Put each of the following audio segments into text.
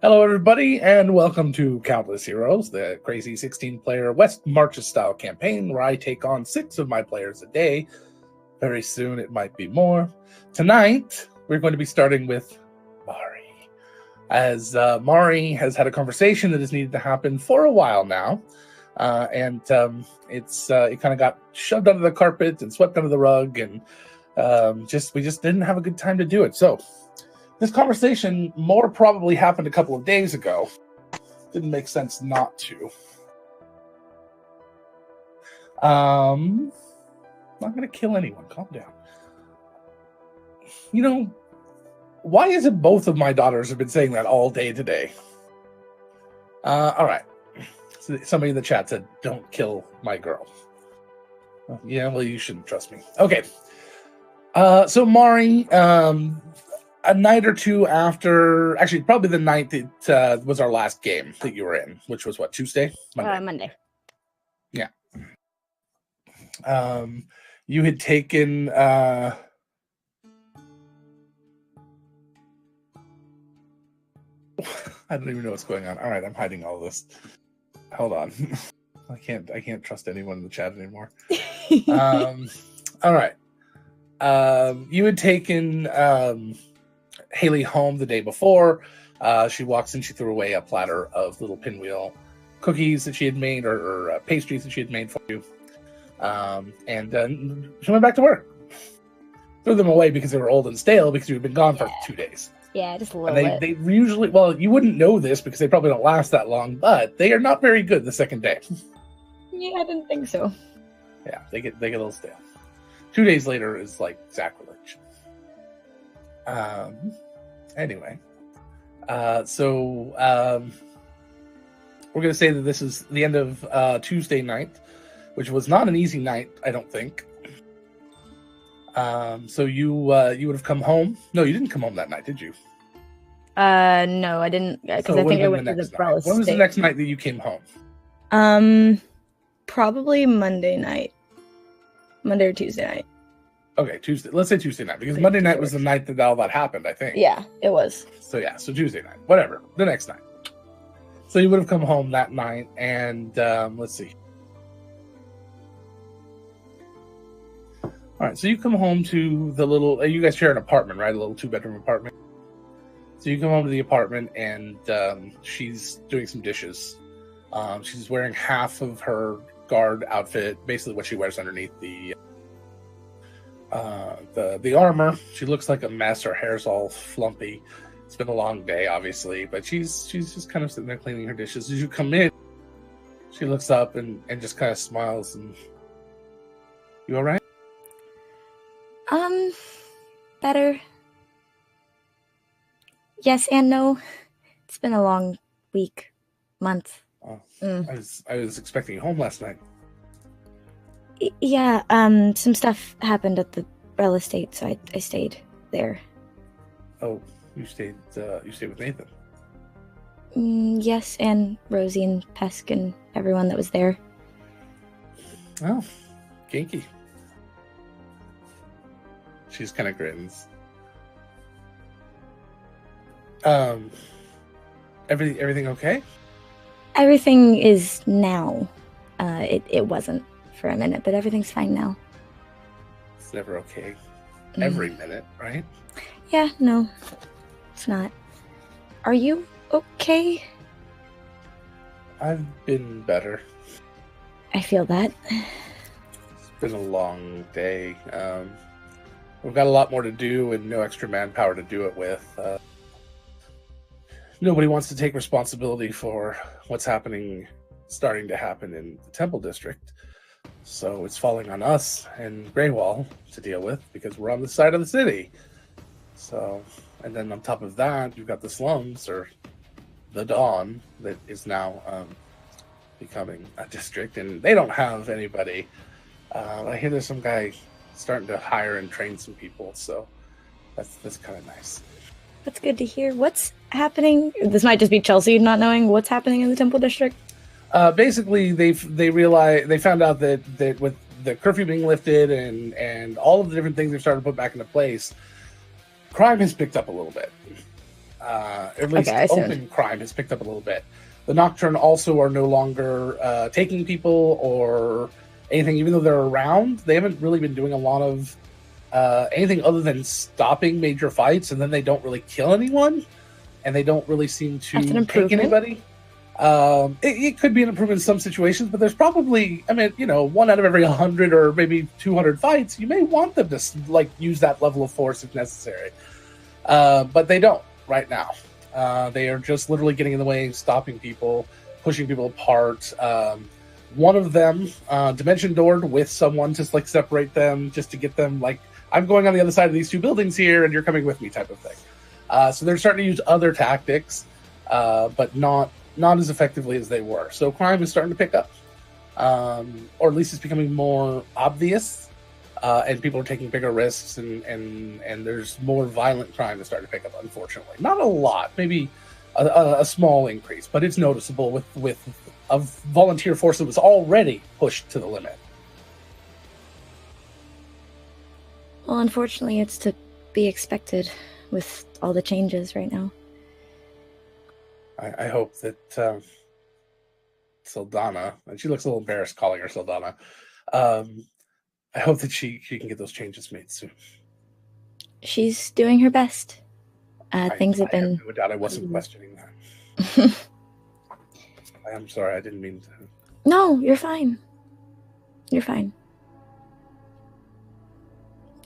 Hello, everybody, and welcome to Countless Heroes, the crazy 16-player West Marches-style campaign where I take on 6 of my players a day. Very soon, it might be more. Tonight, we're going to be starting with Mari, as Mari has had a conversation that has needed to happen for a while now, and it kind of got shoved under the carpet and swept under the rug, and we just didn't have a good time to do it. So this conversation more probably happened a couple of days ago. Didn't make sense not to. I'm not going to kill anyone. Calm down. You know, why is it both of my daughters have been saying that all day today? All right. So somebody in the chat said, don't kill my girl. Yeah, well, you shouldn't trust me. Okay. So Mari, a night or two after, actually probably the night that was our last game that you were in, which was what, Tuesday? Monday. Yeah. You had taken I don't even know what's going on. All right, I'm hiding all this. Hold on. I can't trust anyone in the chat anymore. All right. You had taken Haley home the day before. She walks in, she threw away a platter of little pinwheel cookies that she had made, or pastries that she had made for you. And she went back to work. Threw them away because they were old and stale because you had been gone for 2 days. Yeah, just a little bit. They usually, well, you wouldn't know this because they probably don't last that long, but they are not very good the second day. Yeah, I didn't think so. Yeah, they get a little stale. 2 days later is like sacrilege. Anyway, so we're going to say that this is the end of Tuesday night, which was not an easy night, I don't think. So you would have come home. No, you didn't come home that night, did you? No, I didn't, because I think I went to the Brella When was the next night that you came home? Probably Monday or Tuesday night. Okay, Tuesday. Let's say Tuesday night, because Monday night was the night that all that happened, I think. Yeah, it was. So Tuesday night. Whatever. The next night. So you would have come home that night, and let's see. All right, so you come home to the little... you guys share an apartment, right? A little 2-bedroom apartment. So you come home to the apartment, and she's doing some dishes. She's wearing half of her guard outfit, basically what she wears underneath the armor. She looks like a mess. Her hair's all flumpy. It's been a long day, obviously, but she's just kind of sitting there cleaning her dishes. As you come in, she looks up and just kind of smiles. And you all right? Better. Yes and no. It's been a long week, month. Oh, I was expecting you home last night. Yeah, some stuff happened at the Brella estate, so I stayed there. Oh, you stayed with Nathan? Yes, and Rosie and Pesk and everyone that was there. Oh, kinky. She's kind of grins. Everything okay? Everything is now. It wasn't for a minute, but everything's fine now. It's never okay. Every minute, right? Yeah, no, it's not. Are you okay? I've been better. I feel that. It's been a long day. We've got a lot more to do and no extra manpower to do it with. Nobody wants to take responsibility for what's starting to happen in the Temple District. So it's falling on us and Greywall to deal with because we're on the side of the city. So, and then on top of that, you've got the slums, or the Dawn, that is now becoming a district, and they don't have anybody. I hear there's some guy starting to hire and train some people, so that's kind of nice. That's good to hear. What's happening? This might just be Chelsea not knowing what's happening in the Temple District. Basically, they found out that with the curfew being lifted and all of the different things they've started to put back into place, crime has picked up a little bit. At least Okay, I assumed. open crime has picked up a little bit. The Nocturne also are no longer taking people or anything, even though they're around. They haven't really been doing a lot of anything other than stopping major fights, and then they don't really kill anyone, and they don't really seem That's an to take improvement. anybody. It could be an improvement in some situations, but there's probably, I mean, 1 out of every 100 or maybe 200 fights, you may want them to like use that level of force if necessary. But they don't right now. They are just literally getting in the way, stopping people, pushing people apart. One of them dimension doored with someone to like separate them, just to get them like, I'm going on the other side of these two buildings here, and you're coming with me, type of thing. So they're starting to use other tactics, but not as effectively as they were. So crime is starting to pick up, or at least it's becoming more obvious, and people are taking bigger risks, and there's more violent crime that's starting to pick up. Unfortunately, not a lot, maybe a small increase, but it's noticeable with a volunteer force that was already pushed to the limit. Well, unfortunately, it's to be expected with all the changes right now. I hope that Saldana, and she looks a little embarrassed calling her Saldana, I hope that she can get those changes made soon. She's doing her best. Things have been... have no doubt I wasn't questioning that. I'm sorry, I didn't mean to. No, you're fine. You're fine.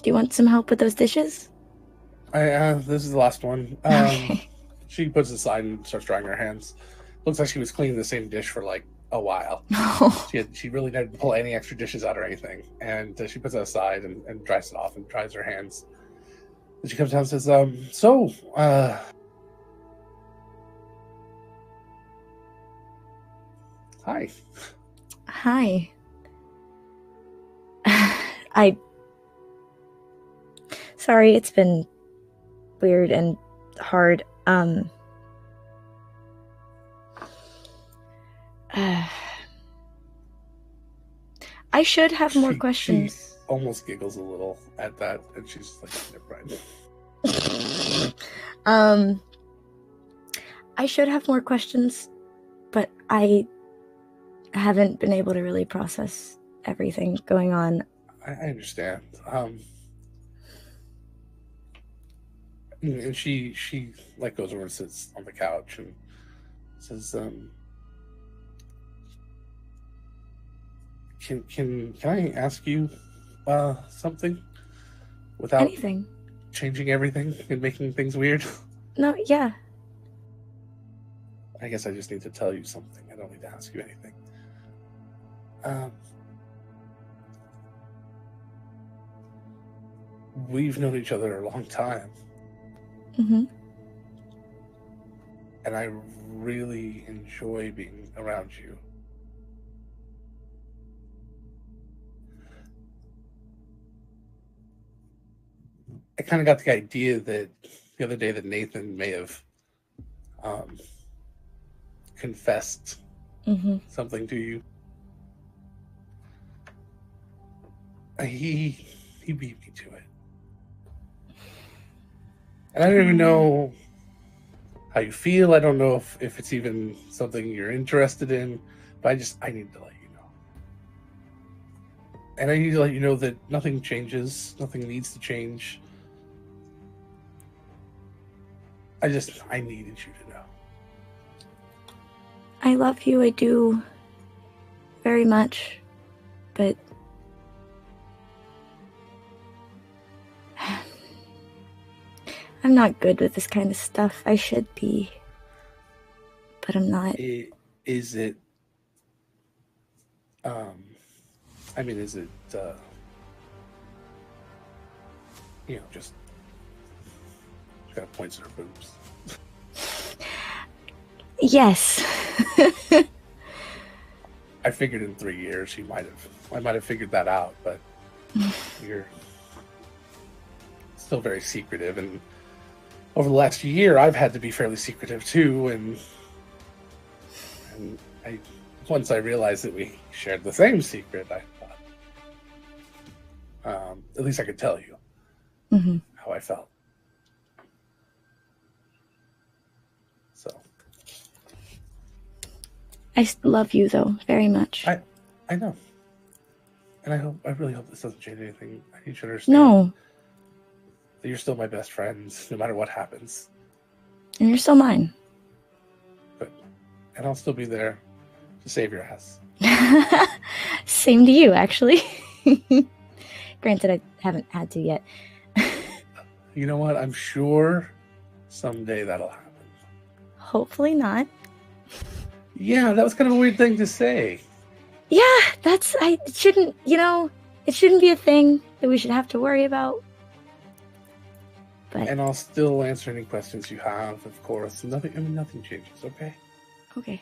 Do you want some help with those dishes? This is the last one. Okay. She puts it aside and starts drying her hands. Looks like she was cleaning the same dish for like a while. She really didn't pull any extra dishes out or anything. And she puts it aside and dries it off and dries her hands. And she comes down and says, hi. Hi. Sorry, it's been weird and hard. I should have more questions. She almost giggles a little at that, and she's like, never mind. I should have more questions, but I haven't been able to really process everything going on. I understand. And she like goes over and sits on the couch and says, Can I ask you something without anything changing everything and making things weird? No, yeah. I guess I just need to tell you something. I don't need to ask you anything. We've known each other a long time. Mm-hmm. And I really enjoy being around you. I kind of got the idea that the other day that Nathan may have confessed something to you. He beat me to it. And I don't even know how you feel. I don't know if it's even something you're interested in, but I need to let you know. And I need to let you know that nothing changes. Nothing needs to change. I needed you to know. I love you, I do very much, but I'm not good with this kind of stuff. I should be, but I'm not. Is it, is it, just kind of points at her boobs. Yes. I figured in 3 years I might have figured that out, but you're still very secretive, and over the last year I've had to be fairly secretive too, and once I realized that we shared the same secret, I thought at least I could tell you how I felt. love you though very much. I know. And I really hope this doesn't change anything. I need you to understand No, that you're still my best friends, no matter what happens. and you're still mine. And I'll still be there to save your ass. Same to you, actually. Granted, I haven't had to yet. You know what? I'm sure someday that'll happen. Hopefully not. Yeah, that was kind of a weird thing to say. Yeah, it shouldn't be a thing that we should have to worry about. But And I'll still answer any questions you have, of course. Nothing changes, okay? okay.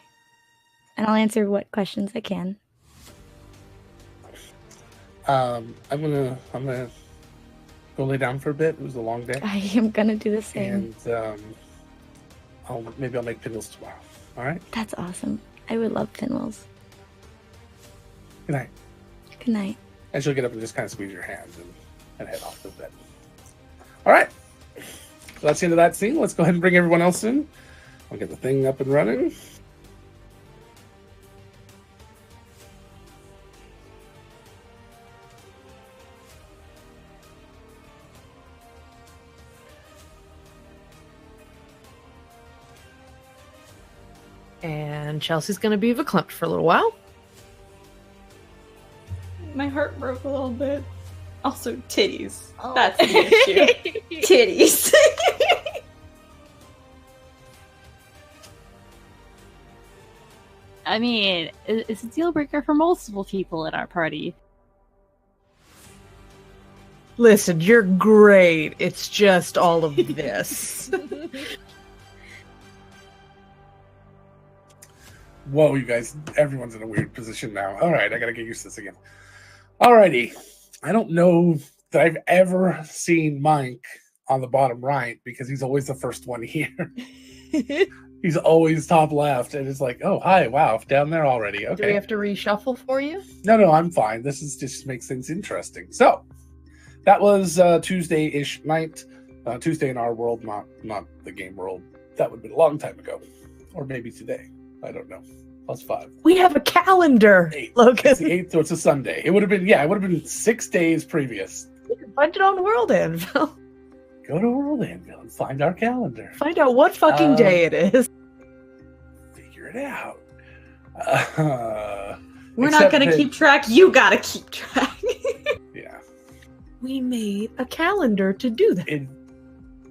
And I'll answer what questions I can. I'm gonna go lay down for a bit. It was a long day. I am gonna do the same. And I'll make pinwheels tomorrow. All right? That's awesome. I would love pinwheels. Good night. Good night. And she'll get up and just kind of squeeze your hands and head off to bed. All right. So that's the end of that scene. Let's go ahead and bring everyone else in. I'll get the thing up and running. And Chelsea's going to be verklempt for a little while. My heart broke a little bit. Also, titties. Oh. That's the issue. Titties. I mean, it's a deal breaker for multiple people in our party. Listen, you're great. It's just all of this. Whoa, you guys, everyone's in a weird position now. All right, I gotta get used to this again. Alrighty. I don't know that I've ever seen Mike on the bottom right because he's always the first one here. He's always top left, and it's like, oh, hi, wow, down there already. Okay. Do we have to reshuffle for you? No, I'm fine. This is just makes things interesting. So, that was Tuesday-ish night. Tuesday in our world, not the game world. That would have been a long time ago. Or maybe today. I don't know. +5. We have a calendar, 8. Logan. It's the 8th, so it's a Sunday. It would have been 6 days previous. You can find it on World Anvil. Go to World Anvil and find our calendar. Find out what fucking day it is. Figure it out. We're not going to keep track. You got to keep track. Yeah. We made a calendar to do that.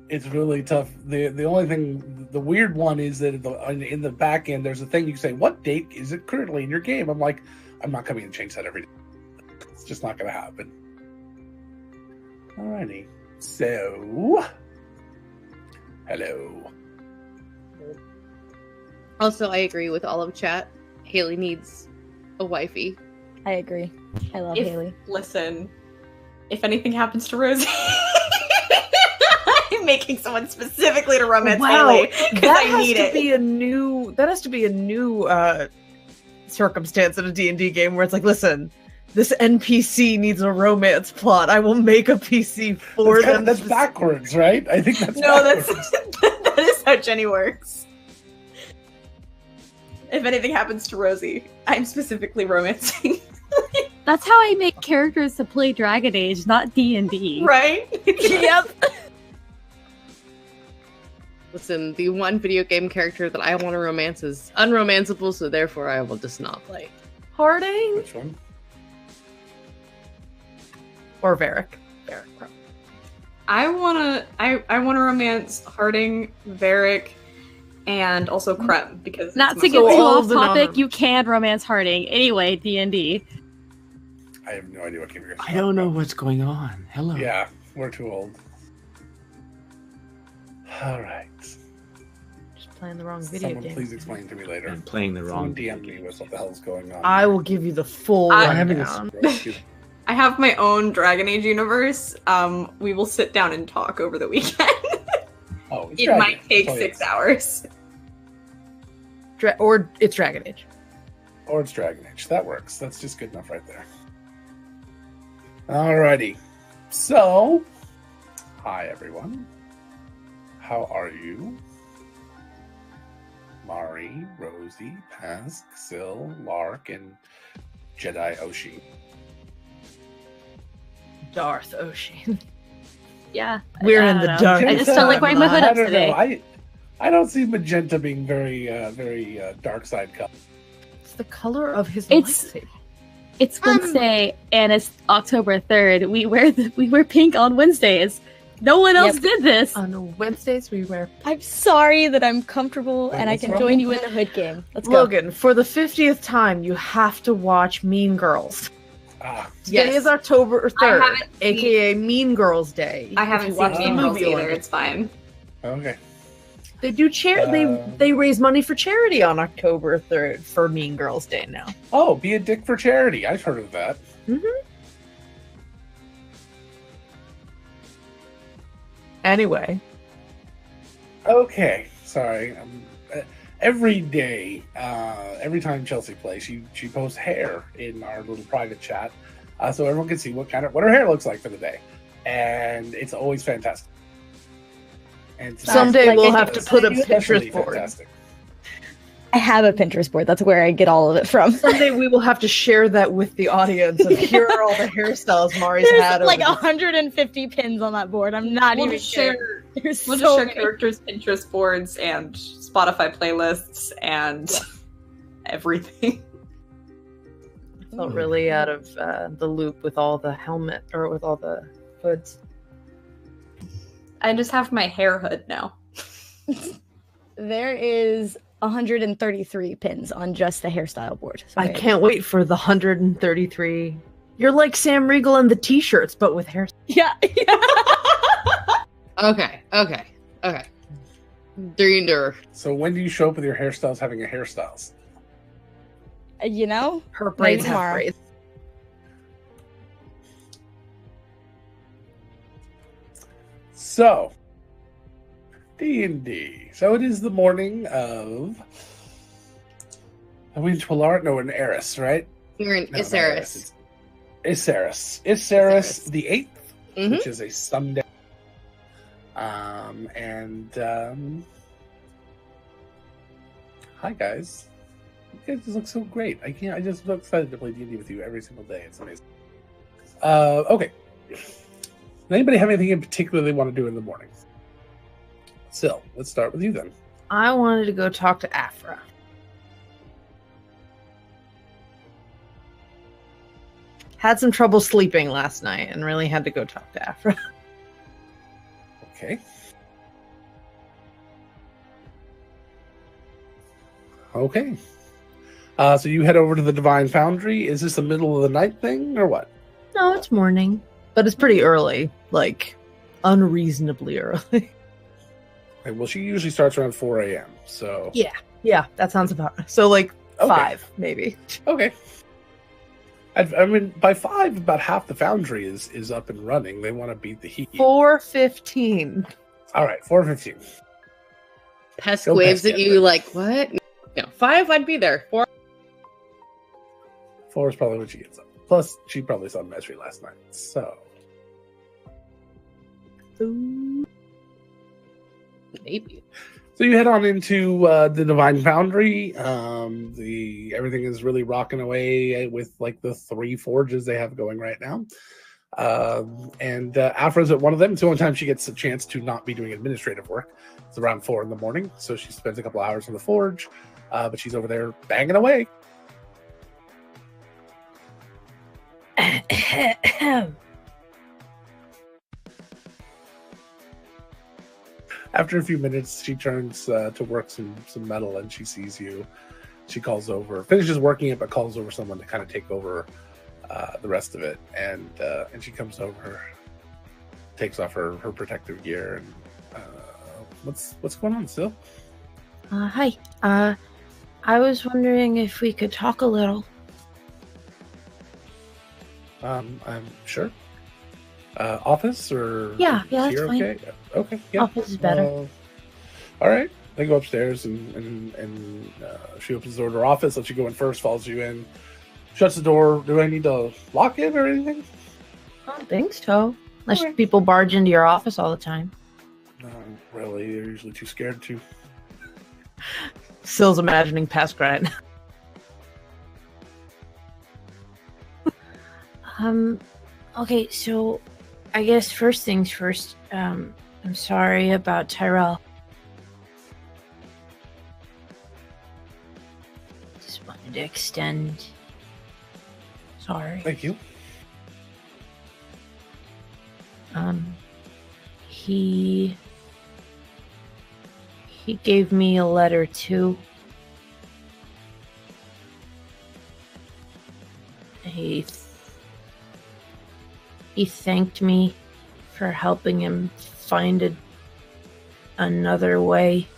It's really tough. The only thing, the weird one is that in the back end, there's a thing you say, what date is it currently in your game? I'm like, I'm not coming to change that every day. It's just not going to happen. Alrighty. So, hello. Also, I agree with all of chat. Haley needs a wifey. I agree. I love Haley. Listen, if anything happens to Rosie, I'm making someone specifically to romance Haley because I need it. That has to be a new circumstance in a D&D game where it's like, listen, this NPC needs a romance plot. I will make a PC for them. That's backwards, right? I think that's backwards. That is how Jenny works. If anything happens to Rosie, I'm specifically romancing. That's how I make characters to play Dragon Age, not D&D. Right? Yep. Listen, the one video game character that I want to romance is unromanceable, so therefore I will just not play. Harding? Which one? Or Varric. Varric, probably. I wanna romance Harding, Varric, and also Krem because not to get too off topic, you can romance Harding. Anyway, D&D. I have no idea what game you're I don't know what's going on. Hello. Yeah, we're too old. All right. Just playing the wrong video Someone game. please explain to me later. I'm playing the wrong DM me with what the hell's going on. I will give you the full rundown. I have my own Dragon Age universe. We will sit down and talk over the weekend. Oh, it might take 6 hours. Or it's Dragon Age. Or it's Dragon Age. That works. That's just good enough right there. Alrighty. So, hi everyone. How are you? Mari. Mari, Rosie, Pask, Syl, Lark, and Jedi Oshi. Darth Ocean. Yeah. We're I in don't the know. dark. I just felt like wearing my hood up I don't today. know. I don't see magenta being very dark side color. It's the color of his It's- lightsaber. It's Wednesday and it's October 3rd. We wear pink on Wednesdays. No one else Yep. did this. On Wednesdays, we wear. I'm sorry that I'm comfortable Wait, and I what's can wrong? join you in the hood game. Let's go. Logan, for the 50th time, you have to watch Mean Girls. Today Yes. is October 3rd, haven't seen- watch Mean Girls Day. I If haven't you seen watch the Mean Girls movie either. on it. It's fine. Okay. They do Uh, they raise money for charity on October 3rd for Mean Girls Day now. Oh, be a dick for charity. I've heard of that. Anyway, Okay. Sorry. Every day, every time Chelsea plays, she posts hair in our little private chat, so everyone can see what her hair looks like for the day, and it's always fantastic. And someday like we'll I have to think put a especially Pinterest board. fantastic. I have a Pinterest board. That's where I get all of it from. Someday we will have to share that with the audience. And here are all the hairstyles Mari's There's had. like over the- 150 pins on that board. I'm not We'll even just kidding. share. There's We'll so just share many. characters' Pinterest boards and Spotify playlists and everything. felt really out of the loop with all the helmet or with all the hoods. I just have my hair hood now. There is 133 pins on just the hairstyle board. So I can't wait for the 133. You're like Sam Riegel and the t-shirts, but with hair. Yeah. Okay. Endure. So when do you show up with your hairstyles having a hairstyles? You know, Her braids Maybe have tomorrow. braids. So D&D. So it is the morning of. Are we in Twilar? No, we're in Eris, right? You're in No, not Isaris. It's Isaris. Isaris. The 8th, Mhm. which is a Sunday. Hi guys. You guys just look so great. I just look excited to play D&D with you every single day. It's amazing. Okay. Does anybody have anything in particular they want to do in the morning? Sil, let's start with you then. I wanted to go talk to Afra. Had some trouble sleeping last night and really had to go talk to Afra. Okay. Okay. So you head over to the Divine Foundry. Is this a middle of the night thing or what? No, it's morning, but it's pretty early, like unreasonably early. Okay, well, she usually starts around 4 a.m. So Yeah, that sounds about so. Like Okay. 5, maybe. Okay. I mean, by 5, about half the foundry is up and running. They want to beat the heat. 4:15. All right, 4:15. Pesk Go waves Pesk, at yeah, you but- like, what? No, 5, I'd be there. 4. 4 is probably when she gets up. Plus, she probably saw Mesri last night. So, Maybe. so you head on into the Divine Foundry. Everything is really rocking away with like the 3 forges they have going right now. And Afra's at one of them. It's the only time she gets a chance to not be doing administrative work. It's around 4 in the morning, so she spends a couple hours in the forge, but she's over there banging away. After a few minutes, she turns to work some metal, and she sees you. She calls over, finishes working it, but calls over someone to kind of take over the rest of it. And she comes over, takes off her protective gear, and what's going on, Sil? Hi. I was wondering if we could talk a little. I'm sure. Office or Yeah, that's here, fine. okay? Okay, yeah. Office is better. All right. They go upstairs and she opens the door to her office, lets you go in first, follows you in, shuts the door. Do I need to lock it or anything? I don't think so. Unless Okay. people barge into your office all the time. No, really. They're usually too scared to. Sill's imagining past grind. Okay, so I guess first things first, I'm sorry about Tyrell. Just wanted to extend. Sorry. Thank you. He gave me a letter too. He thanked me for helping him find another way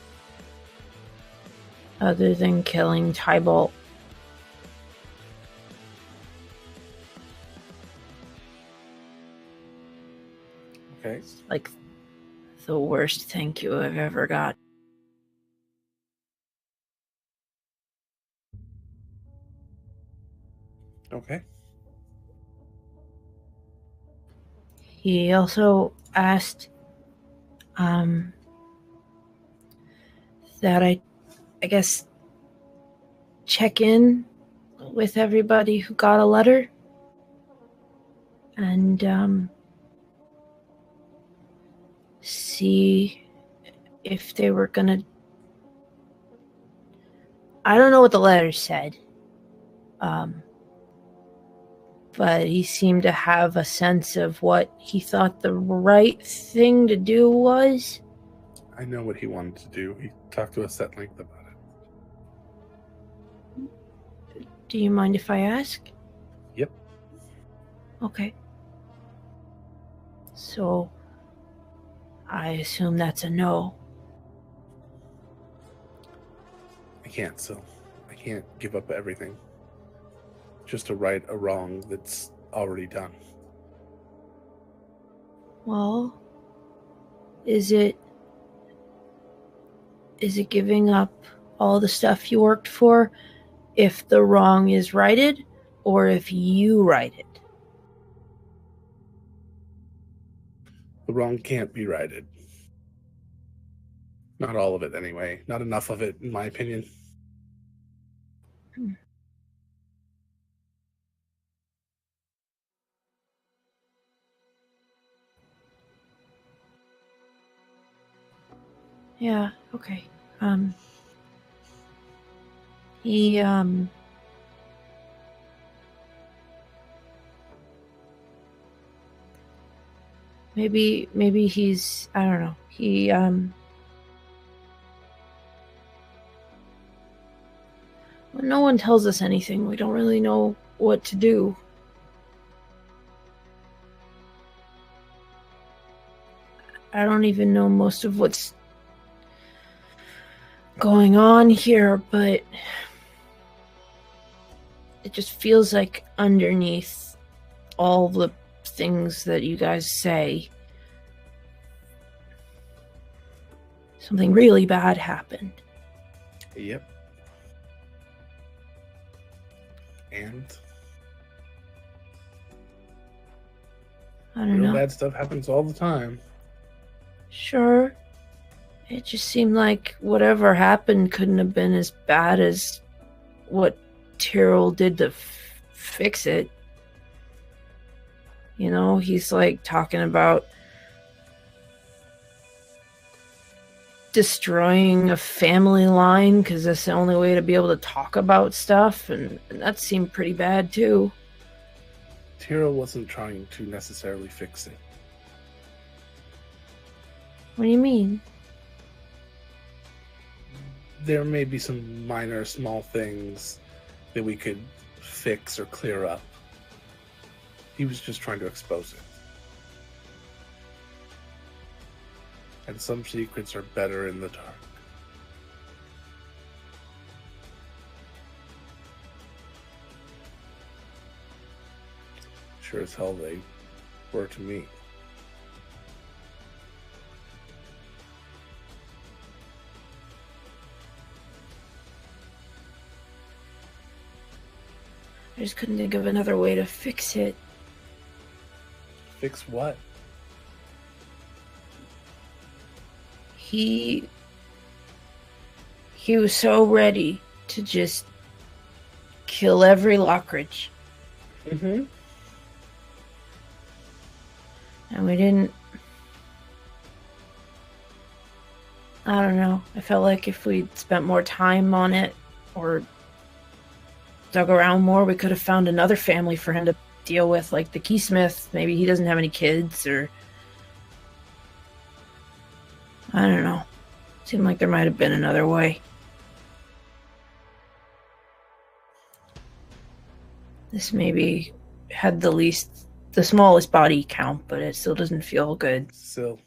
other than killing Tybalt. Okay. Like the worst thank you I've ever got. Okay. He also asked that I guess check in with everybody who got a letter and see if they were gonna. I don't know what the letter said, but he seemed to have a sense of what he thought the right thing to do was. I know what he wanted to do. He talked to us at length about it. Do you mind if I ask? Yep. Okay. So, I assume that's a no. I can't, Sil. I can't give up everything just to right a wrong that's already done. Well, is it giving up all the stuff you worked for if the wrong is righted, or if you right it? The wrong can't be righted. Not all of it, anyway. Not enough of it, in my opinion. Yeah, okay. He maybe he's, I don't know. He when no one tells us anything, we don't really know what to do. I don't even know most of what's going on here, but it just feels like underneath all the things that you guys say, something really bad happened. Yep. And I don't real know. bad stuff happens all the time. Sure. It just seemed like whatever happened couldn't have been as bad as what Tyrell did to fix it. You know, he's like talking about destroying a family line because that's the only way to be able to talk about stuff, and that seemed pretty bad too. Tyrell wasn't trying to necessarily fix it. What do you mean? There may be some minor, small things that we could fix or clear up. He was just trying to expose it. And some secrets are better in the dark. Sure as hell they were to me. I just couldn't think of another way to fix it. Fix what? He he was so ready to just kill every Lockridge. Mm-hmm. And we didn't. I don't know. I felt like if we'd spent more time on it or dug around more, we could have found another family for him to deal with, like the Keysmith. Maybe he doesn't have any kids, or I don't know. Seemed like there might have been another way. This maybe had the smallest body count, but it still doesn't feel good. So,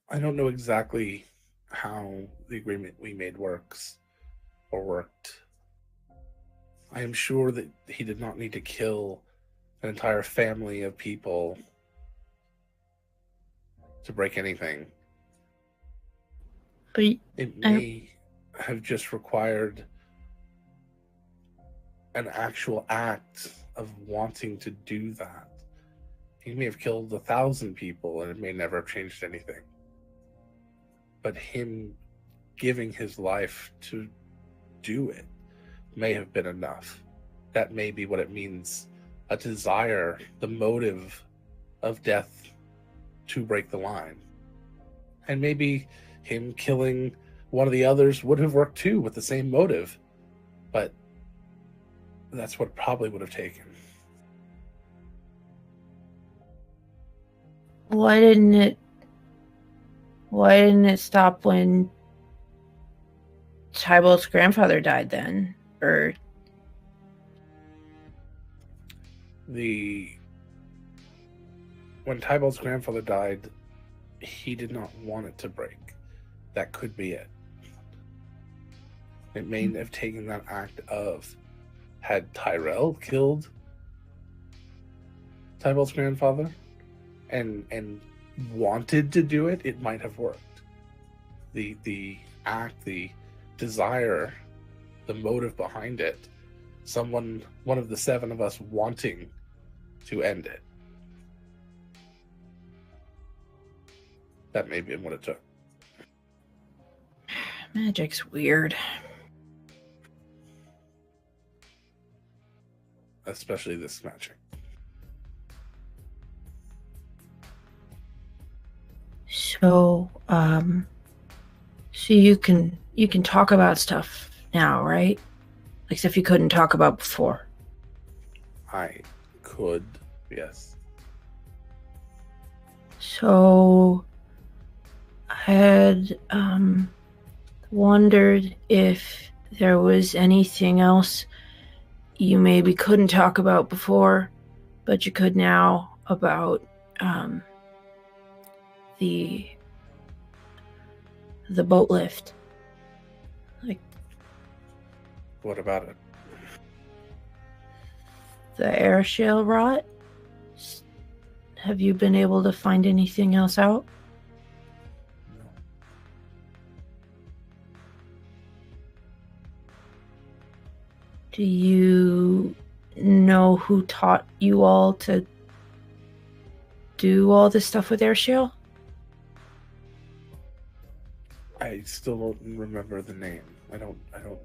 I don't know exactly how the agreement we made works or worked. I am sure that he did not need to kill an entire family of people to break anything. But It may have just required an actual act of wanting to do that. He may have killed 1,000 people and it may never have changed anything. But him giving his life to do it may have been enough. That may be what it means. A desire, the motive of death to break the line. And maybe him killing one of the others would have worked too with the same motive. But that's what it probably would have taken. why didn't it stop when Tybalt's grandfather died then? Or when Tybalt's grandfather died, he did not want it to break. That could be it. It may have taken that act of, had Tyrell killed Tybalt's grandfather and wanted to do it, it might have worked. The act, the desire, the motive behind it, one of the 7 of us wanting to end it. That may be what it took. magic's weird. Especially this magic. So, so you can talk about stuff now, right? Like stuff you couldn't talk about before. I could, yes. So, I had wondered if there was anything else you maybe couldn't talk about before, but you could now, about the boat lift. Like, What about it? the air shale rot. Have you been able to find anything else out? No. Do you know who taught you all to do all this stuff with air shale? I still don't remember the name. I don't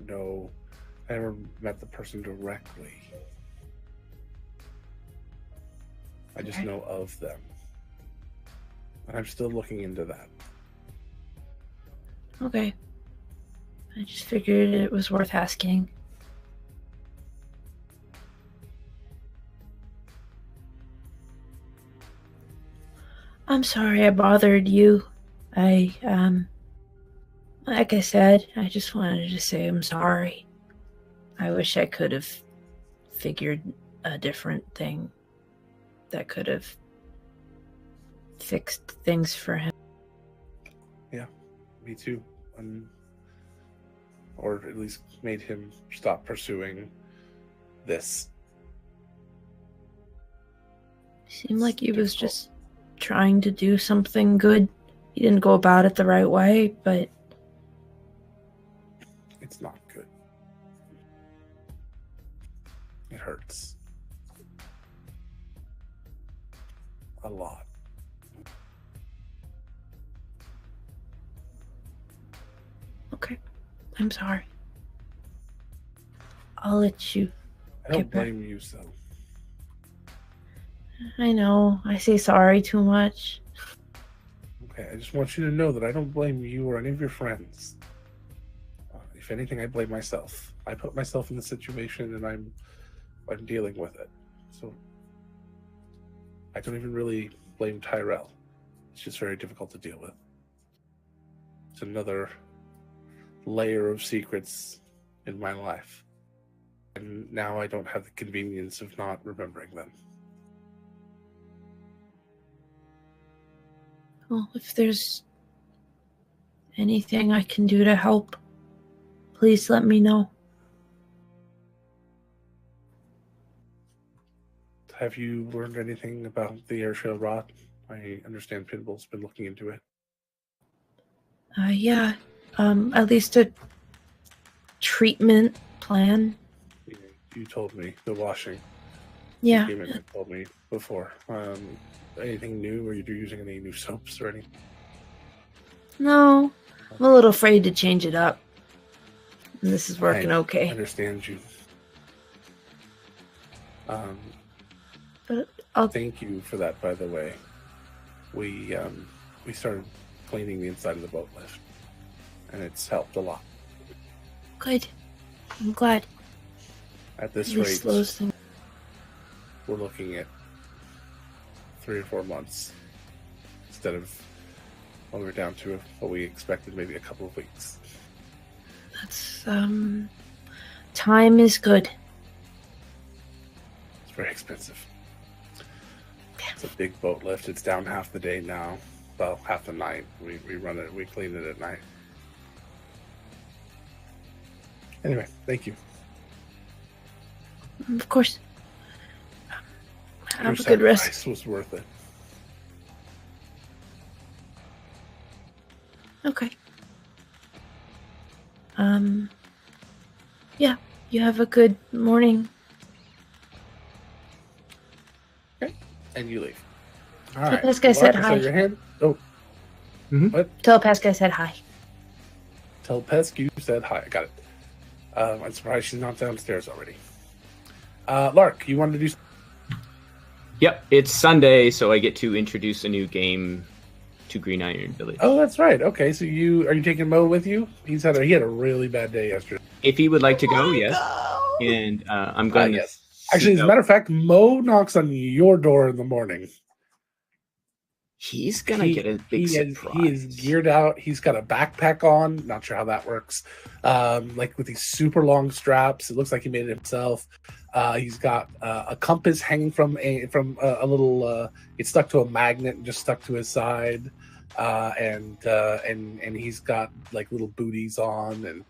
know. I never met the person directly. I just know of them. And I'm still looking into that. Okay. I just figured it was worth asking. I'm sorry I bothered you. Like I said, I just wanted to say I'm sorry. I wish I could have figured a different thing that could have fixed things for him. Yeah, me too. Or at least made him stop pursuing this. Seemed like he was just trying to do something good. He didn't go about it the right way, but It's not good. It hurts. A lot. Okay. I'm sorry. I'll let you. I don't Get back. blame you, so. I know. I say sorry too much. Okay, I just want you to know that I don't blame you or any of your friends. If anything, I blame myself. I put myself in the situation, and I'm dealing with it. So I don't even really blame Tyrell. It's just very difficult to deal with. It's another layer of secrets in my life. And now I don't have the convenience of not remembering them. Well, if there's anything I can do to help, please let me know. Have you learned anything about the airshow rot? I understand Pinball's been looking into it. Yeah. At least a treatment plan. You told me the washing. Yeah. You came in and told me before. Anything new? Are you using any new soaps or anything? No. I'm a little afraid to change it up. And this is working I okay. understand you. But I'll Thank you for that, by the way. We started cleaning the inside of the boat lift, and it's helped a lot. good. I'm glad. At this At least rate, slows things. we're looking at 3 or 4 months instead of when we were down to what we expected, maybe a couple of weeks. That's time is good. It's very expensive. It's a big boat lift. It's down half the day now. Well, half the night. We run it. We clean it at night. Anyway, thank you. Of course. Your Have a good rest. sacrifice was worth it. Okay. Yeah. You have a good morning. And you leave. All right. This guy said Lark, I saw hi. your hand. Oh. Mhm. What? Tell Pascal I said hi. Tell Pescu said hi. I got it. I'm surprised she's not downstairs already. Lark, you wanted to do Yep, it's Sunday, so I get to introduce a new game to Green Iron Village. Oh, that's right. Okay, so are you taking Mo with you? He had a really bad day yesterday. If he would like to go, yes. And I'm going to... Yes. Actually, as a matter of fact, Mo knocks on your door in the morning. He's going to get a big surprise. He is geared out. He's got a backpack on. Not sure how that works. Like with these super long straps. It looks like he made it himself. He's got a compass hanging from a little. It's stuck to a magnet and just stuck to his side. And he's got like little booties on and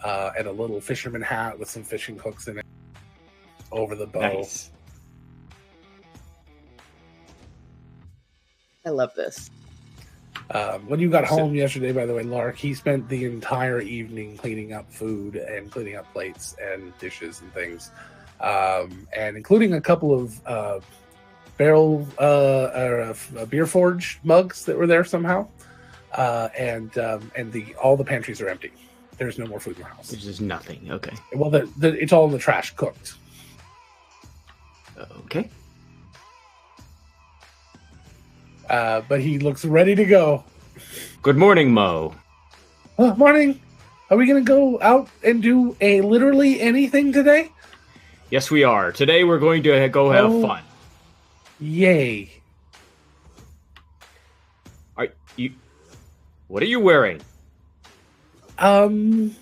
a little fisherman hat with some fishing hooks in it over the bow. Nice. I love this. When you got home yesterday, by the way, Lark, he spent the entire evening cleaning up food and cleaning up plates and dishes and things, and including a couple of barrel beer forge mugs that were there somehow, and all the pantries are empty. There's no more food in the house. There's just nothing. Okay. Well, it's all in the trash, cooked. Okay. But he looks ready to go. Good morning, Mo. Morning. Are we going to go out and do literally anything today? Yes, we are. Today we're going to go have fun. Yay. What are you wearing? I'm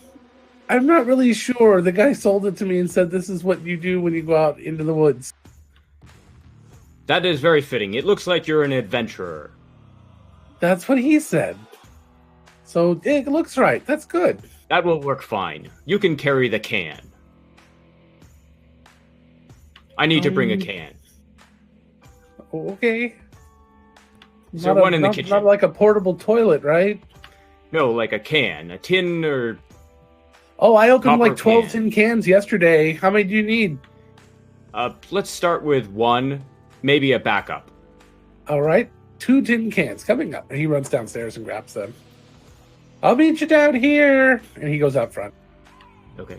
not really sure. The guy sold it to me and said this is what you do when you go out into the woods. That is very fitting. It looks like you're an adventurer. That's what he said. So it looks right. That's good. That will work fine. You can carry the can. I need to bring a can. Okay. Is there one in the kitchen? Not like a portable toilet, right? No, like a can. A tin or... Oh, I opened like copper 12 can. tin cans yesterday. How many do you need? Let's start with one, maybe a backup. All right. 2 tin cans coming up. And he runs downstairs and grabs them. I'll meet you down here. And he goes out front. Okay.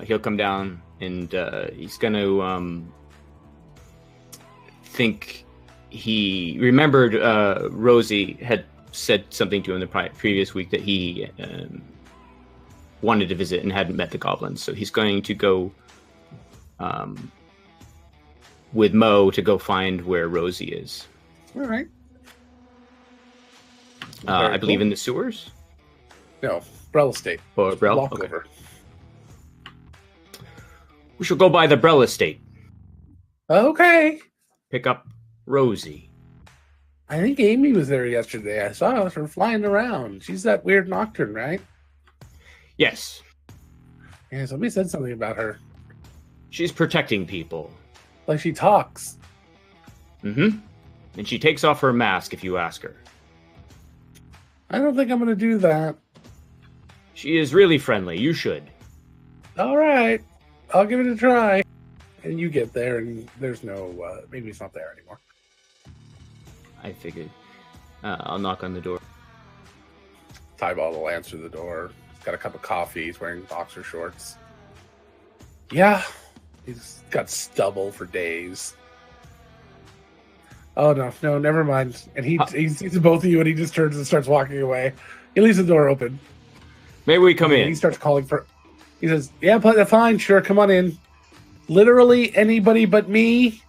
He'll come down and he's going to think he remembered Rosie had said something to him the previous week that he wanted to visit and hadn't met the goblins. So he's going to go with Mo to go find where Rosie is. All right. I believe in the sewers? No, Brell Estate. Or Brell? Walk Okay. over. We shall go by the Brell Estate. Okay. Pick up Rosie. I think Amy was there yesterday. I saw her flying around. She's that weird nocturne, right? Yes. Yeah, somebody said something about her. She's protecting people. Like she talks. Mm-hmm. And she takes off her mask if you ask her. I don't think I'm going to do that. She is really friendly. You should. All right. I'll give it a try. And you get there, and there's no... maybe it's not there anymore. I figured. I'll knock on the door. Tybalt will answer the door. He's got a cup of coffee. He's wearing boxer shorts. Yeah. He's got stubble for days. Oh, no, never mind. And he sees both of you, and he just turns and starts walking away. He leaves the door open. Maybe we come in. He starts calling for... He says, yeah, fine, sure, come on in. Literally anybody but me.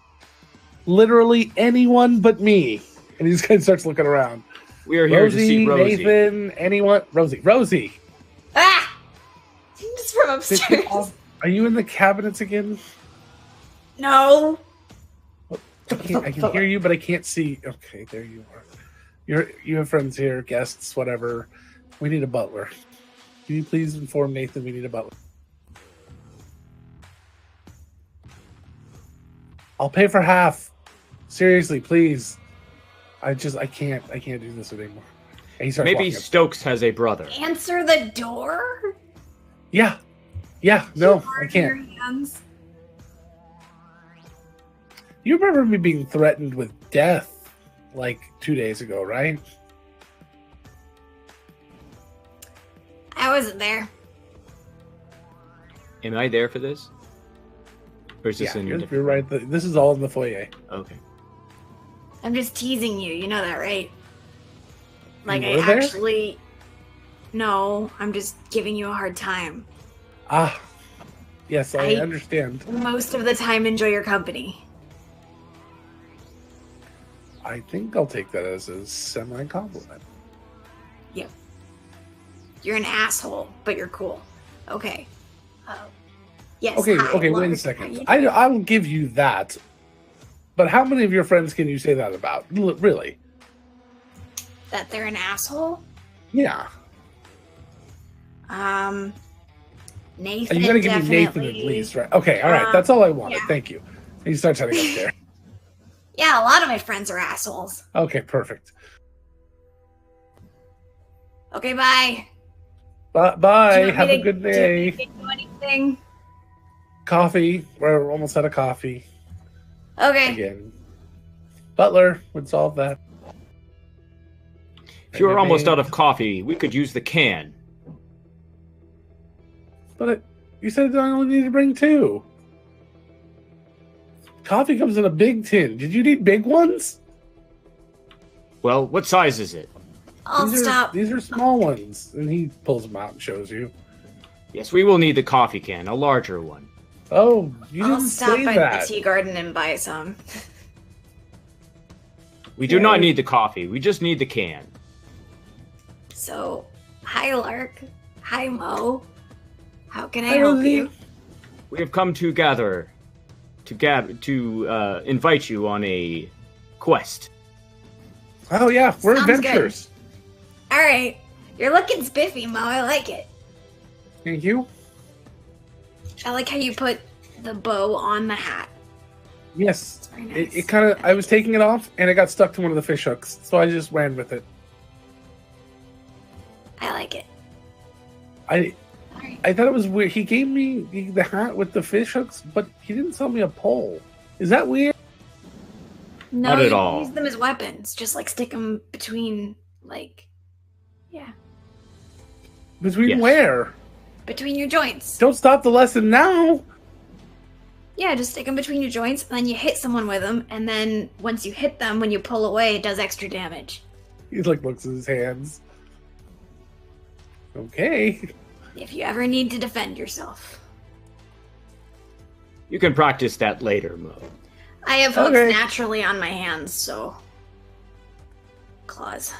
Literally anyone but me. And he just kind of starts looking around. We are here to see Rosie. Nathan, anyone? Rosie. Ah! Just from upstairs. Are you in the cabinets again? No. I can hear you, but I can't see. Okay, there you are. You have friends here, guests, whatever. We need a butler. Can you please inform Nathan we need a butler? I'll pay for half. Seriously, please. I can't do this anymore. And he starts Maybe walking up. Stokes has a brother. Answer the door? Yeah, no, I Your can't. hands. You remember me being threatened with death like 2 days ago, right? I wasn't there. Am I there for this? Or is this Yeah, in you're right. This is all in the foyer. Okay. I'm just teasing you. You know that, right? Like, You were I there? actually... No, I'm just giving you a hard time. Ah, yes, I I- understand. Most of the time, enjoy your company. I think I'll take that as a semi-compliment. Yep. You're an asshole, but you're cool. Okay. Yes. Okay, hi, wait a Lauren. second. How you doing? I'll give you that. But how many of your friends can you say that about? Really? That they're an asshole? Yeah. Nathan. You gotta give me Nathan at definitely. least, right? Okay, all right. That's all I wanted. yeah. Thank you. And he starts heading up there. Yeah, a lot of my friends are assholes. Okay, perfect. Okay, bye. Bye. Do you want Have me a to- good do you day. want me to do anything? Coffee. We're almost out of coffee Okay. again. Butler would solve that. If you were almost out of coffee, we could use the can. But you said I only need to bring 2. Coffee comes in a big tin. Did you need big ones? Well, what size is it? I'll stop. These are small ones. And he pulls them out and shows you. Yes, we will need the coffee can, a larger one. Oh, you I'll didn't stop say by that. the tea garden and buy some. We do Yeah. not need the coffee, we just need the can. So, hi Lark. Hi Mo. How can I Hi, help Rosie. you? We have come to gather to invite you on a quest. Oh yeah, we're Sounds good. adventurers. All right. You're looking spiffy, Mo. I like it. Thank you. I like how you put the bow on the hat. Yes. It's very nice. It kind of. I was taking it off, and it got stuck to one of the fish hooks, so I just ran with it. I like it. I thought it was weird. He gave me the hat with the fish hooks, but he didn't sell me a pole. Is that weird? No, Not you at can all. use them as weapons. Just like stick them between like Yeah. Between Yes. where? Between your joints. Don't stop the lesson now. Yeah, just stick them between your joints, and then you hit someone with them, and then once you hit them, when you pull away, it does extra damage. He like looks at his hands. Okay. If you ever need to defend yourself. You can practice that later, Mo. I have hooks Okay. naturally on my hands, so... Claws.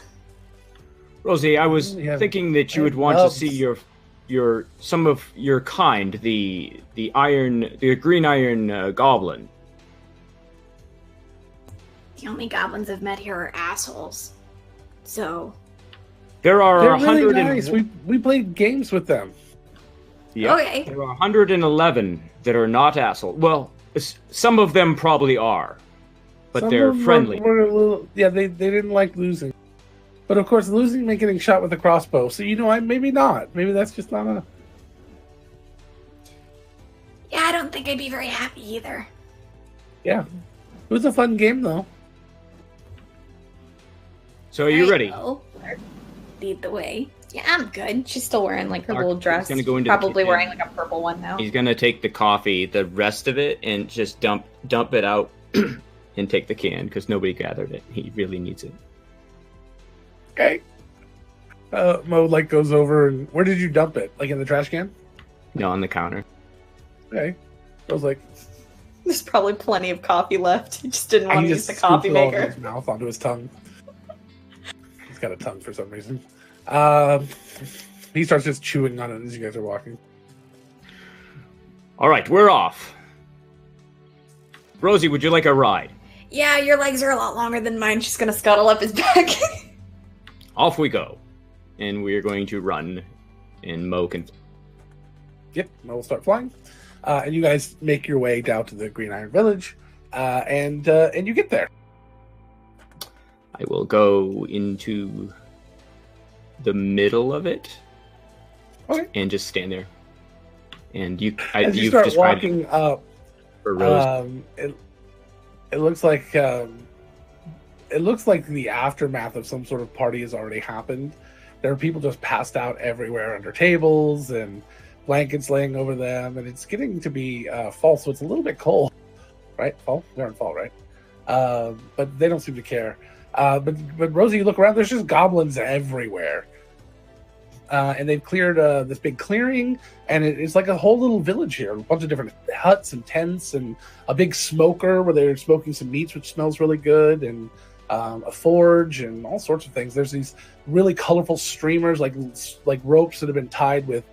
Rosie, I was Yeah. thinking that you would want to see your some of your kind, the green iron goblin. The only goblins I've met here are assholes. So... There are They're 100 really nice. We played games with them. Yeah, Okay. there are 111 that are not asshole. Well, some of them probably are, but Some they're of them friendly. Were a little, yeah, they didn't like losing. But of course, losing meant getting shot with a crossbow. So, maybe not. Maybe that's just not a... Yeah, I don't think I'd be very happy either. Yeah. It was a fun game, though. So are you ready? Well, lead the way. Yeah, I'm good. She's still wearing like her Mark little is dress. gonna go into the Probably kitchen. wearing like a purple one now. He's gonna take the coffee, the rest of it, and just dump it out and take the can because nobody gathered it. He really needs it. Okay. Mo goes over and where did you dump it? Like in the trash can? No, on the counter. Okay. I was like, There's probably plenty of coffee left. He just didn't want he to just use the coffee scooped it all in maker. his mouth onto his tongue. He's got a tongue for some reason. He starts just chewing on it as you guys are walking. All right, we're off. Rosie, would you like a ride? Yeah, your legs are a lot longer than mine. She's gonna scuttle up his back. Off we go. And we're going to run, and Mo can... Yep, Mo will start flying. And you guys make your way down to the Green Iron Village, and you get there. I will go into the middle of it. Okay. And just stand there. And As you you've start described walking up, for Rose. it looks like the aftermath of some sort of party has already happened. There are people just passed out everywhere under tables and blankets laying over them, and it's getting to be fall, so it's a little bit cold. Right? Fall? They're in fall, right? But they don't seem to care. But Rosie, you look around, there's just goblins everywhere. And they've cleared this big clearing, and it's like a whole little village here. A bunch of different huts and tents, and a big smoker where they're smoking some meats, which smells really good, and a forge, and all sorts of things. There's these really colorful streamers, like ropes that have been tied with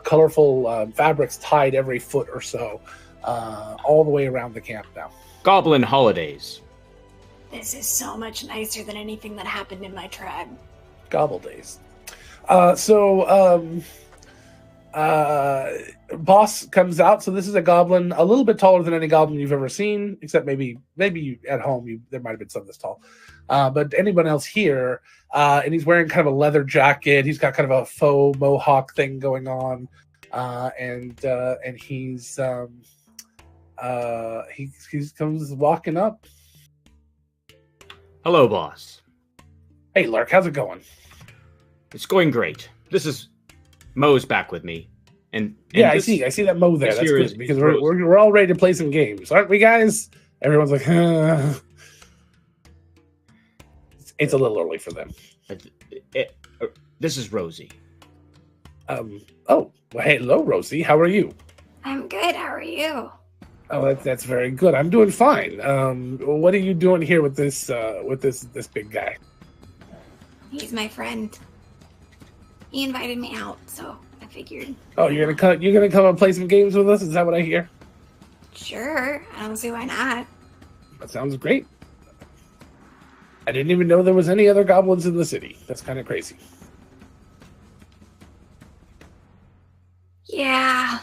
colorful fabrics tied every foot or so, all the way around the camp now. Goblin holidays. This is so much nicer than anything that happened in my tribe. Gobble days. Boss comes out. So this is a goblin, a little bit taller than any goblin you've ever seen, except maybe at home there might have been some this tall. But anyone else here, and he's wearing kind of a leather jacket. He's got kind of a faux mohawk thing going on, and he comes walking up. Hello, boss. Hey, Lurk, how's it going? It's going great. This is Mo's back with me, and Yeah, this- I see that Mo there. this That's here good is because Rose. we're all ready to play some games, aren't we, guys? Everyone's like, It's a little early for them. This is Rosie. Oh, well, hello, Rosie. How are you? I'm good. How are you? Oh, that's very good. I'm doing fine. What are you doing here with this big guy? He's my friend. He invited me out, so I figured. Oh, you're gonna come and play some games with us? Is that what I hear? Sure. I don't see why not. That sounds great. I didn't even know there was any other goblins in the city. That's kind of crazy. Yeah.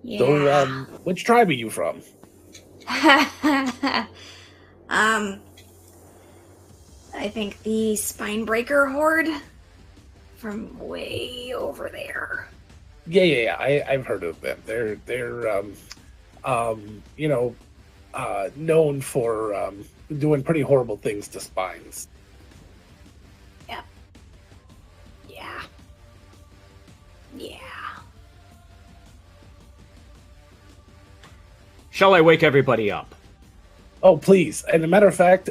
Yeah. So, which tribe are you from? I think the Spinebreaker Horde from way over there. Yeah. I've heard of them. They're known for doing pretty horrible things to spines. Yeah. Yeah. Shall I wake everybody up? Oh, please. And a matter of fact,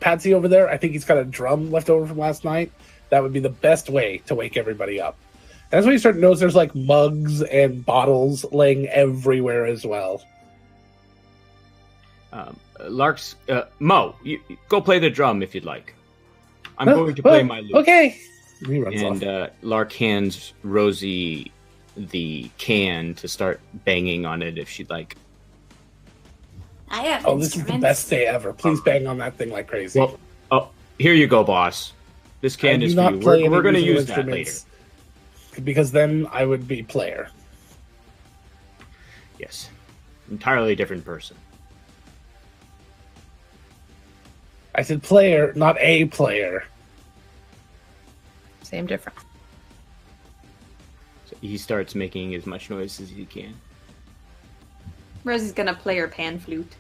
Patsy over there, I think he's got a drum left over from last night. That would be the best way to wake everybody up. And that's when you start to notice there's like mugs and bottles laying everywhere as well. Lark's Mo, you go play the drum if you'd like. I'm going to play my lute. Okay. He runs off. And Lark hands Rosie the can to start banging on it if she'd like. I have Oh, this is the best day ever. Please bang on that thing like crazy. Well, oh, here you go, boss. This can is for you. We're going to use that later. Because then I would be player. Yes. Entirely different person. I said player, not a player. Same difference. So he starts making as much noise as he can. Rosie's gonna play her pan flute.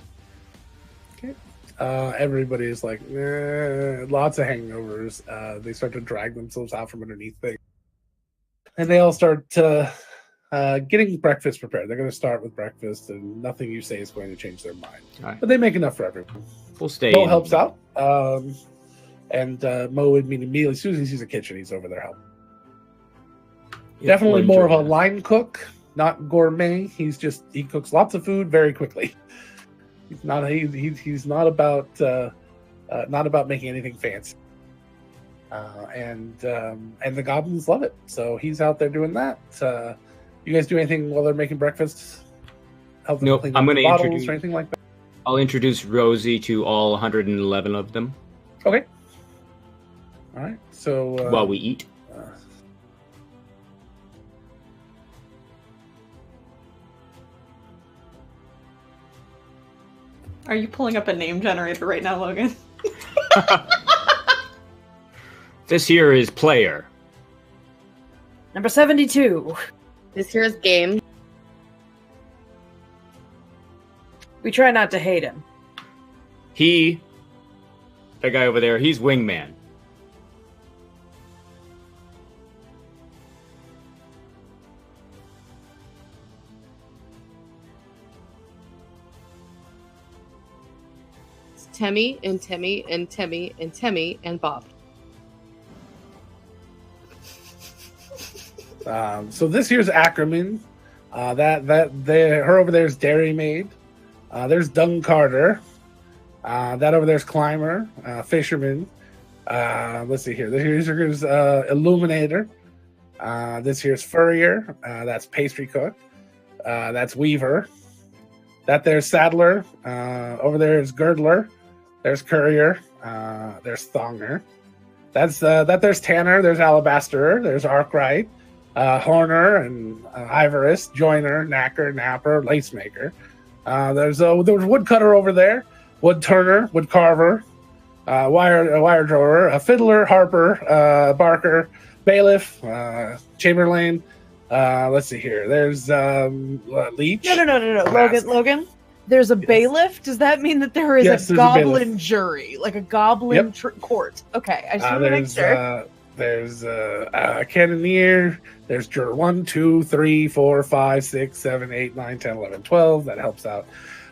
Okay. Everybody's like, lots of hangovers. They start to drag themselves out from underneath things. And they all start getting breakfast prepared. They're going to start with breakfast, and nothing you say is going to change their mind. Right. But they make enough for everyone. We'll stay. Mo helps out. And Mo would mean immediately, as soon as he sees a kitchen, he's over there helping. Definitely more of a line cook, not gourmet. He cooks lots of food very quickly. He's not about making anything fancy. And the goblins love it, so he's out there doing that. You guys do anything while they're making breakfast? Help them clean up the bottles or anything like that? I'll introduce Rosie to all 111 of them. Okay. All right. So while we eat. Are you pulling up a name generator right now, Logan? This here is player. Number 72. This here is game. We try not to hate him. That guy over there, he's wingman. It's Temmie and Temmie and Temmie and Temmie and Bob. So this here's Ackerman. Her over there is Dairy Maid. There's Dung Carter. That over there's Climber, Fisherman. Let's see here. Here's Illuminator. This here's Furrier. That's Pastry Cook. That's Weaver. That there's Saddler. Over there is Girdler. There's Courier. There's Thonger. That there's Tanner. There's Alabaster. There's Arkwright. Horner and Ivorist, Joiner, Knacker, Napper, Lacemaker. There's Woodcutter over there, Wood Turner, Wood Carver, Wire Drawer, Fiddler, Harper, Barker, Bailiff, Chamberlain. Let's see here. There's Leech. No. Logan. There's a bailiff. Does that mean that there is a goblin jury, like a goblin court? Okay, I just want to make sure. There's a Cannoneer. There's juror 1, 2, 3, 4, 5, 6, 7, 8, 9, 10, 11, 12. That helps out.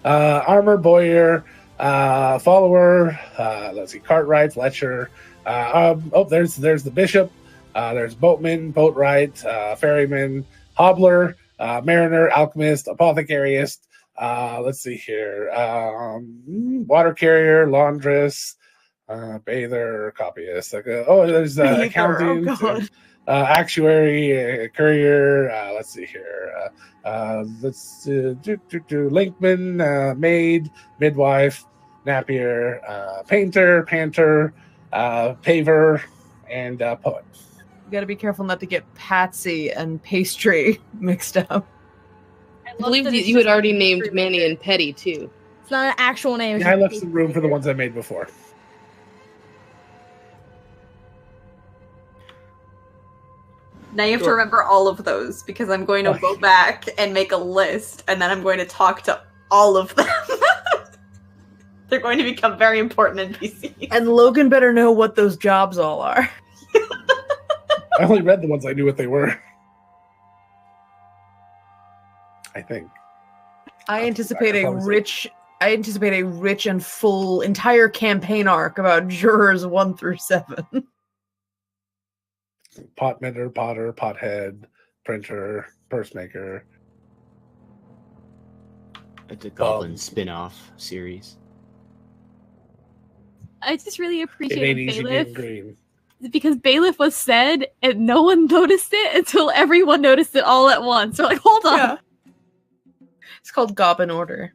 Armor, Boyer, Follower. Let's see, Cartwright, Fletcher. There's the Bishop. There's Boatman, Boatwright, Ferryman, Hobbler, Mariner, Alchemist, Apothecariist. Let's see here. Water Carrier, Laundress. Bather, copyist. There's accountant, actuary, courier. Let's see here. Let's do Linkman, maid, midwife, Napier, painter, panter, paver, and poet. You got to be careful not to get Patsy and pastry mixed up. I believe you had already named Manny and Petty too. It's not an actual name. Yeah, I left some room for the ones I made before. Now you have to remember all of those because I'm going to go back and make a list, and then I'm going to talk to all of them. They're going to become very important NPCs. And Logan better know what those jobs all are. I only read the ones I knew what they were. I think. I anticipate a rich and full entire campaign arc about jurors 1 through 7. Potmender, Potter, Pothead, Printer, Pursemaker. The Goblin spin-off series. I just really It appreciate ain't easy being Bailiff green. because Bailiff was said and no one noticed it until everyone noticed it all at once. They're like, hold on. Yeah. It's called Goblin Order.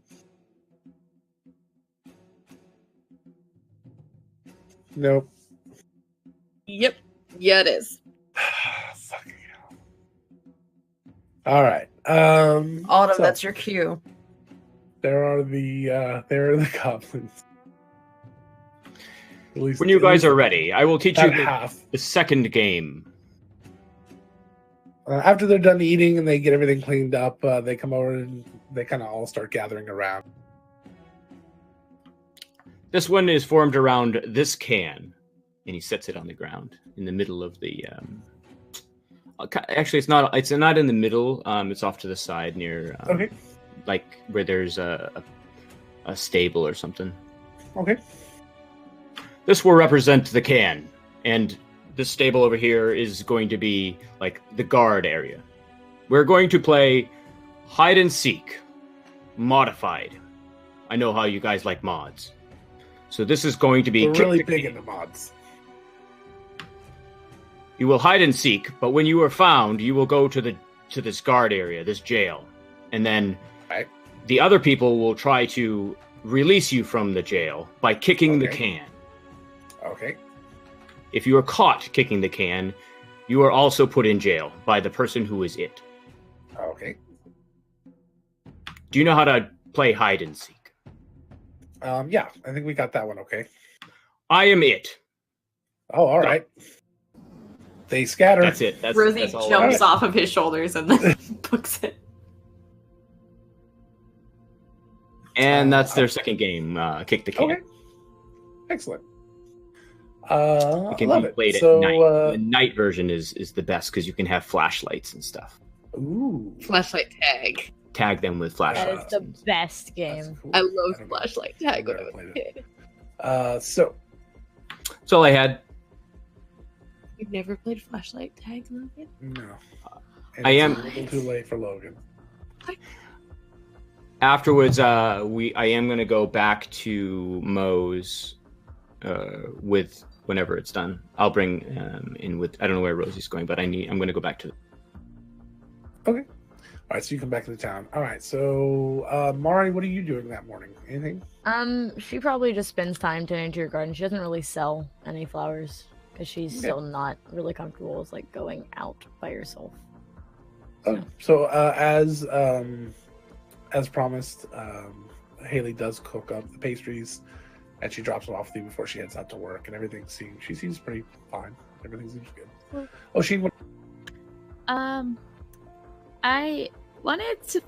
Nope. Yep. Yeah, it is. Fucking hell. All right. Autumn, so that's your cue. there are the goblins. At least, When you guys are ready, I will teach you half. the second game. After they're done eating and they get everything cleaned up, they come over and they kind of all start gathering around. This one is formed around this can, and he sets it on the ground in the middle of the. Actually, it's not. It's not in the middle. It's off to the side near. Okay. Like where there's a stable or something. Okay. This will represent the can, and this stable over here is going to be like the guard area. We're going to play hide and seek, modified. I know how you guys like mods. So this is going to be We're really big into mods. You will hide and seek, but when you are found, you will go to this guard area, this jail, and then the other people will try to release you from the jail by kicking the can. Okay. If you are caught kicking the can, you are also put in jail by the person who is it. Okay. Do you know how to play hide and seek? Yeah, I think we got that one. Okay. I am it. Oh, all right. They scatter. That's it. Rosie that's all jumps off of his shoulders and then books it. And that's their second game. Kick the can. Okay. Excellent. It can love be it. played So, at night. The night version is the best because you can have flashlights and stuff. Ooh. Flashlight tag. Tag them with That flashlights. is the best game. I love flashlight tag when I was a kid. So That's all I had. You've never played flashlight tag, Logan? no. I It's am- a little too late for Logan. Afterwards, I am gonna go back to Moe's with whenever it's done. I'll bring in with I don't know where Rosie's going, but I'm gonna go back to. Okay. All right, so you come back to the town. All right, so Mari, what are you doing that morning? Anything? She probably just spends time tending to her garden. She doesn't really sell any flowers because she's still not really comfortable with like going out by herself. Oh, so as promised, Haley does cook up the pastries, and she drops them off with you before she heads out to work, and she seems pretty fine. Everything seems good. Oh, I wanted to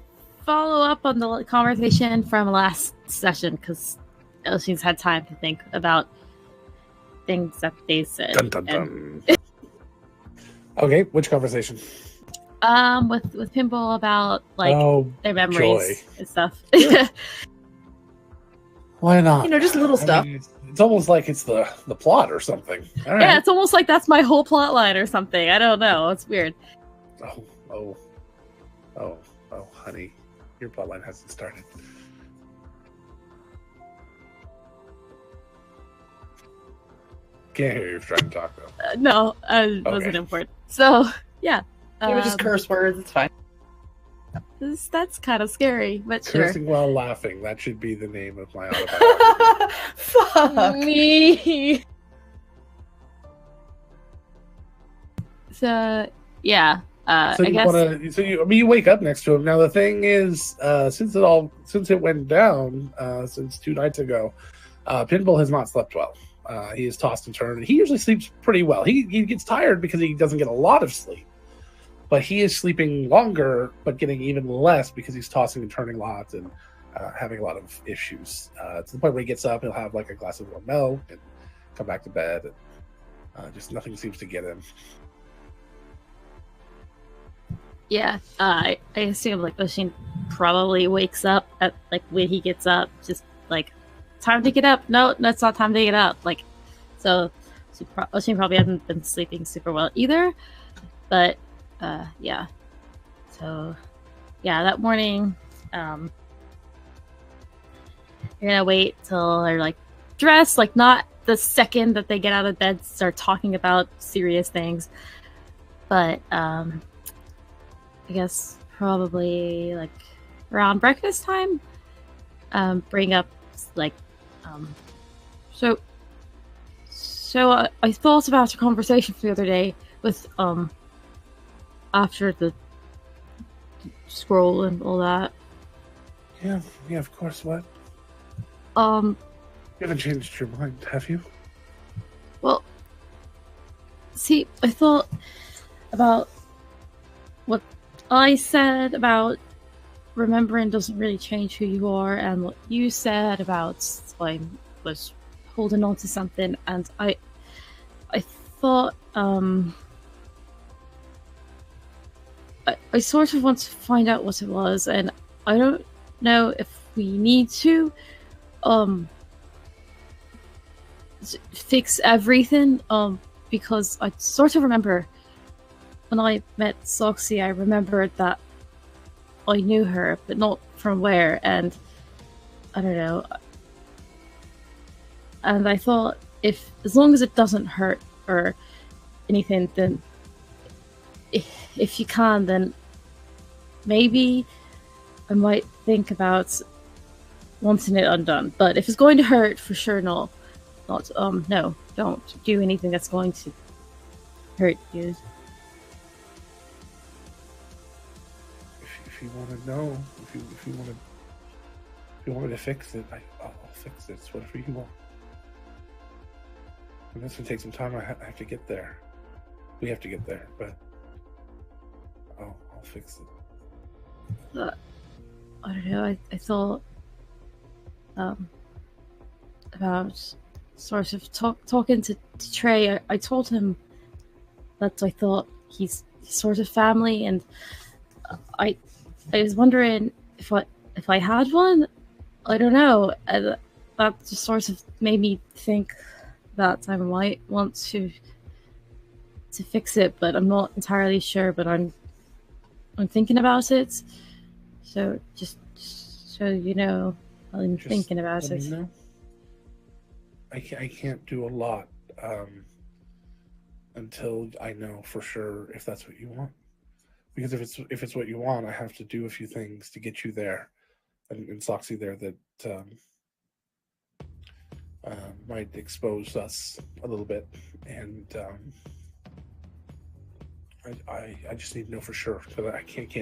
follow up on the conversation from last session because she's had time to think about things that they said. Dun, dun, dun. Okay, which conversation? With Pimple about like their memories and stuff. Why not? Just little stuff. It's almost like it's the plot or something. All right. Yeah, it's almost like that's my whole plot line or something. I don't know. It's weird. Oh, honey, your plotline hasn't started. Can't hear you trying to talk though. No, it wasn't important. So yeah, It was just curse words. It's fine. That's kind of scary, but Cursing sure. while laughing. That should be the name of my autobiography. Fuck me. So yeah, So I guess. you wake up next to him. Now the thing is, since it went down since 2 nights ago, Pinball has not slept well. He is tossed and turned. He usually sleeps pretty well. He gets tired because he doesn't get a lot of sleep, but he is sleeping longer, but getting even less because he's tossing and turning lots and having a lot of issues. To the point where he gets up, he'll have like a glass of warm milk and come back to bed. And, just nothing seems to get him. Yeah, I assume like Oshin probably wakes up at like when he gets up, just like time to get up. No, that's not time to get up. Like, so Oshin probably hasn't been sleeping super well either. But yeah, so yeah, that morning, you're gonna wait till they're like dressed, like not the second that they get out of bed, start talking about serious things, but I guess probably like around breakfast time, bring up like, so I thought about a conversation the other day with after the scroll and all that. Yeah, of course. What? You haven't changed your mind, have you? Well, see, I thought about what I said about remembering doesn't really change who you are, and what you said about I was holding on to something, and I thought I sort of want to find out what it was, and I don't know if we need to fix everything, because I sort of remember when I met Soxy, I remembered that I knew her, but not from where, and I don't know. And I thought, as long as it doesn't hurt or anything, then if you can, then maybe I might think about wanting it undone. But if it's going to hurt, for sure, no, don't do anything that's going to hurt you. If you want to know, if you want me to fix it, I'll fix it. It's whatever you want. And this will take some time. I have to get there. We have to get there, but I'll fix it. I don't know. I thought about sort of talking to Trey. I told him that I thought he's sort of family, and I was wondering if I had one. I don't know. That just sort of made me think that I might want to fix it, but I'm not entirely sure. But I'm thinking about it. So just so you know, I'm just thinking about it. Know. I can't do a lot until I know for sure if that's what you want. Because if it's what you want, I have to do a few things to get you there, and Soxy there that might expose us a little bit, and I just need to know for sure, because I can't.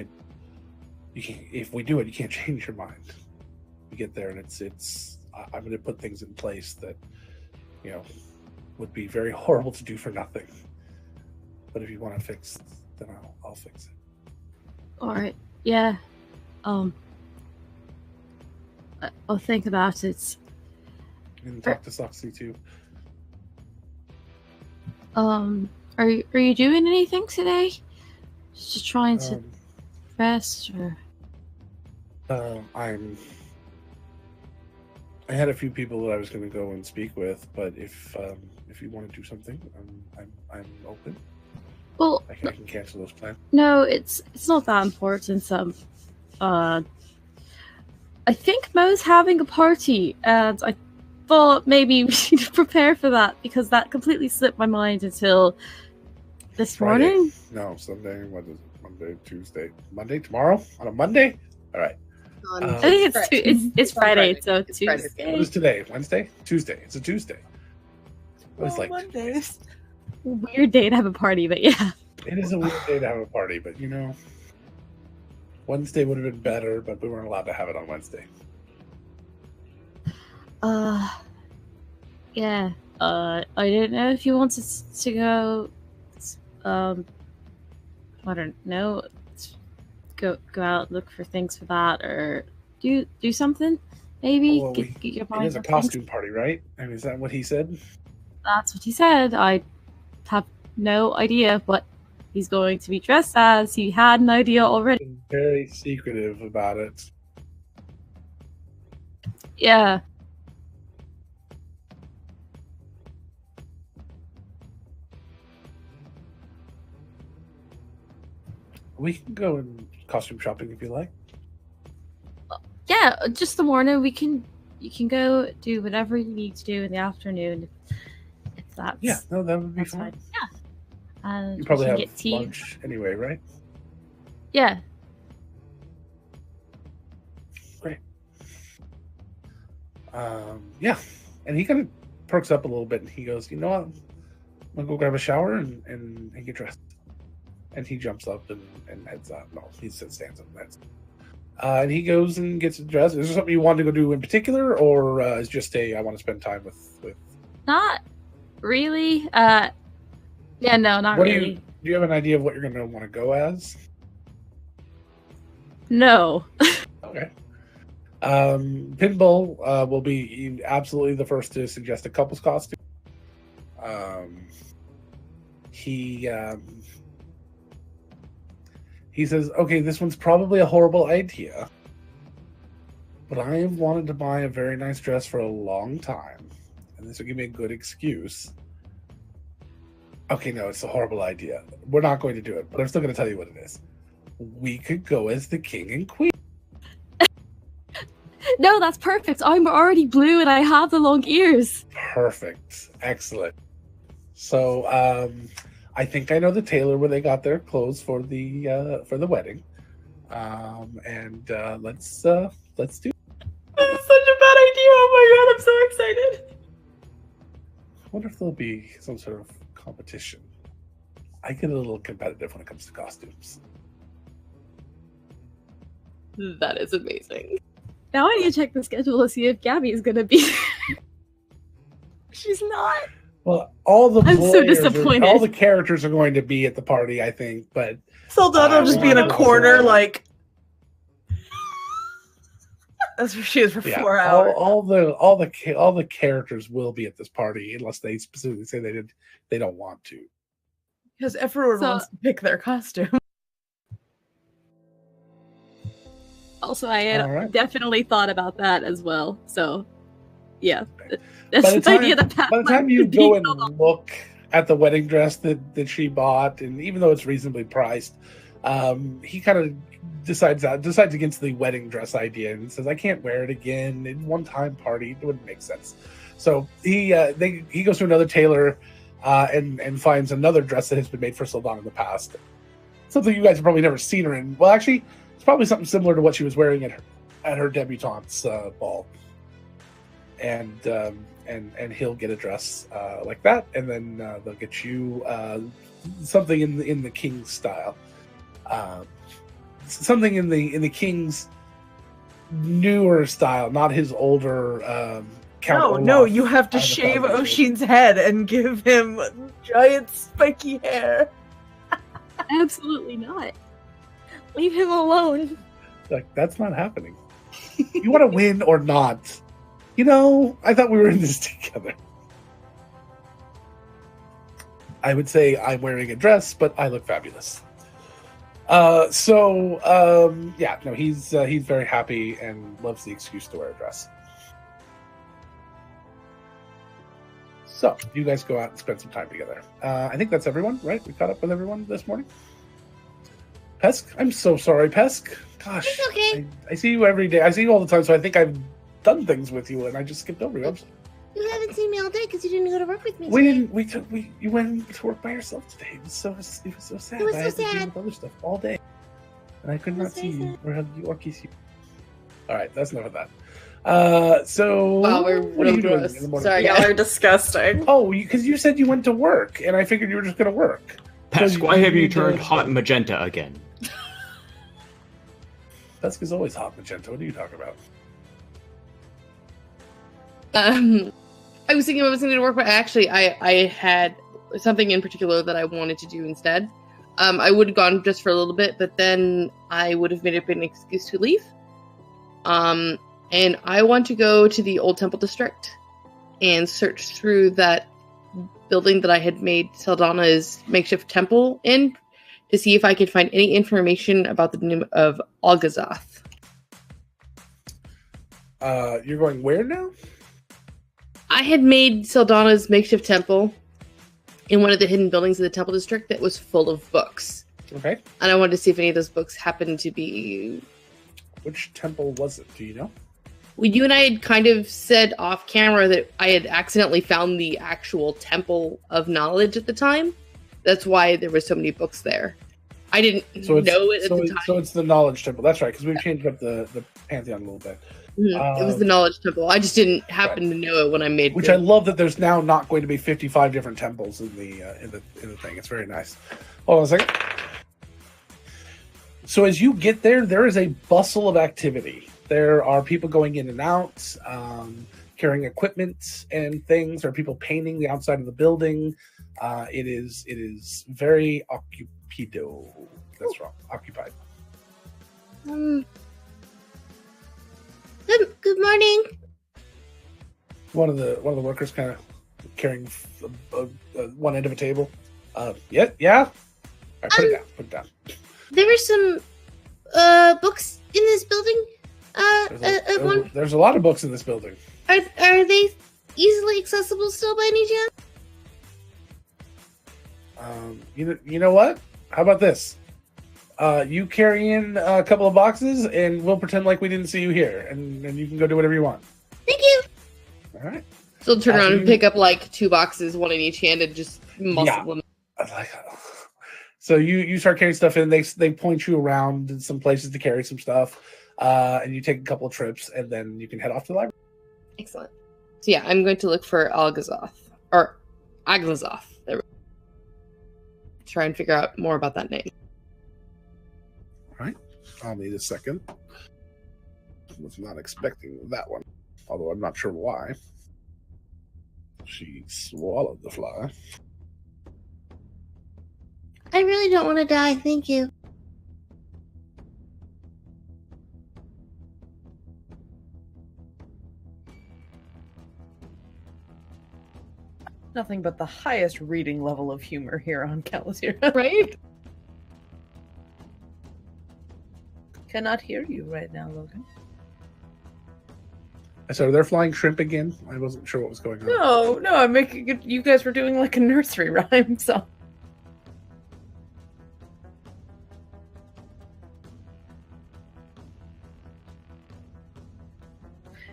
You can't. If we do it, you can't change your mind. You get there, and it's. I'm going to put things in place that, would be very horrible to do for nothing. But if you want to fix, then I'll fix it. All right. Yeah. I'll think about it. And talk to Soxy too. Are you doing anything today? Just trying to rest, or? I had a few people that I was going to go and speak with, but if you want to do something, I'm open. Well, I can cancel those plans. No, it's not that important. I think Mo's having a party, and I thought maybe we should prepare for that, because that completely slipped my mind until this Friday. morning. No, Sunday. What is it? Monday, Tuesday, Monday, tomorrow? On a Monday? All right. I think it's Friday, so it's Tuesday. What is today? Wednesday? Tuesday. It's a Tuesday. It's like Mondays. Weird day to have a party, but yeah. It is a weird day to have a party, but Wednesday would have been better, but we weren't allowed to have it on Wednesday. Yeah. I didn't know if you wanted to go. I don't know. Go out, look for things for that, or do something. Maybe get your mind. It is a costume party, right? I mean, is that what he said? That's what he said. I have no idea what he's going to be dressed as. He had an idea already. He's very secretive about it. Yeah. We can go and costume shopping if you like. Yeah, just the morning. You can go do whatever you need to do in the afternoon. If that's No, that would be that's fine. fine. Yeah. You probably we can have get tea. lunch anyway, right? Yeah. Great. Yeah, and he kind of perks up a little bit, and he goes, "You know what? I'm gonna go grab a shower and get dressed." And he jumps up and heads out. No, he stands up and heads. And he goes and gets dressed. Is there something you want to go do in particular, or is just I want to spend time with? Not really. Yeah, no, not What really. do you have an idea of what you're gonna want to go as? No. Okay. Pinball will be absolutely the first to suggest a couple's costume. He says, "Okay, this one's probably a horrible idea, but I have wanted to buy a very nice dress for a long time, and this will give me a good excuse." Okay, no, it's a horrible idea. We're not going to do it, but I'm still going to tell you what it is. We could go as the king and queen. No, that's perfect. I'm already blue and I have the long ears. Perfect. Excellent. So, I think I know the tailor where they got their clothes for the wedding. Let's do it. This is such a bad idea. Oh my god, I'm so excited. I wonder if there'll be some sort of competition. I get a little competitive when it comes to costumes. That is amazing. Now I need to check the schedule to see if Gabby is going to be She's not. Well, all the I'm so players disappointed. all the characters are going to be at the party, I think, but Soldado will just be in a Wow. corner, like. That's where she is for yeah, 4 hours. all the characters will be at this party unless they specifically say they don't want to. Because everyone So- wants to pick their costume. Also, I had All right. definitely thought about that as well. So, yeah. By That's the the idea that Pat By the time might you be go and held on. look at the wedding dress that she bought, and even though it's reasonably priced, he kind of decides against the wedding dress idea and says, "I can't wear it again. In one-time party, it wouldn't make sense." So he goes to another tailor and finds another dress that has been made for Sildana in the past. Something you guys have probably never seen her in. Well, actually, it's probably something similar to what she was wearing at her debutante's ball. And he'll get a dress like that, and then they'll get you something in the king's style, something in the king's newer style, not his older. Count No, Olaf you have to out of the shave Foundation. Oshin's head and give him giant spiky hair. Absolutely not. Leave him alone. Like, that's not happening. You want to win or not? You know, I thought we were in this together. I would say I'm wearing a dress, but I look fabulous. Yeah, no, he's very happy and loves the excuse to wear a dress. So you guys go out and spend some time together. I think that's everyone, right? We caught up with everyone this morning. Pesk, I'm so sorry, Pesk. Gosh, It's okay. I see you every day. I see you all the time, so I think I've done things with you, and I just skipped over you. You haven't seen me all day because you didn't go to work with me. We today. didn't. You went to work by yourself today. It was so sad. It was I so had to deal sad. with other stuff all day, and I could It was not see very you sad. or hug you or kiss you. All right, that's enough of that. So Wow, we're what are you real doing gross. in the morning? Sorry, Y'all are disgusting. Oh, because you said you went to work, and I figured you were just going to work. Pesk, So why have you need to- turned hot magenta again? Pesk is always hot magenta. What are you talking about? I was thinking I was going to work, but actually, I had something in particular that I wanted to do instead. I would have gone just for a little bit, but then I would have made it an excuse to leave. And I want to go to the Old Temple District and search through that building that I had made Saldana's makeshift temple in, to see if I could find any information about the name of Algazoth. You're going where now? I had made Saldana's makeshift temple in one of the hidden buildings of the temple district that was full of books. Okay. And I wanted to see if any of those books happened to be... Which temple was it? Do you know? Well, you and I had kind of said off camera that I had accidentally found the actual Temple of Knowledge at the time. That's why there were so many books there. I didn't know it at the time. So it's the Knowledge Temple. That's right, because we've changed up the Pantheon a little bit. It was the Knowledge Temple. I just didn't happen to know it when I made. Which I love that there's now not going to be 55 different temples in the thing. It's very nice. Hold on a second. So as you get there, there is a bustle of activity. There are people going in and out, carrying equipment and things. There are people painting the outside of the building. It is very occupido. That's wrong. Occupied. Good morning. One of the workers kind of carrying one end of a table. Yeah. All right, put it down. There were some books in this building. There's a lot of books in this building. Are they easily accessible still by any chance? You know what? How about this? You carry in a couple of boxes, and we'll pretend like we didn't see you here, and you can go do whatever you want. Thank you. All right. So I'll turn around and pick up like 2 boxes, one in each hand, and just muscle them. So you start carrying stuff in. They point you around in some places to carry some stuff, and you take a couple of trips, and then you can head off to the library. Excellent. So yeah, I'm going to look for Algazoth or Aglazoth. Try and figure out more about that name. All right. I'll need a second. I was not expecting that one, although I'm not sure why. She swallowed the fly. I really don't want to die, thank you. Nothing but the highest reading level of humor here on Calatira. Right? Cannot hear you right now, Logan. So they're flying shrimp again? I wasn't sure what was going on. No, I'm making it. You guys were doing like a nursery rhyme, so.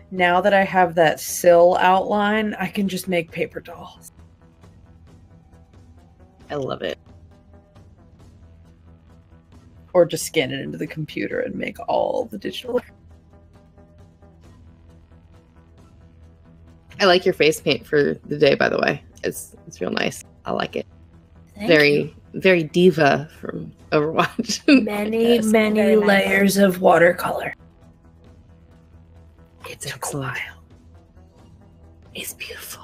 Now that I have that sill outline, I can just make paper dolls. I love it. Or just scan it into the computer and make all the digital. I like your face paint for the day, by the way. It's real nice. I like it. Very diva from Overwatch. Many layers of watercolor. It's excellent. It's beautiful.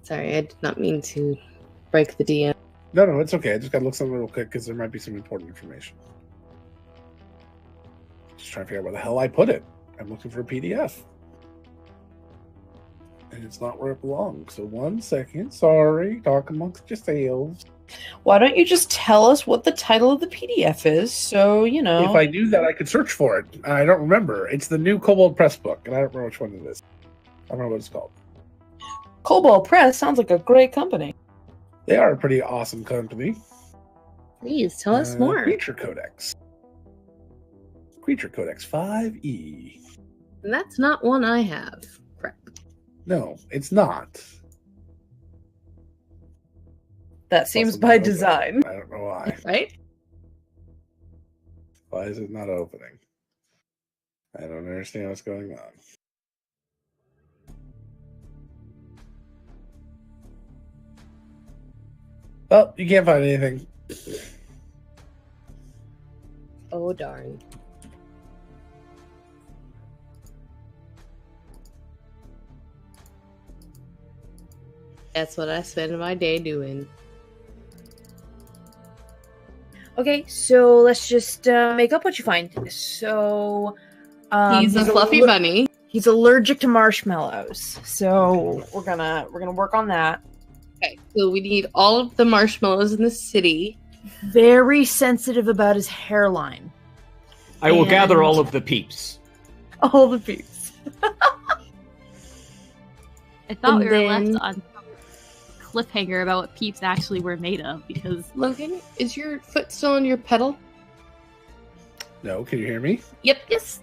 Sorry, I did not mean to break the DM. No, it's okay. I just gotta look something real quick because there might be some important information. Just trying to figure out where the hell I put it. I'm looking for a PDF. And it's not where it belongs. So 1 second. Sorry. Talk amongst yourselves. Why don't you just tell us what the title of the PDF is, so, you know. If I knew that, I could search for it. I don't remember. It's the new Kobold Press book, and I don't remember which one it is. I don't know what it's called. Kobold Press sounds like a great company. They are a pretty awesome company. Please, tell us more. Creature Codex. Creature Codex 5e. And that's not one I have. Correct. No, it's not. That seems by design. I don't know why. Right? Why is it not opening? I don't understand what's going on. Well, you can't find anything. Oh, darn. That's what I spend my day doing. Okay, so let's just make up what you find. So, he's a fluffy bunny. He's allergic to marshmallows, so we're gonna work on that. Okay, so we need all of the marshmallows in the city. Very sensitive about his hairline. I will And- gather all of the peeps. All the peeps. I thought And we were then- left on cliffhanger about what peeps actually were made of because Logan, is your foot still on your pedal? No, can you hear me? Yep. Yes.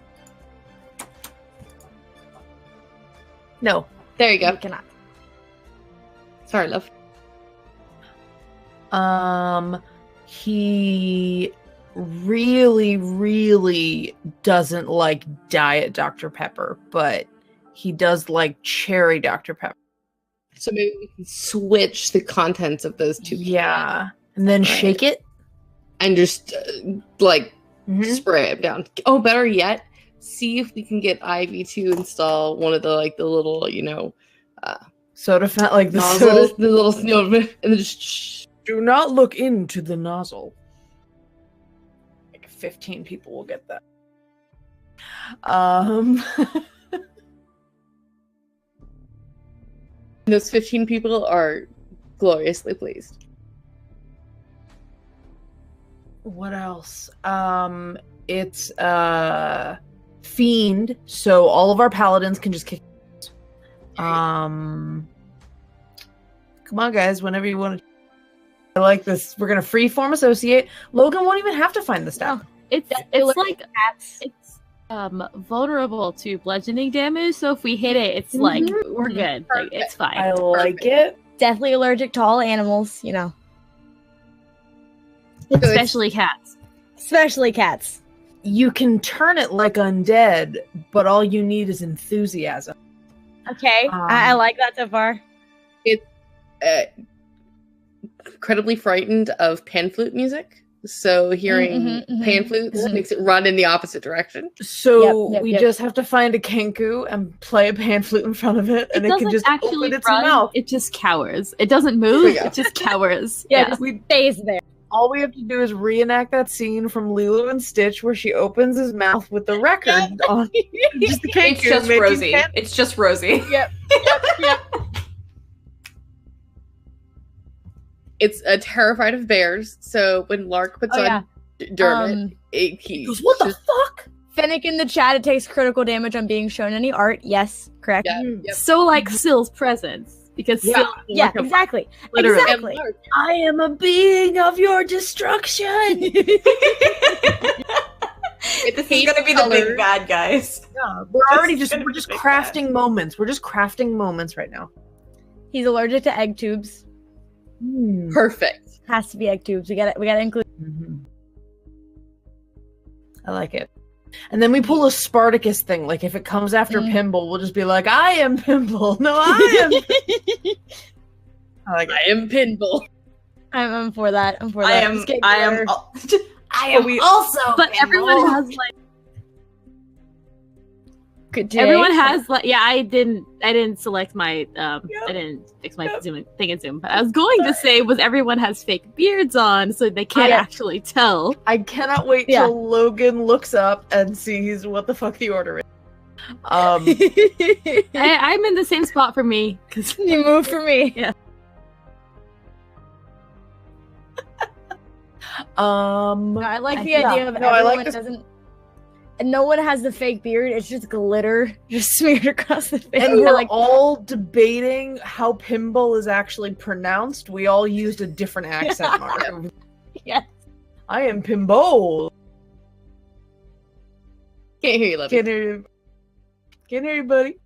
No. There you go. We cannot. Sorry, love. He really, really doesn't like Diet Dr. Pepper, but he does like Cherry Dr. Pepper. So maybe we can switch the contents of those two. Yeah. And then Right. shake it. And just like Mhm. spray it down. Oh, better yet, see if we can get Ivy to install one of the little, Soda fat, like the nozzles, soda. the little and then just Do not look into the nozzle. Like 15 people will get that. those 15 people are gloriously pleased. What else? It's Fiend, so all of our paladins can just kick. Come on, guys, whenever you want to. I like this. We're gonna freeform associate. Logan won't even have to find the stuff. it's like it's vulnerable to bludgeoning damage. So if we hit it, it's like we're good. Like, it's fine. I like it. Deathly allergic to all animals, you know, Especially cats. especially cats. You can turn it like undead, but all you need is enthusiasm. Okay, I like that so far. Incredibly frightened of pan flute music, so hearing pan flutes makes it run in the opposite direction. So Yep, we yep. just have to find a kenku and play a pan flute in front of it, and it can doesn't just actually open its run. mouth. It just cowers. It doesn't move. Yeah. It just cowers. Yeah, Yeah. just stays there. All we have to do is reenact that scene from Lilo and Stitch where she opens his mouth with the record on. Just the kenku It's just making Rosie. pan- It's just Rosie. Yep. It's terrified of bears, so when Lark puts Oh, on yeah. Dermot, He goes, what the fuck? Finnick in the chat, it takes critical damage on being shown any art. Yes, correct. Yeah, yep. So like Sill's presence because Yeah. Sill Yeah, like a- exactly. literally. Exactly. And Lark, I am a being of your destruction. it This is hates gonna be the colors. big bad, guys. Yeah, we're already This is just gonna we're be just big crafting moments. We're just crafting moments right now. He's allergic to egg tubes. Perfect. Has to be egg tubes. We gotta include. I like it. And then we pull a Spartacus thing. Like if it comes after Pimble, we'll just be like, I am Pimble. No, I am. I like it. I am Pinball. I'm for that. I'm for I that. am. Just get I am. your- I am also. But Pinball. everyone has like Good day. everyone has like I didn't select my I didn't fix my Zoom thing in Zoom, but I was going to say was everyone has fake beards on so they can't actually tell. I cannot wait Yeah. till Logan looks up and sees what the fuck the order is. I'm in the same spot for me because You move for me. Yeah. No, I like the yeah. idea of No, I like everyone this- doesn't. And no one has the fake beard. It's just glitter just smeared across the face. And we're like, all debating how Pimble is actually pronounced. We all used a different accent mark. yes. I am Pimble. Can't hear you, love. Can't hear you, buddy.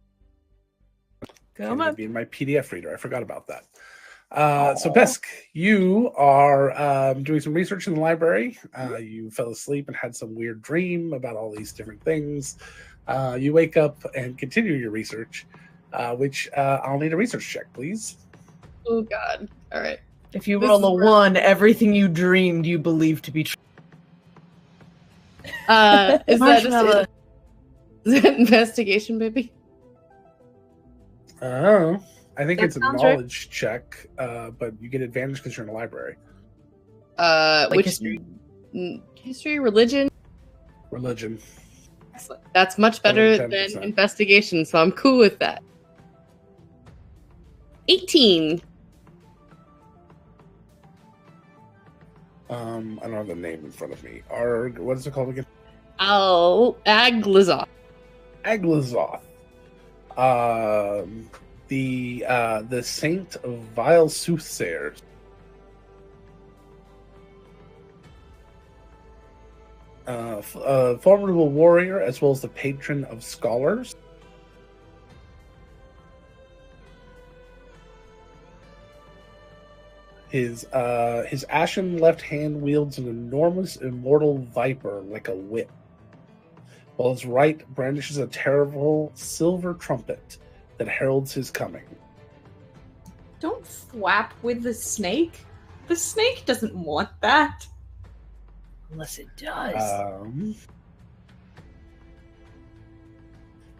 Come Gonna on. be in my PDF reader. I forgot about that. So Pesk, you are doing some research in the library. You fell asleep and had some weird dream about all these different things. You wake up and continue your research, which I'll need a research check, please. Oh God! All right. If you This roll a is rough. 1, everything you dreamed you believe to be true. Is Marshmallow. is that investigation, baby? Oh, I think That it's a sounds right. knowledge check, but you get advantage because you're in a library. Like Which history? history, religion? Religion. Excellent. That's much better 110%. than investigation, so I'm cool with that. 18. I don't have the name in front of me. Arg, what is it called again? Oh, Aglazoth. Aglazoth. The Saint of Vile Soothsayers. Formidable warrior, as well as the patron of scholars. His ashen left hand wields an enormous immortal viper like a whip, while his right brandishes a terrible silver trumpet that heralds his coming. Don't thwap with the snake. The snake doesn't want that. Unless it does.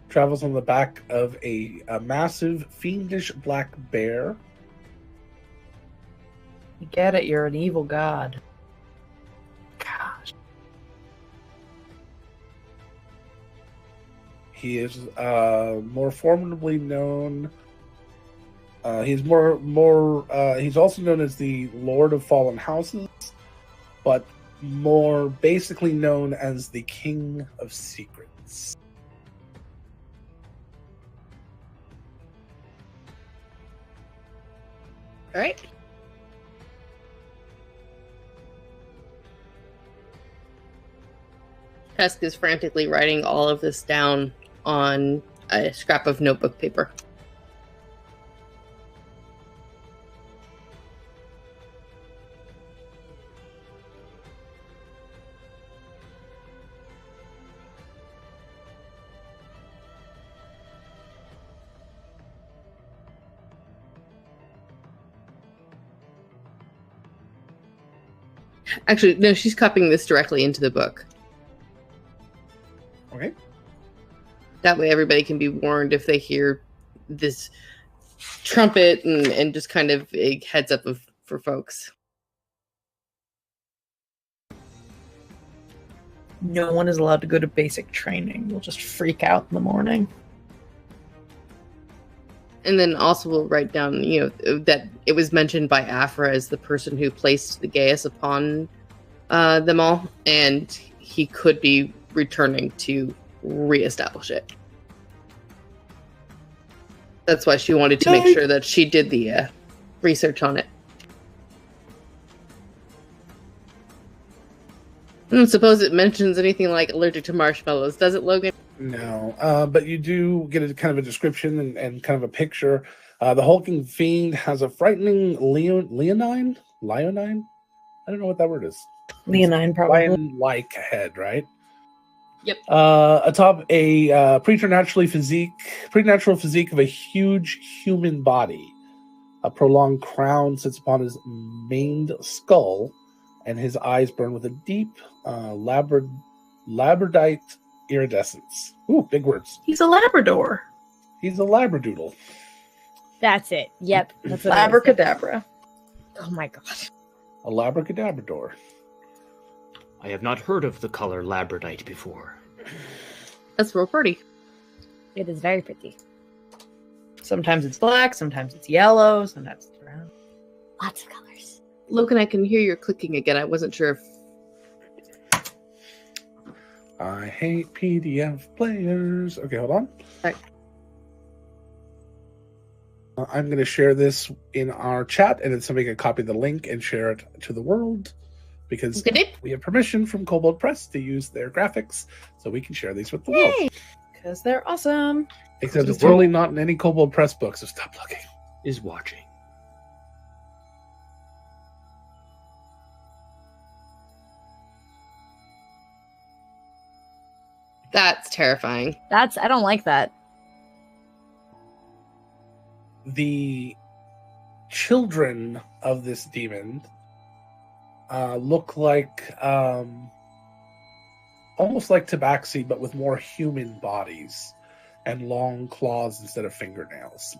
Travels on the back of a massive, fiendish black bear. You get it, you're an evil god. Gosh. He is more formidably known. He's he's also known as the Lord of Fallen Houses, but more basically known as the King of Secrets. All right. Tusk is frantically writing all of this down on a scrap of notebook paper. Actually, no, she's copying this directly into the book. Okay. That way everybody can be warned if they hear this trumpet and just kind of a heads up for folks. No one is allowed to go to basic training. We'll just freak out in the morning. And then also we'll write down, that it was mentioned by Afra as the person who placed the Gaius upon them all, and he could be returning to reestablish it. That's why she wanted to make sure that she did the research on it. I don't suppose it mentions anything like allergic to marshmallows, does it, Logan? No, but you do get a kind of a description and kind of a picture. The hulking fiend has a frightening leonine? I don't know what that word is. Leonine, probably. Lion-like head, right? Yep. Atop a preternatural physique of a huge human body. A prolonged crown sits upon his maned skull, and his eyes burn with a deep labradite iridescence. Ooh, big words. He's a Labrador. He's a labradoodle. That's it. Yep. That's what it is. Labracadabra. Oh my god. A labracadabrador. I have not heard of the color labradite before. That's real pretty. It is very pretty. Sometimes it's black, sometimes it's yellow, sometimes it's brown. Lots of colors. Logan, I can hear your clicking again. I wasn't sure if... I hate PDF players. Okay, hold on. Right. I'm going to share this in our chat, and then somebody can copy the link and share it to the world, because we have permission from Kobold Press to use their graphics, so we can share these with the world. Because they're awesome. Except it's really not in any Kobold Press book, so stop looking. Is watching. That's terrifying. I don't like that. The children of this demon look like almost like Tabaxi, but with more human bodies and long claws instead of fingernails.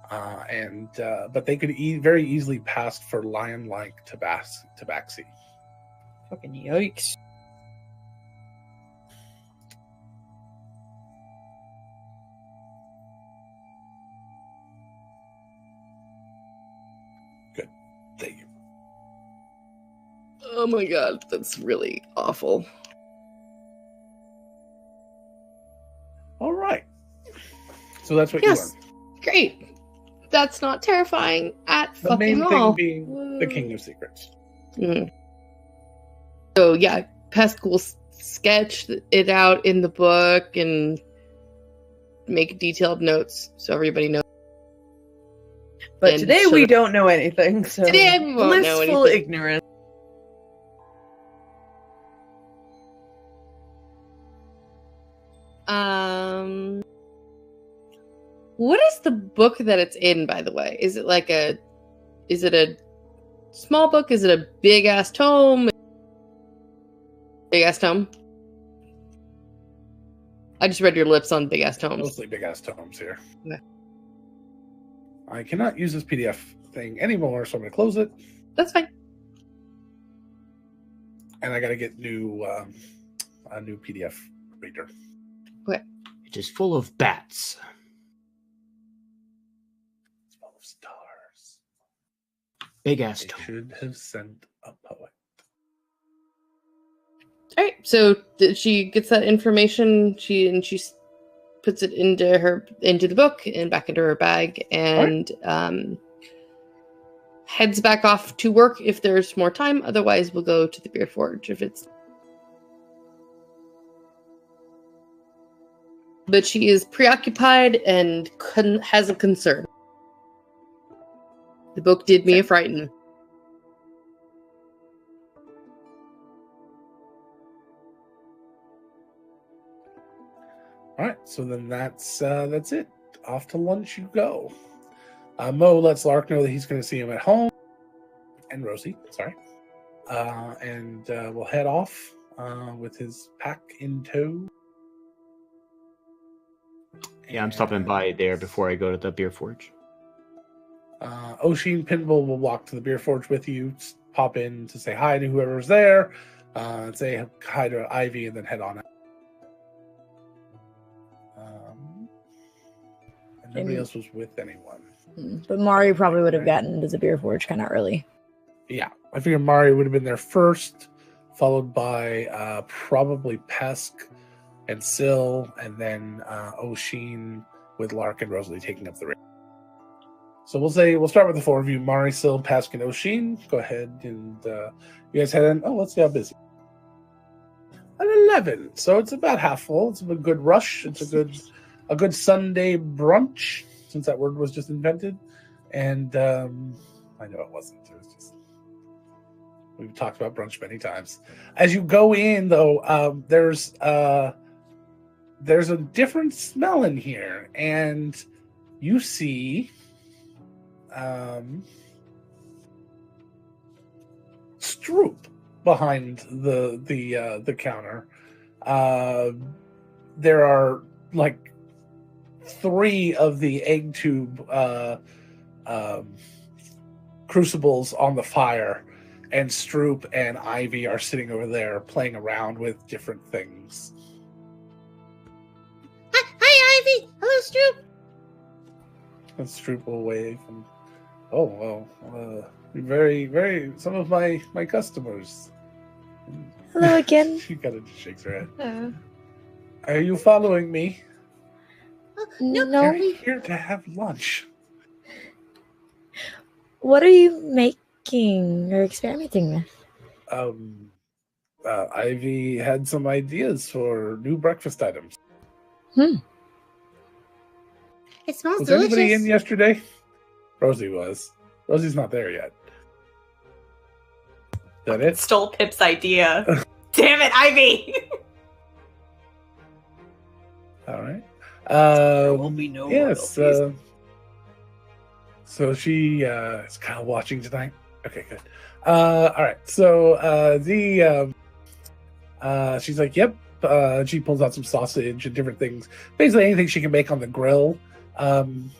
But they could very easily pass for lion-like Tabaxi. Fucking yikes. Thank you. Oh my god, that's really awful. All right. So that's what Yes. you learned. Great. That's not terrifying at The fucking main all. thing being the King of Secrets. Mm. So yeah, Pascal sketch it out in the book and make detailed notes so everybody knows. But And today shut we up. don't know anything, so Today we won't know blissful anything. ignorance. What is the book that it's in, by the way? Is it a small book? Is it a big ass tome? Big ass tome? I just read your lips on big ass tomes. Mostly big ass tomes here. Okay. I cannot use this PDF thing anymore, so I'm going to close it. That's fine. And I got to get a new PDF reader. It is full of bats. It's full of stars. Big ass They tome. should have sent a poet. All right, so she gets that information. She puts it into the book and back into her bag, and heads back off to work if there's more time. Otherwise, we'll go to the beer forge if it's. But she is preoccupied and has a concern. The book did me a frighten. All right, so then that's it. Off to lunch you go. Mo lets Lark know that he's going to see him at home, and Rosie, sorry, and we'll head off with his pack in tow. Yeah, I'm stopping by there before I go to the beer forge. Oshin Pinball will walk to the beer forge with you, pop in to say hi to whoever's there, say hi to Ivy, and then head on out. And nobody else was with anyone. But Mari probably would have gotten into the beer forge kind of early. Yeah, I figure Mari would have been there first, followed by probably Pesk and Syl, and then Oshin with Lark and Rosalie taking up the rear. So we'll start with the four of you: Mari, Syl, Pesk, and Oshin. Go ahead and you guys head in. Oh, let's see how busy. At 11, so it's about half full. It's a good rush. It's a good Sunday brunch, since that word was just invented. And I know it wasn't. It was just, we've talked about brunch many times. As you go in, though, there's a different smell in here, and you see Stroop behind the counter. There are like 3 of the egg tube crucibles on the fire, and Stroop and Ivy are sitting over there playing around with different things. Hi, Ivy. Hello, Stroop. And Stroop will wave and, oh well, very, very, some of my customers. Hello again. She kind of shakes her head. Uh, Are you following me? no. We're here to have lunch. What are you making or experimenting with? Ivy had some ideas for new breakfast items. It smells Was delicious. anybody in yesterday? Rosie was. Rosie's not there yet. Is that it? Stole Pip's idea. Damn it, Ivy! All right. won't be no Yes. royalties. So she is kind of watching tonight. Okay, good. All right. So she's like, yep. She pulls out some sausage and different things, basically anything she can make on the grill. And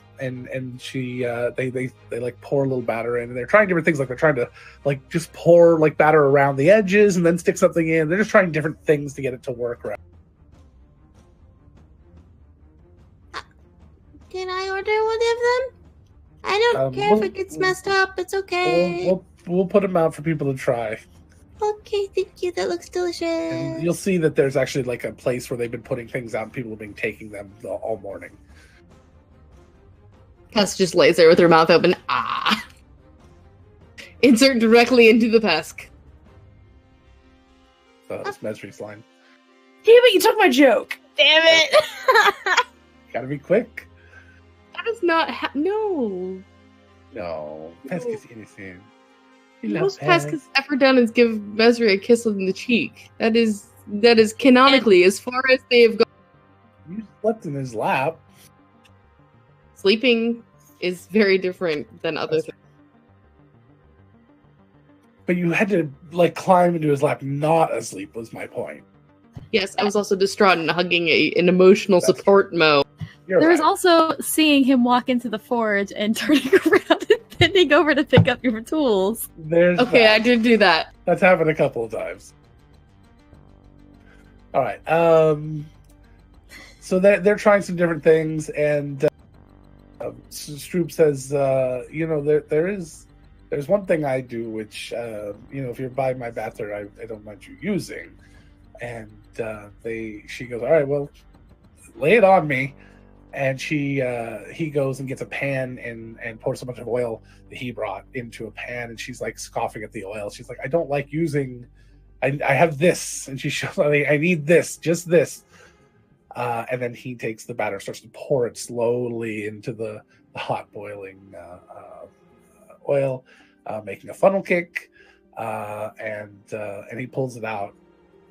she they like pour a little batter in, and they're trying different things. Like they're trying to like just pour like batter around the edges and then stick something in. They're just trying different things to get it to work right. Can I order one of them? I don't care if it gets messed up. It's okay. We'll put them out for people to try. Okay, thank you. That looks delicious. And you'll see that there's actually like a place where they've been putting things out and people have been taking them all morning. Tess just lays there with her mouth open. Ah. Insert directly into the pesk. That's Mesri's line. Damn it, you took my joke. Damn it. Gotta be quick. That is not no. No, Pesk is innocent. Most Pesk has ever done is give Mesri a kiss on the cheek. That is canonically as far as they have gone. You slept in his lap. Sleeping is very different than other things. But you had to like climb into his lap, not asleep. Was my point. Yes, I was also distraught and hugging an emotional support mode. There was also seeing him walk into the forge and turning around and bending over to pick up your tools. Okay, I did do that. That's happened a couple of times. All right. So they're trying some different things, and Stroop says, there's one thing I do, which if you're by my bathroom, I don't mind you using. And she goes, all right, well, lay it on me. And he goes and gets a pan and pours a bunch of oil that he brought into a pan, and she's like scoffing at the oil. She's like, I don't like using. I have this, and she shows me, I need this, just this. And then he takes the batter, starts to pour it slowly into the hot boiling oil, making a funnel cake, and he pulls it out,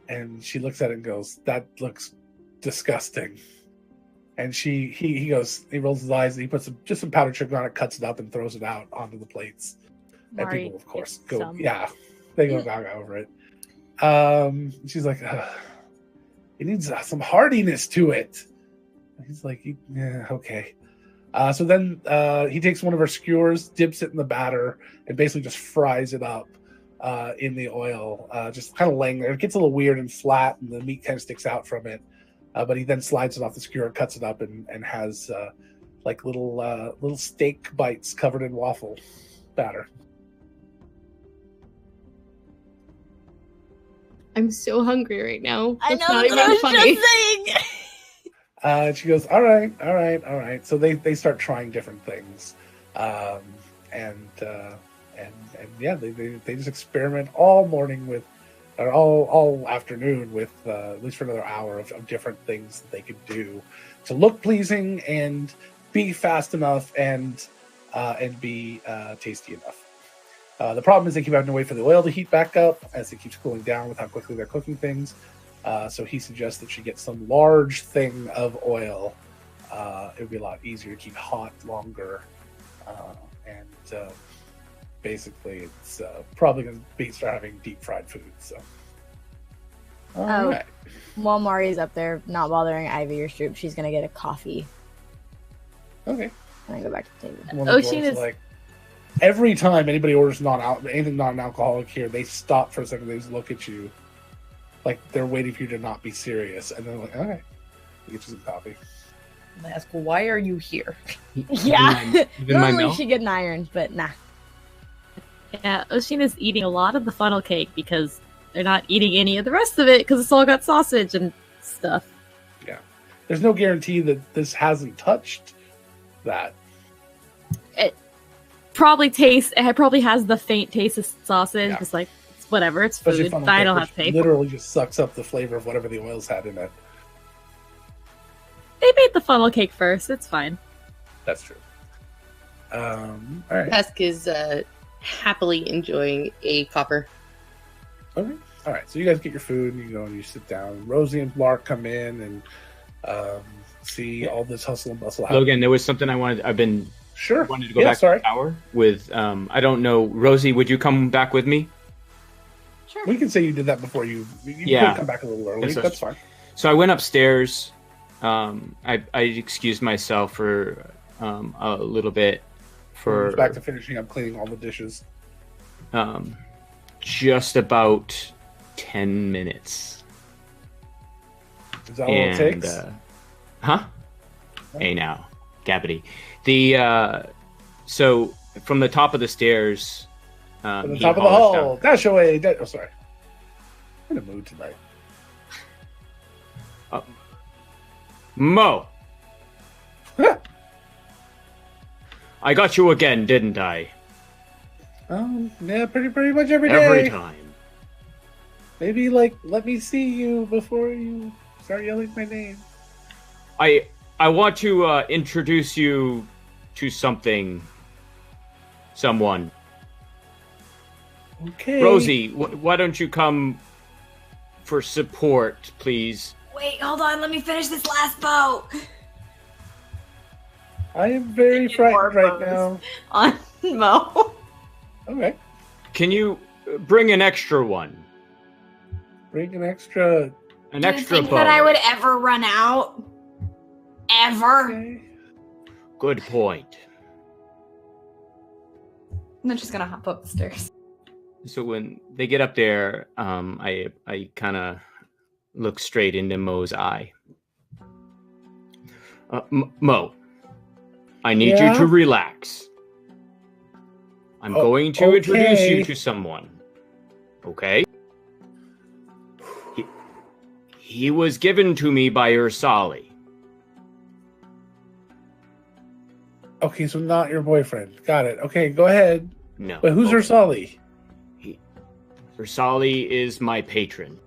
and she looks at it and goes, "That looks disgusting." And he rolls his eyes, and he puts just some powdered sugar on it, cuts it up, and throws it out onto the plates. And people, of course, go they go gaga over it. She's like, it needs some hardiness to it. And he's like, yeah, okay. So then he takes one of her skewers, dips it in the batter, and basically just fries it up in the oil, just kind of laying there. It gets a little weird and flat, and the meat kind of sticks out from it. But he then slides it off the skewer, cuts it up, and has like little steak bites covered in waffle batter. I'm so hungry right now. I That's know, not that's what I even was funny. just saying. She goes, all right. So they start trying different things, and they just experiment all morning with, or all afternoon with, at least for another hour of different things that they could do to look pleasing and be fast enough and be tasty enough. The problem is they keep having to wait for the oil to heat back up as it keeps cooling down with how quickly they're cooking things. So he suggests that she get some large thing of oil. It would be a lot easier to keep hot longer. Basically, it's probably going to start having deep fried food. So, all right. While Mari's up there, not bothering Ivy or Stroop, she's going to get a coffee. Okay. And I go back to the table. One of the dwarves, like, every time anybody orders anything non-alcoholic here, they stop for a second. They just look at you like they're waiting for you to not be serious, and they're like, "Okay, we get you some coffee." And I ask, "Why are you here?" Yeah, normally she get an iron, but nah. Yeah, Oshina's eating a lot of the funnel cake because they're not eating any of the rest of it because it's all got sausage and stuff. Yeah, there's no guarantee that this hasn't touched that. It probably has the faint taste of sausage. Yeah. It's like, it's whatever, it's Especially food. I don't have to pay. Literally just sucks up the flavor of whatever the oil's had in it. They made the funnel cake first. It's fine. That's true. All right. Pesk is happily enjoying a copper. Okay. All right. So you guys get your food, and you go and you sit down. Rosie and Mark come in and see all this hustle and bustle happen. Logan, there was something I wanted to go back to the tower with. I don't know, Rosie. Would you come back with me? Sure. We can say you did that before you could come back a little early. That's fine. So I went upstairs. I excused myself for a little bit. Back to finishing up cleaning all the dishes. Just about 10 minutes. Is that all it takes? Hey now, Gabbity. So from the top of the stairs, From the he top of the hollers hall. down. Dash away. Oh, sorry. I'm in a mood tonight. Mo! I got you again, didn't I? Yeah, pretty much every day. Every time. Maybe, like, let me see you before you start yelling my name. I want to introduce you to someone. Okay. Rosie, why don't you come for support, please? Wait, hold on. Let me finish this last bow. I am very frightened right now. On Mo. Okay. Can you bring an extra one? Bring an extra... An Do you extra think bow. that I would ever run out? Ever? Okay. Good point. And then she's gonna hop up the stairs. So when they get up there, I kind of look straight into Mo's eye. Mo, I need you Yeah? to relax. I'm going to introduce you to someone. Okay? He was given to me by Ursali. Okay, so not your boyfriend. Got it. Okay, go ahead. No. But who's okay. Ursali? Ursali is my patron.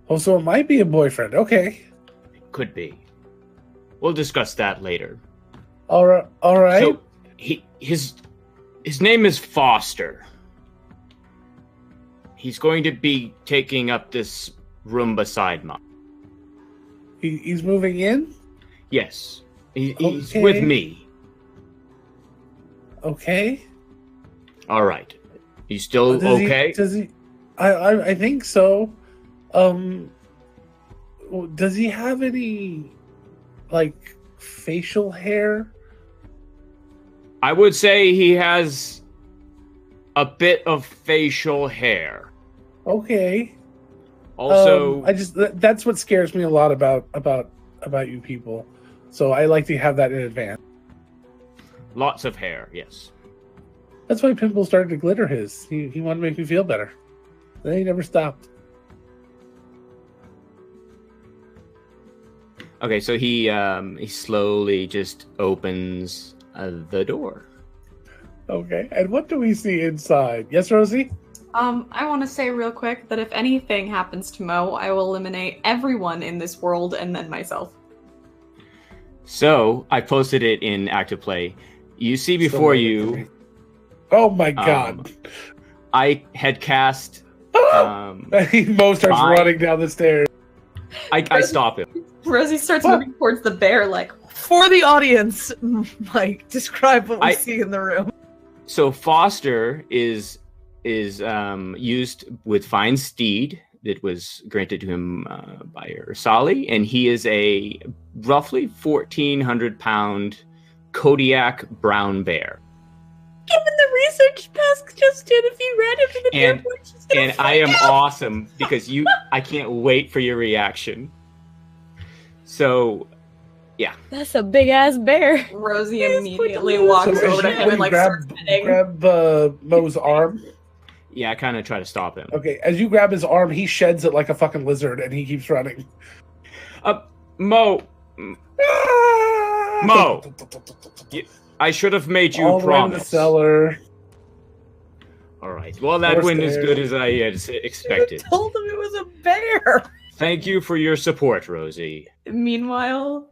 Oh, so it might be a boyfriend. Okay. Could be. We'll discuss that later. All right. So his name is Foster. He's going to be taking up this room beside mine. He's moving in? Yes. He's Okay. with me. Okay. All right. You still Does okay? Does he? I think so. Does he have any, like, facial hair? I would say he has a bit of facial hair. Okay. Also, that's what scares me a lot about you people. So I like to have that in advance. lots of hair, yes. That's why Pimple started to glitter his. He wanted to make me feel better. Then he never stopped. Okay, so he slowly just opens the door. Okay, and what do we see inside? Yes, Rosie? I want to say real quick that if anything happens to Mo, I will eliminate everyone in this world and then myself. So, I posted it in Active Play. You see before you... Oh my god. I had cast... Mo starts running down the stairs. I stop him. Rosie starts moving towards the bear, like... For the audience, Mike, describe what we see in the room. So Foster is used with fine steed that was granted to him by Ursali, and he is a roughly 1,400-pound Kodiak brown bear. Given the research task just did, if you ran him to the airport, she's gonna And I am freak out. awesome because I can't wait for your reaction. So, yeah. That's a big ass bear. Rosie immediately walks So over to him and like starts petting. grab Mo's arm. Yeah, I kind of try to stop him. Okay, as you grab his arm, he sheds it like a fucking lizard, and he keeps running. Mo, I should have made you All the way to the promise. cellar. All right. Well, that More went as stairs. good as I had expected. Told him it was a bear. Thank you for your support, Rosie. Meanwhile,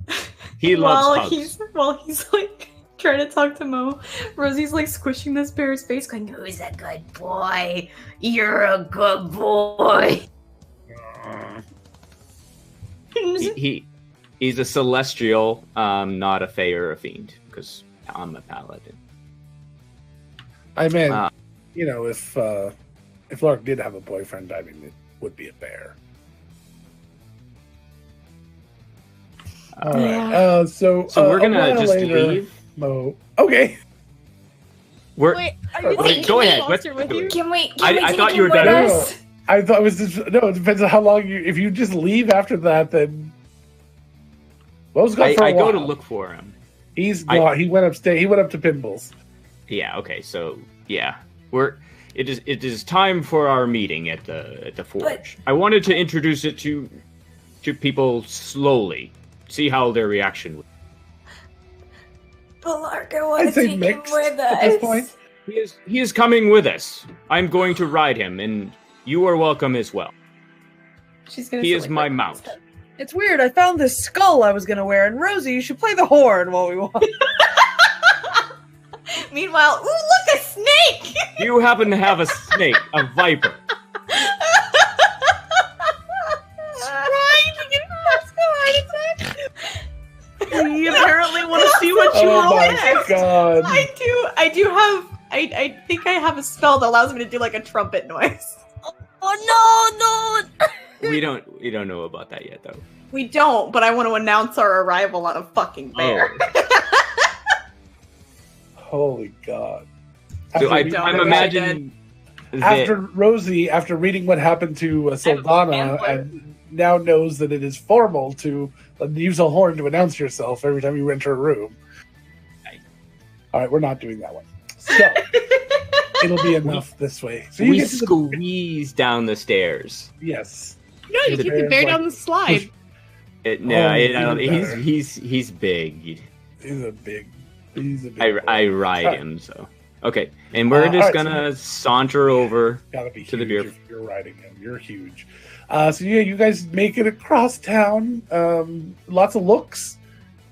He loves hugs. while he's like trying to talk to Mo, Rosie's like squishing this bear's face, going, Who's a good boy? You're a good boy. He's a celestial, not a fae or a fiend, because I'm a paladin. I mean, you know, if Lark did have a boyfriend, I mean, it would be a bear. All right. So we're a gonna while just later, leave. Mo. Okay. We're Wait, are you Wait, taking go ahead. Foster Let's with you? Can we I thought take you him were with done. us? I thought it was just, no. It depends on how long you. If you just leave after that, then Mo's gone for a I while. go to look for him. He's gone. He went upstairs. He went up to Pinballs. Yeah. Okay. So yeah, it is time for our meeting at the forge. I wanted to introduce it to people slowly, see how their reaction would. But Lark, I want to I'd say take him mixed with us. at this point. He is coming with us. I'm going to ride him, and you are welcome as well. He is my mount. It's weird. I found this skull I was going to wear, and Rosie, you should play the horn while we walk. Meanwhile, ooh, look, a snake! You happen to have a snake, a viper. You apparently want to see what you roll next. God. I think I have a spell that allows me to do like a trumpet noise. Oh no, no! We don't know about that yet, though. We don't, but I want to announce our arrival on a fucking bear. Holy God. So I'm imagining after Rosie, after reading what happened to Saldana, and now knows that it is formal to use a horn to announce yourself every time you enter a room. All right, we're not doing that one. So it'll be enough this way. So you we get to squeeze down the stairs. Yes. No, you keep the bear down the slide. He's big. He's a big boy. I ride him, so. Okay, and we're just gonna saunter over to the beer. If you're riding him. You're huge. So yeah, you guys make it across town. Lots of looks.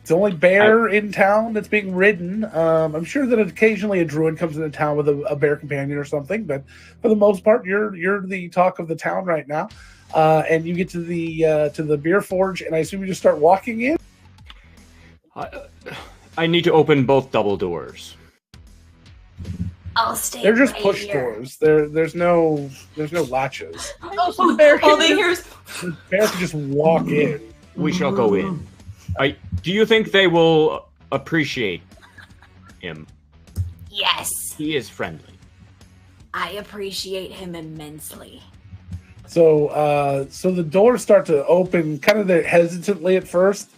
It's the only bear in town that's being ridden. I'm sure that occasionally a druid comes into town with a bear companion or something, but for the most part, you're the talk of the town right now. And you get to the beer forge, and I assume you just start walking in. I need to open both double doors. I'll stay. They're just right push here. doors. There's no latches. Oh, the bear all they hear is The bear can just walk in. We shall go in. Do you think they will appreciate him? Yes, He is friendly. I appreciate him immensely. So the doors start to open kind of hesitantly at first,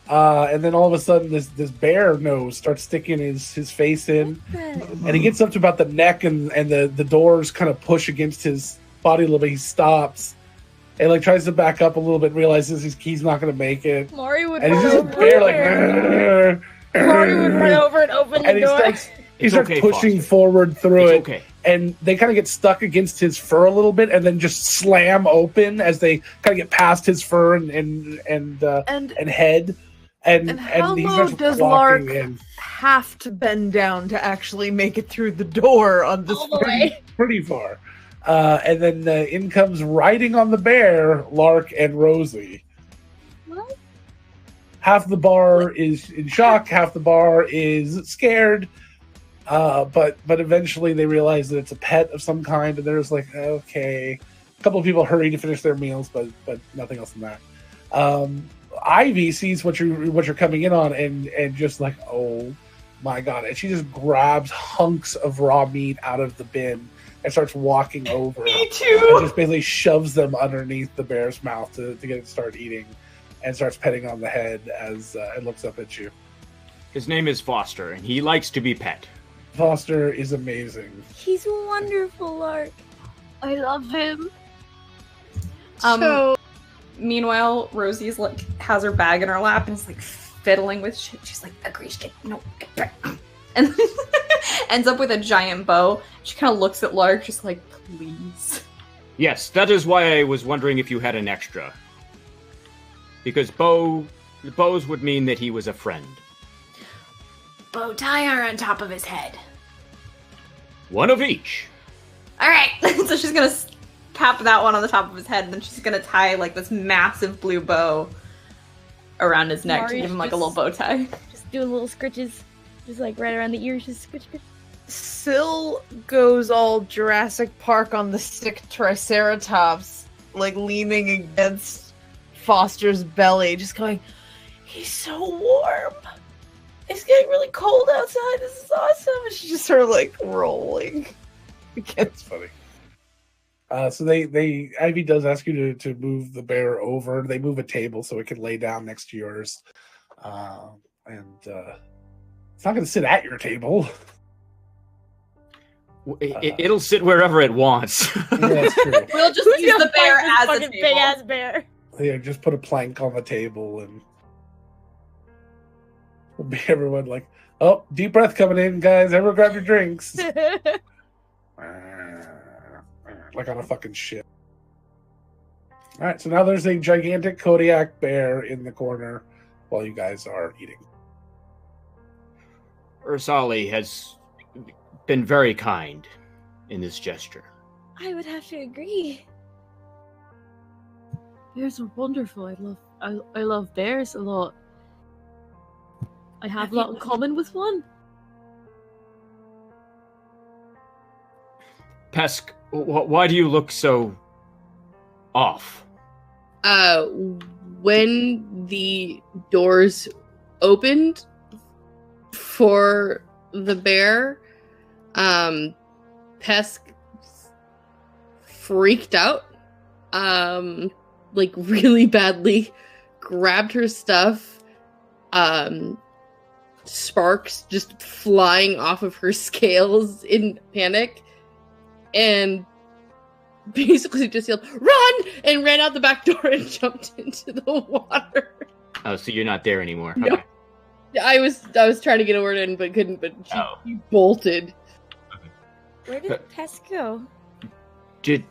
and then all of a sudden this bear nose starts sticking his face in, and he gets up to about the neck, and the doors kind of push against his body a little bit. He stops and like tries to back up a little bit, and realizes he's not going to make it. Mari would And run he's just a over. bear like. Mari would run over and open the And door. he starts okay, pushing Foster. forward through It's it. okay. And they kind of get stuck against his fur a little bit, and then just slam open as they kind of get past his fur and head, and how he low starts does walking Lark in have to bend down to actually make it through the door on this All the way. pretty far, and then in comes riding on the bear Lark and Rosie. What? Half the bar is in shock, half the bar is scared. But eventually they realize that it's a pet of some kind, and they're just like, okay. A couple of people hurry to finish their meals, but nothing else than that. Ivy sees what you're coming in on, and just like, oh my God, and she just grabs hunks of raw meat out of the bin and starts walking over. Me too. And just basically shoves them underneath the bear's mouth to get it to start eating, and starts petting on the head as it looks up at you. His name is Foster, and he likes to be pet. Foster is amazing. He's wonderful, Lark. I love him. Meanwhile, Rosie's like has her bag in her lap and is like fiddling with shit. She's like, "Agreed, no," and ends up with a giant bow. She kind of looks at Lark, just like, "Please." Yes, that is why I was wondering if you had an extra. Because bows would mean that he was a friend. Bow tie are on top of his head. One of each. All right, so she's gonna cap that one on the top of his head, and then she's gonna tie like this massive blue bow around his neck to Mari's give him like a just- little bow tie. Just doing little scritches, just like right around the ears, just scritch, scritch. Syl goes all Jurassic Park on the sick Triceratops, like leaning against Foster's belly, just going, "He's so warm. It's getting really cold outside. This is awesome." And she's just sort of like rolling. That's funny. So they Ivy does ask you to move the bear over. They move a table so it can lay down next to yours, and It's not going to sit at your table. It'll sit wherever it wants. Yeah, that's true. We'll just Who's use gonna the bear fight this as a fucking table. big ass bear? Yeah, just put a plank on the table and it'll be everyone like, oh, deep breath coming in, guys. Everyone grab your drinks. Like on a fucking ship. All right, so now there's a gigantic Kodiak bear in the corner while you guys are eating. Ursali has been very kind in this gesture. I would have to agree. Bears are wonderful. I love bears a lot. I have a lot in common with one. Pesk, why do you look so off? When the doors opened for the bear, Pesk freaked out, like really badly, grabbed her stuff, sparks just flying off of her scales in panic, and basically just yelled, "Run!" and ran out the back door and jumped into the water. Oh, so you're not there anymore. No. Okay. I was trying to get a word in but couldn't, but she bolted. Where did Tess go? Did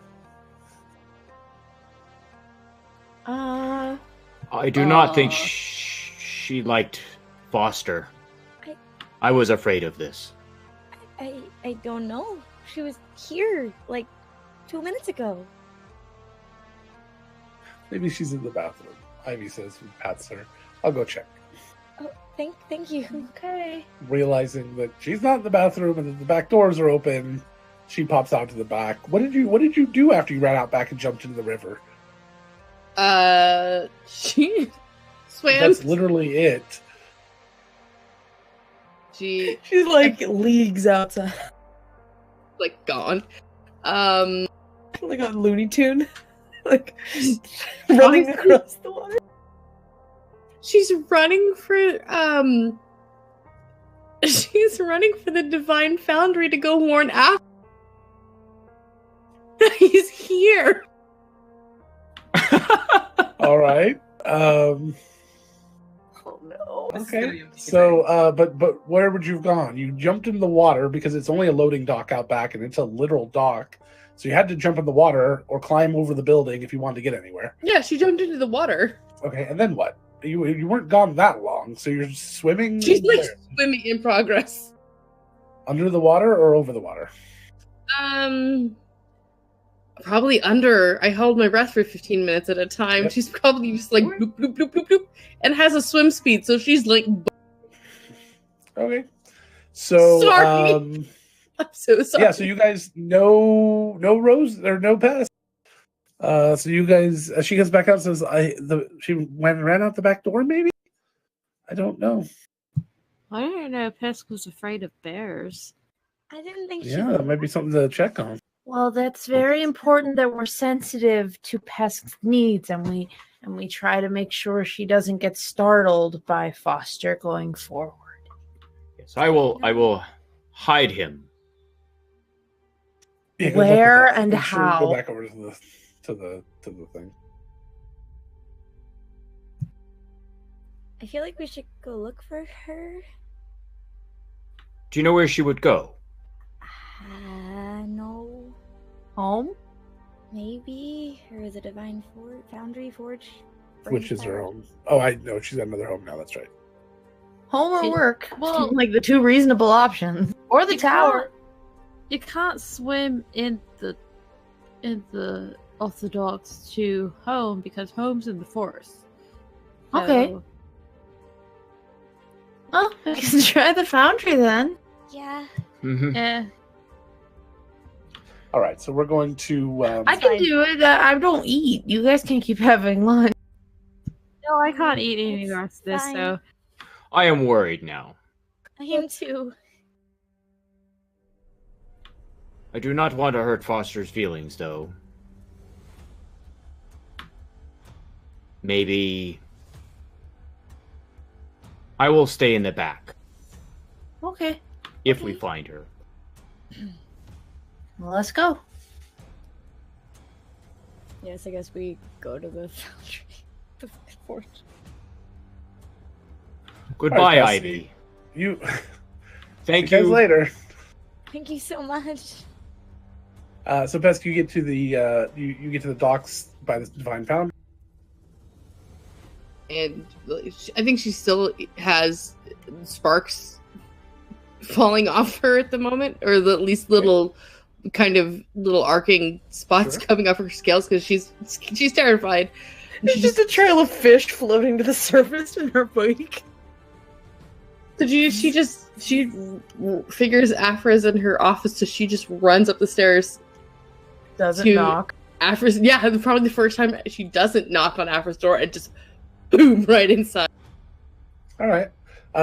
Uh, I do not think she liked Foster. I was afraid of this. I don't know. She was here like 2 minutes ago. Maybe she's in the bathroom. Ivy says and pats her. I'll go check. Oh, thank you. Okay. Realizing that she's not in the bathroom and that the back doors are open, she pops out to the back. What did you do after you ran out back and jumped into the river? She swam. That's literally it. She's like leagues outside. Like gone. Like a Looney Tune. Like running across the water. She's running for she's running for the Divine Foundry to go warn after. He's here. All right. Oh no. Okay. So, but where would you have gone? You jumped in the water because it's only a loading dock out back, and it's a literal dock. So you had to jump in the water or climb over the building if you wanted to get anywhere. Yeah, she jumped into the water. Okay, and then what? You weren't gone that long, so you're swimming. She's like where? swimming in progress. Under the water or over the water? Probably under. I held my breath for 15 minutes at a time. Yep. She's probably just like bloop, bloop, bloop, bloop, bloop, and has a swim speed, so she's like. Okay. So. Sorry. I'm so sorry. Yeah. So you guys no Rose or no Pest. So you guys, she gets back out and says, she ran out the back door. Maybe. I don't know. I don't know. Pesk was afraid of bears. I didn't think. Yeah, that might be something to check on. Well, that's very important that we're sensitive to Pesk's needs, and we try to make sure she doesn't get startled by Foster going forward. Yes, I will hide him. Yeah, where and sure how? Go back over to the thing. I feel like we should go look for her. Do you know where she would go? No. Home? Maybe. Or the Divine Foundry Forge? Which is her home. Oh, I know. She's got another home now. That's right. Home or work? Well, like the two reasonable options. Or the tower. You can't swim in the off the docks to home because home's in the forest. Okay. So, Oh, I can try the foundry then. Yeah. eh. All right. So we're going to. I can do it. I don't eat. You guys can keep having lunch. No, I can't eat any of the rest of this, fine. so. I am worried now. I am too. I do not want to hurt Foster's feelings, though. Maybe I will stay in the back. Okay. if we find her. Well, let's go. Yes, I guess we go to the foundry. The forge. Goodbye, All right, Bessie. Ivy. You. Thank See you guys you. later. Thank you so much. So, Pesk, you get to the you get to the docks by the Divine Foundry. And I think she still has sparks falling off her at the moment, or at least little arcing spots coming off her scales because she's terrified. There's just a trail of fish floating to the surface in her wake. So she figures Afra's in her office, so she just runs up the stairs. Doesn't knock. Afra's, yeah, probably the first time she doesn't knock on Afra's door and just boom right inside. All right.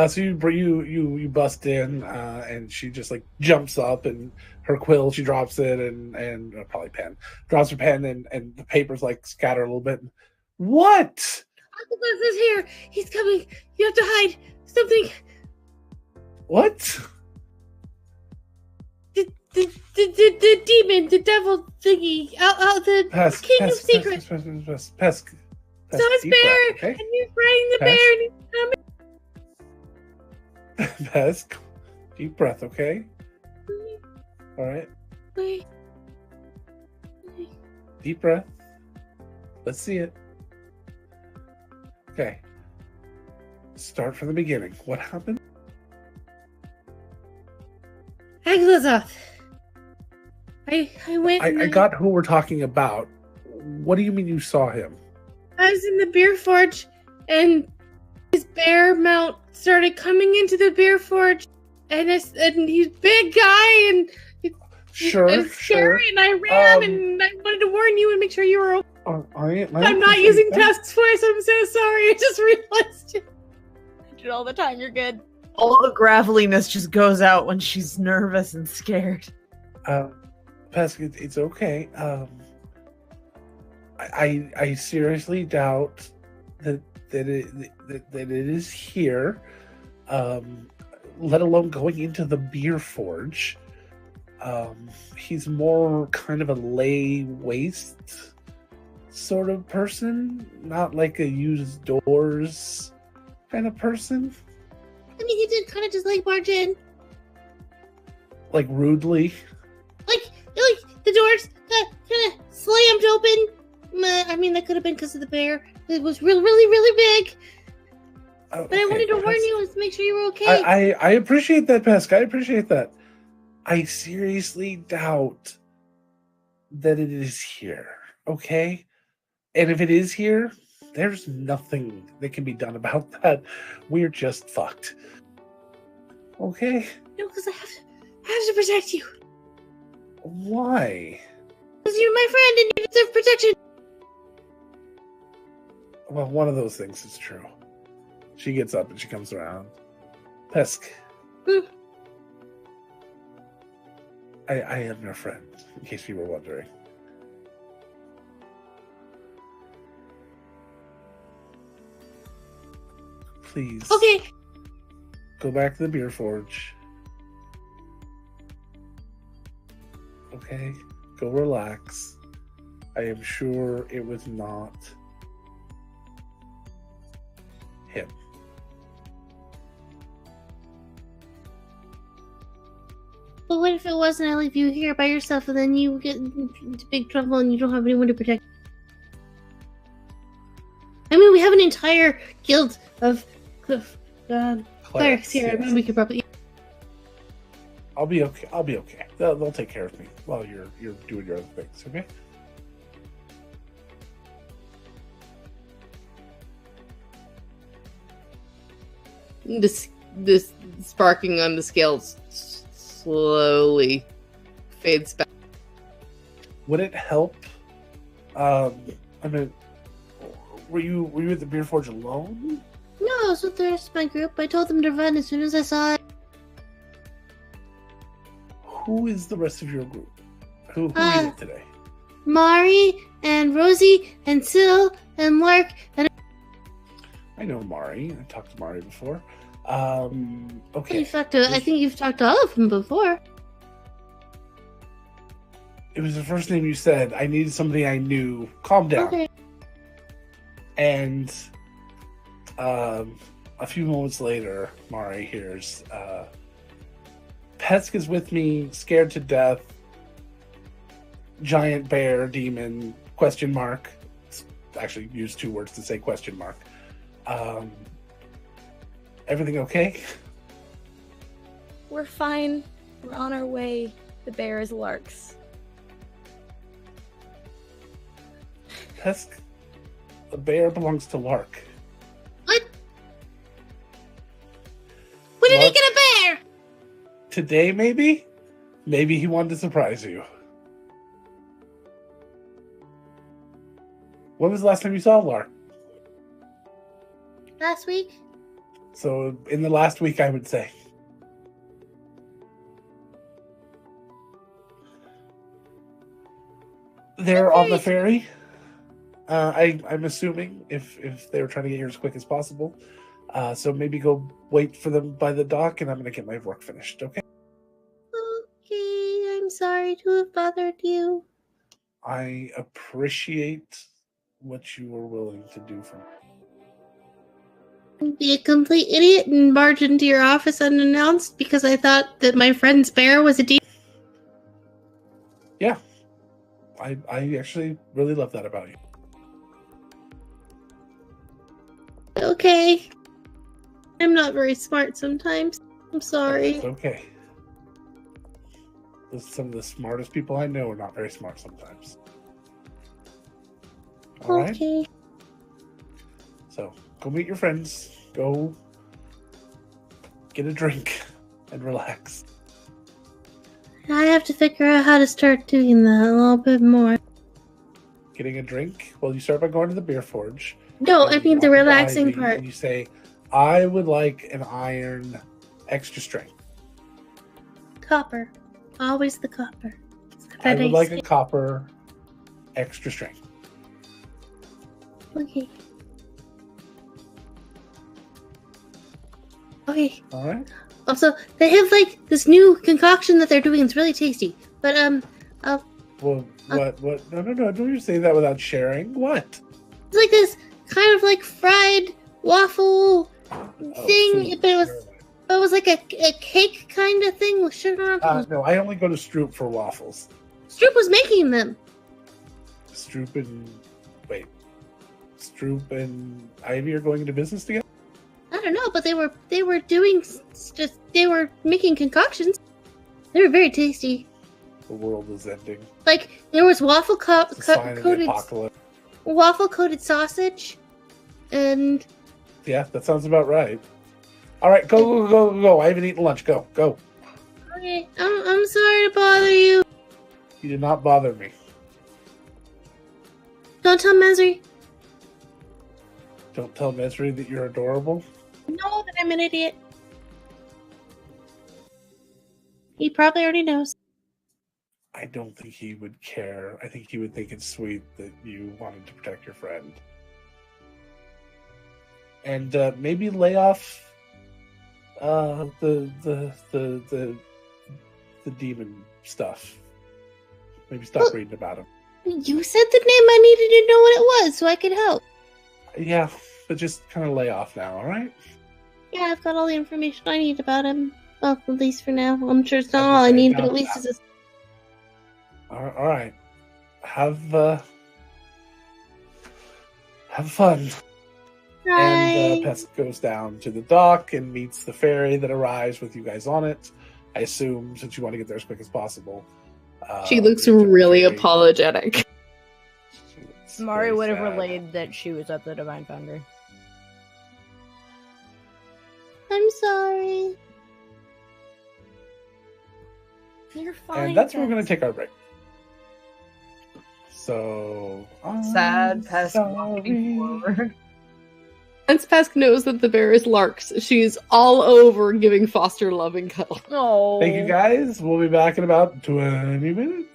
So you bust in, and she just like jumps up, and her quill, she drops it, and probably pen, drops her pen, and the papers like scatter a little bit. What? Uncle Buzz is here. He's coming. You have to hide something. What? The demon, the devil thingy, out the king of secrets. Pesk. So it's bear, okay? and he's riding the bear, and he's coming. Pesk, deep breath, okay? All right. Deep breath. Let's see it. Okay. Start from the beginning. What happened? Aglazoth. I went. I got who we're talking about. What do you mean you saw him? I was in the beer forge, and his bear mount started coming into the beer forge, and he's a big guy, and it's scary, and I ran, and I wanted to warn you and make sure you were okay. I'm not using Pesk's voice. I'm so sorry. I just realized it. I do it all the time. You're good. All the graveliness just goes out when she's nervous and scared. Pesk, it's okay. I seriously doubt that it is here. Let alone going into the beer forge. He's more kind of a lay waste sort of person, not like a use doors kind of person. I mean, he did kind of just like barge in, like rudely. Like the doors kind of slammed open. I mean, that could have been because of the bear. It was really, really, really big. But I wanted to warn you and make sure you were okay. I appreciate that, Pesk. I appreciate that. I seriously doubt that it is here. Okay? And if it is here, there's nothing that can be done about that. We're just fucked. Okay? No, because I have to protect you. Why? Because you're my friend and you deserve protection. Well, one of those things is true. She gets up and she comes around. Pesk. I am your friend, in case you were wondering. Please. Okay. Go back to the beer forge. Okay? Go relax. I am sure it was not him. But what if it wasn't? I leave you here by yourself, and then you get into big trouble, and you don't have anyone to protect. I mean, we have an entire guild of clerics here. Yes. I mean, we could probably. I'll be okay. They'll take care of me while you're doing your other things. Okay. This sparking on the scales slowly fades back. Would it help? I mean, were you at the beer forge alone? No, I was with the rest of my group. I told them to run as soon as I saw it. Who is the rest of your group? Who are you with today? Mari and Rosie and Sil and Lark and. I know Mari. I talked to Mari before. Okay. I think you've talked to all of them before. It was the first name you said. I needed somebody I knew. Calm down. Okay. And a few moments later, Mari hears, Pesk is with me, scared to death. Giant bear, demon, question mark. Actually, used 2 words to say question mark. Everything okay? We're fine. We're on our way. The bear is Lark's. Pesk, the bear belongs to Lark. What? When did he Lark- get a bear? Today, maybe? Maybe he wanted to surprise you. When was the last time you saw Lark? Last week? So, in the last week, I would say. They're on the ferry. I'm assuming if they were trying to get here as quick as possible. So maybe go wait for them by the dock, and I'm going to get my work finished, okay? Okay, I'm sorry to have bothered you. I appreciate what you were willing to do for me. Be a complete idiot and barge into your office unannounced because I thought that my friend's bear was a demon. Yeah. I actually really love that about you. Okay. I'm not very smart sometimes. I'm sorry. It's okay. Some of the smartest people I know are not very smart sometimes. All right? Okay. So, go meet your friends. Go get a drink and relax. I have to figure out how to start doing that a little bit more. Getting a drink? Well, you start by going to the beer forge. No, and I you mean the walk up to relaxing Ivy part. And you say, I would like an iron extra strength. Copper. Always the copper. I would like a copper extra strength. Okay. Okay. All right. Also, they have like this new concoction that they're doing. It's really tasty. But Well, what? No, don't you say that without sharing. What? it's like this kind of like fried waffle thing. food. But it was like a cake kind of thing with sugar on top. No, I only go to Stroop for waffles. Stroop was making them. Stroop and Ivy are going into business together? I don't know, but they were doing just they were making concoctions. They were very tasty. The world is ending. Like there was waffle It's a sign of the coated apocalypse. waffle coated sausage, and Yeah, that sounds about right. All right, go. I haven't eaten lunch. Go. okay, I'm sorry to bother you. You did not bother me. Don't tell Mesri. Don't tell Mesri that you're adorable. Know that I'm an idiot. He probably already knows. I don't think he would care. I think he would think it's sweet that you wanted to protect your friend. And maybe lay off the demon stuff. Maybe stop reading about him. You said the name. I needed to know what it was so I could help. Yeah, but just kind of lay off now, all right? Yeah, I've got all the information I need about him. Well, at least for now. I'm sure it's not all I need, but at least it's All right. Have fun. And Pesk goes down to the dock and meets the ferry that arrives with you guys on it. I assume, since you want to get there as quick as possible. She looks really apologetic. Mari would have sad. relayed that she was at the Divine Foundry. I'm sorry. You're fine. And that's where we're going to take our break. So, Sad Pesk walking forward. Once Pesk knows that the bear is Lark's, she's all over giving Foster love and cuddle. Oh. Thank you guys. We'll be back in about 20 minutes.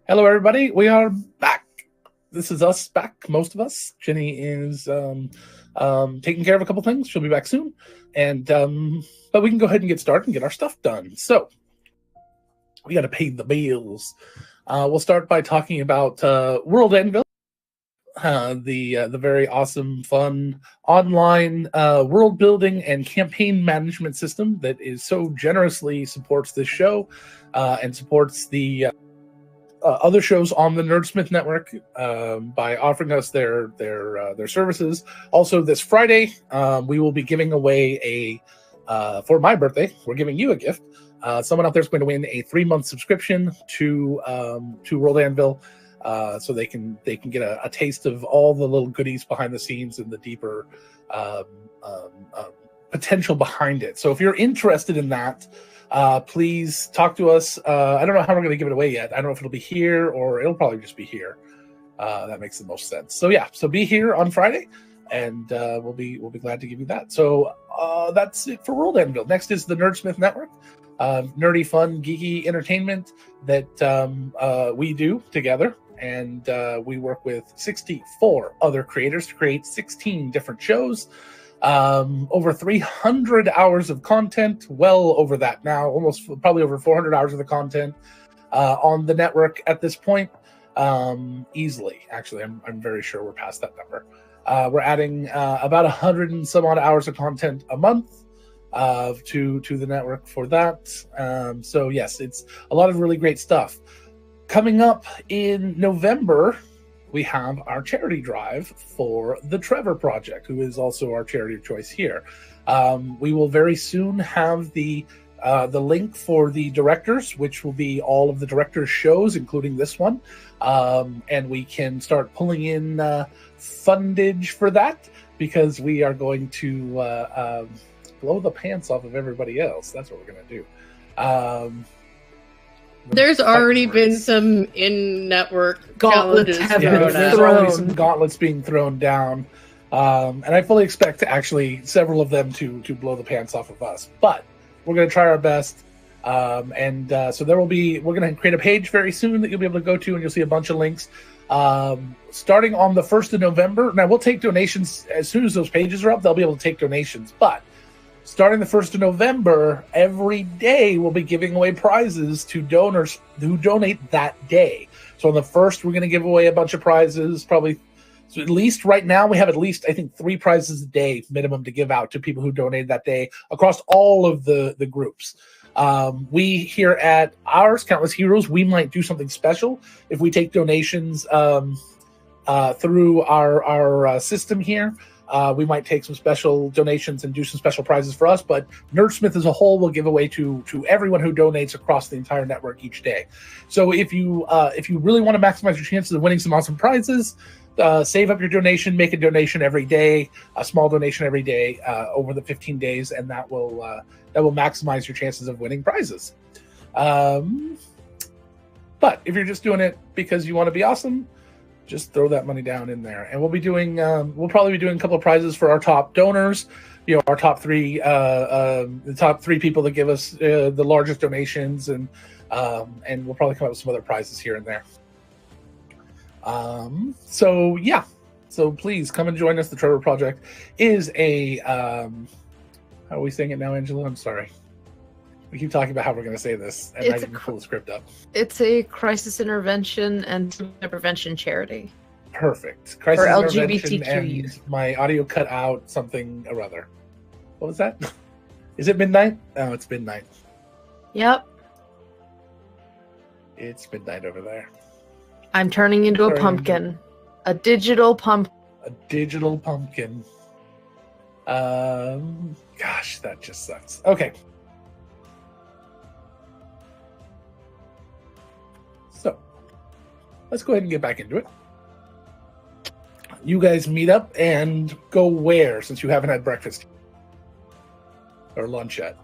Hello, everybody. We are back. This is us back, most of us. Jenny is taking care of a couple things. She'll be back soon. And but we can go ahead and get started and get our stuff done. So we got to pay the bills. We'll start by talking about World Anvil, the very awesome, fun online world building and campaign management system that is so generously supports this show and supports the other shows on the Nerdsmith Network by offering us their services. Also, this Friday, we will be giving away for my birthday. We're giving you a gift. Someone out there is going to win a 3-month subscription to World Anvil, so they can get a taste of all the little goodies behind the scenes and the deeper potential behind it. So if you're interested in that, please talk to us. I don't know how we're going to give it away yet. I don't know if it'll be here or it'll probably just be here. That makes the most sense. So yeah, so be here on Friday, and we'll be glad to give you that. So that's it for World Anvil. Next is the Nerdsmith Network, nerdy, fun, geeky entertainment that we do together, and we work with 64 other creators to create 16 different shows. Over 300 hours of content, well over that now, almost probably over 400 hours of the content on the network at this point, easily. Actually, I'm very sure we're past that number. We're adding about 100 and some odd hours of content a month to the network for that. So yes, it's a lot of really great stuff. Coming up in November, we have our charity drive for the Trevor Project, who is also our charity of choice here. We will very soon have the link for the directors, which will be all of the directors' shows, including this one. And we can start pulling in fundage for that, because we are going to blow the pants off of everybody else. That's what we're going to do. There's already been some in-network gauntlets challenges there's already some gauntlets being thrown down, and I fully expect actually several of them to blow the pants off of us. But we're going to try our best, and so we're going to create a page very soon that you'll be able to go to, and you'll see a bunch of links. Starting on the 1st of November, now we'll take donations as soon as those pages are up. They'll be able to take donations, but starting the 1st of November, every day we'll be giving away prizes to donors who donate that day. So on the 1st, we're going to give away a bunch of prizes, probably. So at least right now, we have at least, I think, 3 prizes a day minimum to give out to people who donated that day across all of the groups. We here at ours, Countless Heroes, we might do something special if we take donations through our system here. We might take some special donations and do some special prizes for us, but Nerdsmith as a whole will give away to everyone who donates across the entire network each day. So if you really want to maximize your chances of winning some awesome prizes, save up your donation, make a donation every day, a small donation every day over the 15 days, and that will maximize your chances of winning prizes. But if you're just doing it because you want to be awesome, just throw that money down in there, and we'll probably be doing a couple of prizes for our top donors. Our top 3, the top 3 people that give us the largest donations, and we'll probably come up with some other prizes here and there. So yeah, so please come and join us. The Trevor Project is a how are we saying it now, Angela? I'm sorry. We keep talking about how we're going to say this, and I didn't pull the script up. It's a crisis intervention and prevention charity. Perfect. Crisis for intervention LGBTQ and youth. My audio cut out something or other. What was that? Is it midnight? Oh, it's midnight. Yep. It's midnight over there. I'm turning into a pumpkin. A digital pumpkin. A digital pumpkin. Gosh, that just sucks. Okay. So, let's go ahead and get back into it. You guys meet up and go where, since you haven't had breakfast or lunch yet?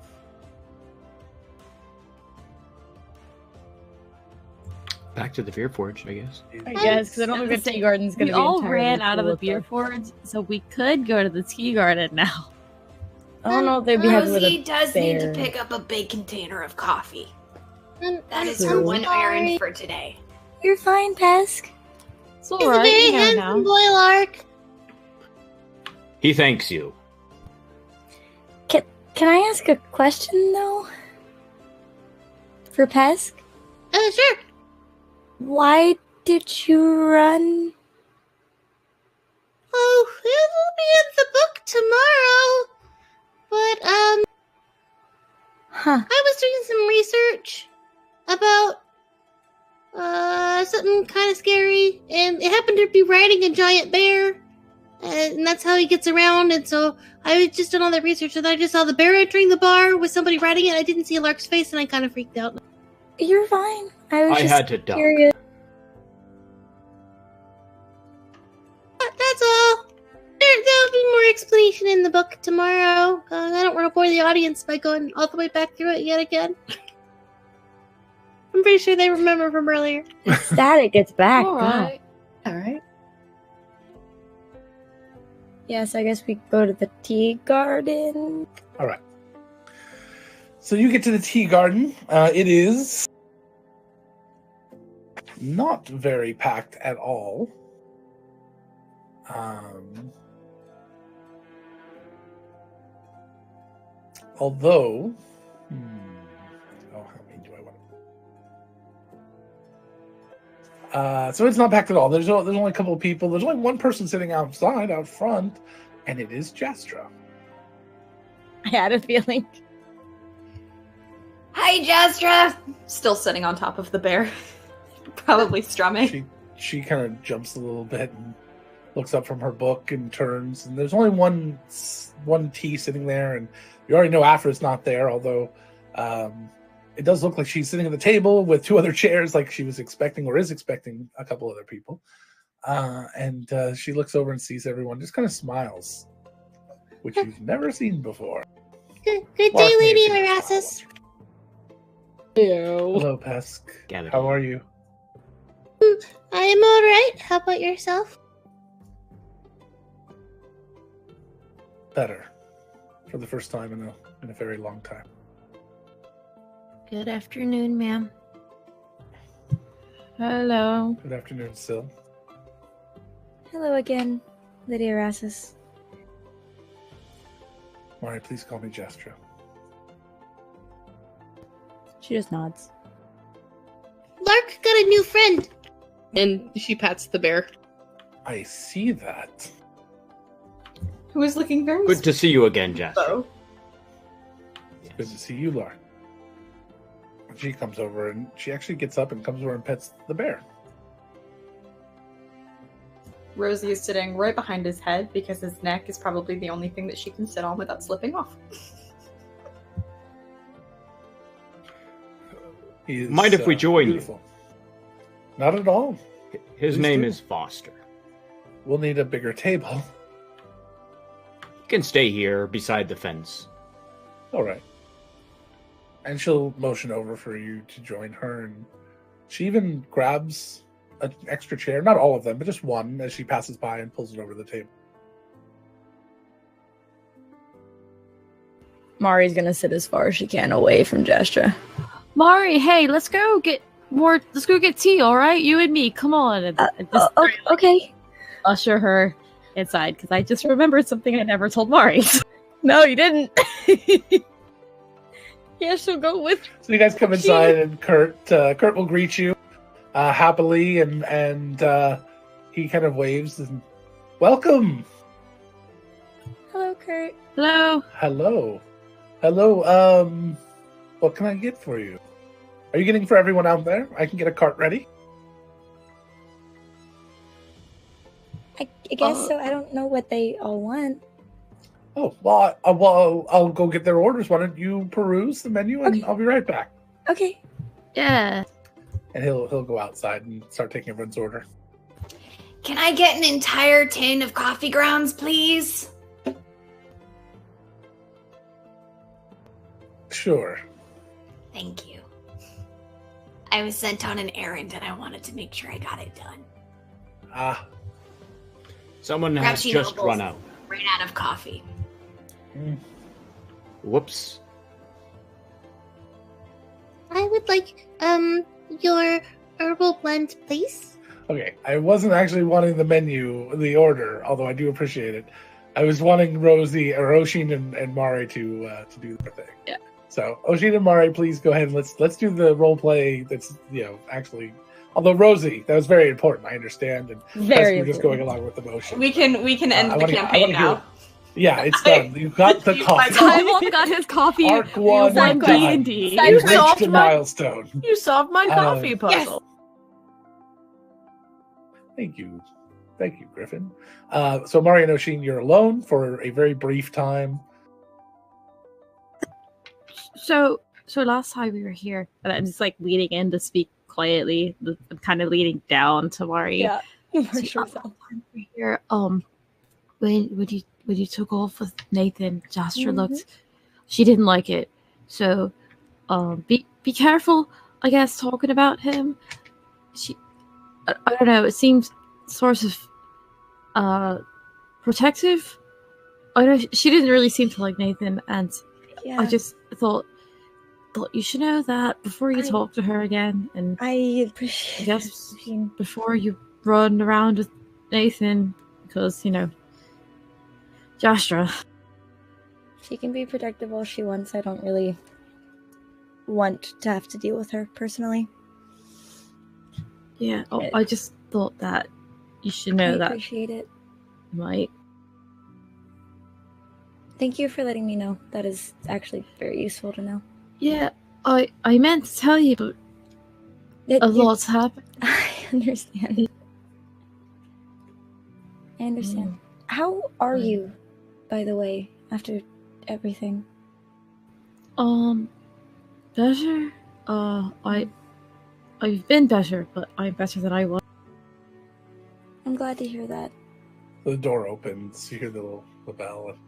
Back to the beer forge, I guess. I guess, because I don't think the tea garden's going to be We all entirely ran out of full the beer stuff. forge, so we could go to the tea garden now. I don't know if they'd be happy with Rosie a does need to bear. pick up a big container of coffee. That is True. her one errand for today. You're fine, Pesk. It's all He's a right. very You know handsome now. boy, Lark. He thanks you. Can I ask a question, though? For Pesk? Sure. Why did you run? Oh, it'll be in the book tomorrow. But, Huh. I was doing some research about, something kind of scary, and it happened to be riding a giant bear, and that's how he gets around, and so I was just done all that research, and I just saw the bear entering the bar with somebody riding it. I didn't see Lark's face, and I kind of freaked out. You're fine. I was I just had to duck. curious. That's all. There'll be more explanation in the book tomorrow. I don't want to bore the audience by going all the way back through it yet again. I'm pretty sure they remember from earlier. Static gets back. All God. right. All right. Yes, I guess we go to the tea garden. All right. So you get to the tea garden. It is not very packed at all. Although, how many do I want? So it's not packed at all. There's only a couple of people. There's only one person sitting outside, out front, and it is Jastra. I had a feeling. Hi, Jastra! Still sitting on top of the bear. Probably strumming. She kind of jumps a little bit and looks up from her book and turns, and there's only one tea sitting there, and you already know Afra's not there, although it does look like she's sitting at the table with two other chairs like she was expecting or is expecting a couple other people. And she looks over and sees everyone, just kind of smiles, which you've never seen before. Good day, Lark may Lady have seen Erasmus. Hello, Pesk. How are you? I am alright. How about yourself? Better. For the first time in a very long time. Good afternoon, ma'am. Hello. Good afternoon, Syl. Hello again, Lady Erasmus. Mari, please call me Jastra. She just nods. Lark got a new friend. And she pats the bear. I see that. Who is looking very Good to see you again, Jasper. slow. Good to see you, Lark. She comes over and she actually gets up and comes over and pets the bear. Rosie is sitting right behind his head because his neck is probably the only thing that she can sit on without slipping off. He is, Mind if we join beautiful. Not at all. His Please name do. is Foster. We'll need a bigger table. You can stay here beside the fence. All right. And she'll motion over for you to join her, and she even grabs an extra chair, not all of them, but just one, as she passes by and pulls it over the table. Mari's gonna sit as far as she can away from Jastra. Mari, hey, let's go get tea, all right? You and me, come on. And just Okay. usher her inside, because I just remembered something I never told Mari. No, you didn't. Yeah, she'll go with. So you guys come inside, and Kurt will greet you happily, and he kind of waves and welcome. Hello, Kurt. Hello. Hello. What can I get for you? Are you getting for everyone out there? I can get a cart ready. I guess so. I don't know what they all want. Oh, well, I'll go get their orders. Why don't you peruse the menu, and I'll be right back. Okay. Yeah. And he'll go outside and start taking everyone's order. Can I get an entire tin of coffee grounds, please? Sure. Thank you. I was sent on an errand and I wanted to make sure I got it done. Ah. Someone has Perhaps you just nobles run out. Ran out of coffee. Whoops. I would like, your herbal blend, please. Okay, I wasn't actually wanting the order, although I do appreciate it. I was wanting Rosie or Oshin and Mari to do their thing. Yeah. So Oshin and Mari, please go ahead and let's do the role play. That's actually. Although Rosie, that was very important. I understand, and Very we're just going along with the motion. We can end the campaign now. Yeah, it's done. You got the coffee. Taiwan got his coffee. Arc 1 like done. D&D. You You reached solved a my- milestone. You solved my coffee puzzle. Thank you, Griffin. So Mari and Oshin, you're alone for a very brief time. So last time we were here, and I'm just like leaning in to speak quietly. I'm kind of leaning down to Mari. Yeah. So, here, when you took off with Nathan, Jastra looked. She didn't like it. So, be careful. I guess talking about him. I don't know. It seems sort of protective. I know she didn't really seem to like Nathan, and Yeah. I just thought you should know that before you talk to her again, and I appreciate. I guess before you run around with Nathan, because Jastra. She can be protective all she wants. I don't really want to have to deal with her personally. Yeah, I just thought that you should know I that. appreciate it. Right. Thank you for letting me know. That is actually very useful to know. Yeah, I meant to tell you, but a lot's happened. I understand. How are you, by the way, after everything? Better? I've been better, but I'm better than I was. I'm glad to hear that. The door opens. You hear the bell and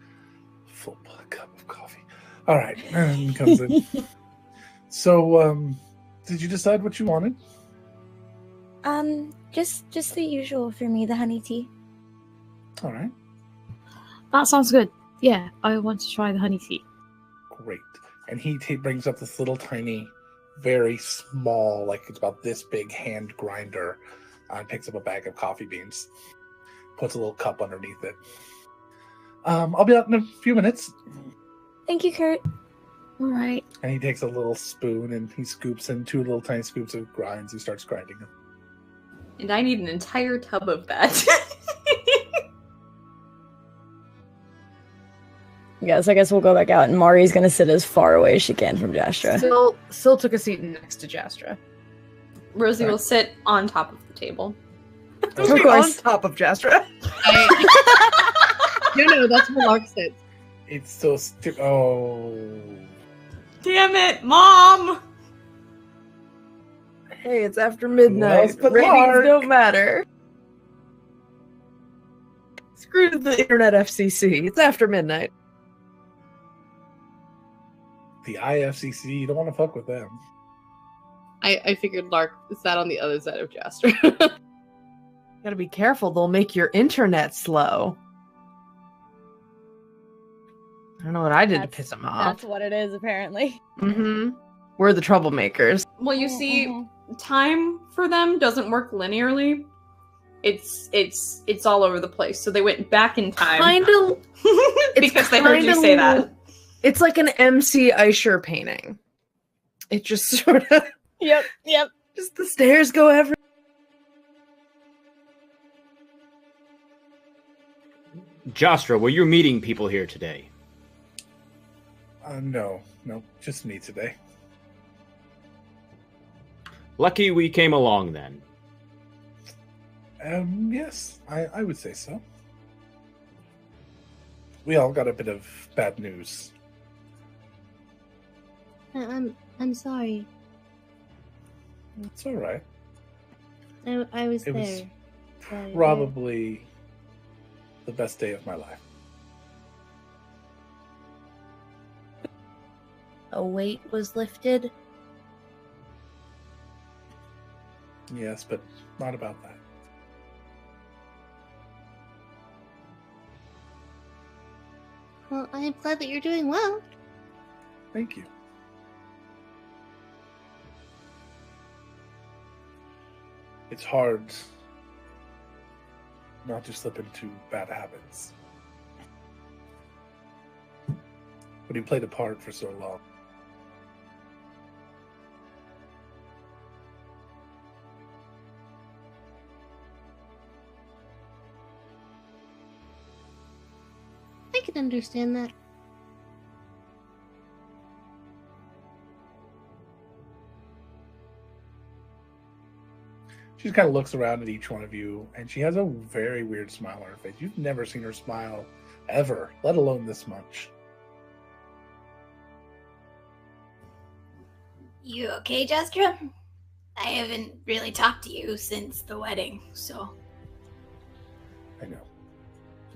full cup of coffee. All right, and comes in. So, did you decide what you wanted? Just the usual for me, the honey tea. All right, That sounds good. Yeah, I want to try the honey tea. great. And he brings up this little tiny, very small, like it's about this big hand grinder, and picks up a bag of coffee beans, puts a little cup underneath it. I'll be out in a few minutes. Thank you, Kurt. All right. And he takes a little spoon and he scoops in 2 little tiny scoops of grinds. He starts grinding them. And I need an entire tub of that. Yes, I guess we'll go back out, and Mari's gonna sit as far away as she can from Jastra. Still took a seat next to Jastra. Rosie will sit on top of the table. Of course. On top of Jastra. No, that's where Lark sits. It's so oh. Damn it, Mom! Hey, it's after midnight. else but Ratings Lark. don't matter. Screw the internet FCC. It's after midnight. The IFCC, you don't want to fuck with them. I figured Lark sat on the other side of Jastra. Gotta be careful, they'll make your internet slow. I don't know what I did to piss them off. That's what it is, apparently. Mm-hmm. We're the troublemakers. Well, you see, time for them doesn't work linearly. It's all over the place. So they went back in time. Kind of. Because they heard you say that. It's like an MC Escher painting. It just sort of. Yep. Just the stairs go every. Jastra, were you meeting people here today? No, just me today. Lucky we came along then. Yes, I would say so. We all got a bit of bad news. I'm sorry. It's all right. I was It there. was but, Probably the best day of my life. a weight was lifted. Yes, but not about that. Well, I am glad that you're doing well. Thank you. It's hard not to slip into bad habits. But he played a part for so long. I can understand that. She just kind of looks around at each one of you, and she has a very weird smile on her face. You've never seen her smile ever, let alone this much. You okay, Jastra? I haven't really talked to you since the wedding, so... I know.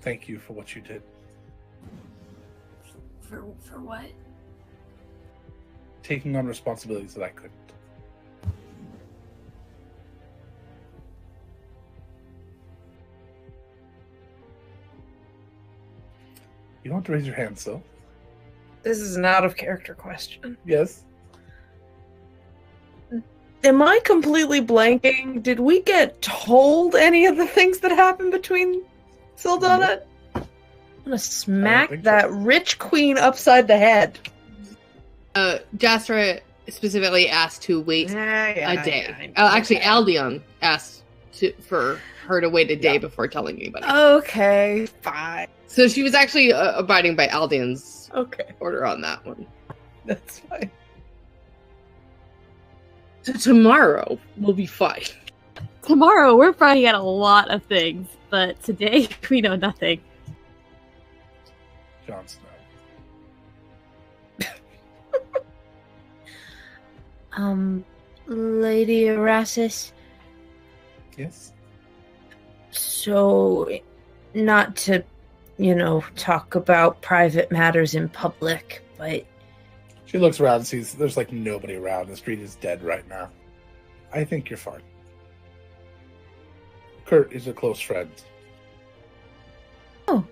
Thank you for what you did. For what? Taking on responsibilities that I couldn't. You don't have to raise your hand, so. This is an out-of-character question. Yes. Am I completely blanking? Did we get told any of the things that happened between Sildana? I'm gonna smack that rich queen upside the head. Jastra specifically asked to wait a day. Yeah, Actually, Aldion asked for her to wait a day before telling anybody. Okay, fine. So she was actually abiding by Aldion's order on that one. That's fine. So tomorrow we'll be fine. Tomorrow we're finding out a lot of things, but today we know nothing. Jon Snow. Lady Erasmus. Yes? So, not to, talk about private matters in public, but... She looks around and sees there's like nobody around. The street is dead right now. I think you're fine. Kurt is a close friend. Oh.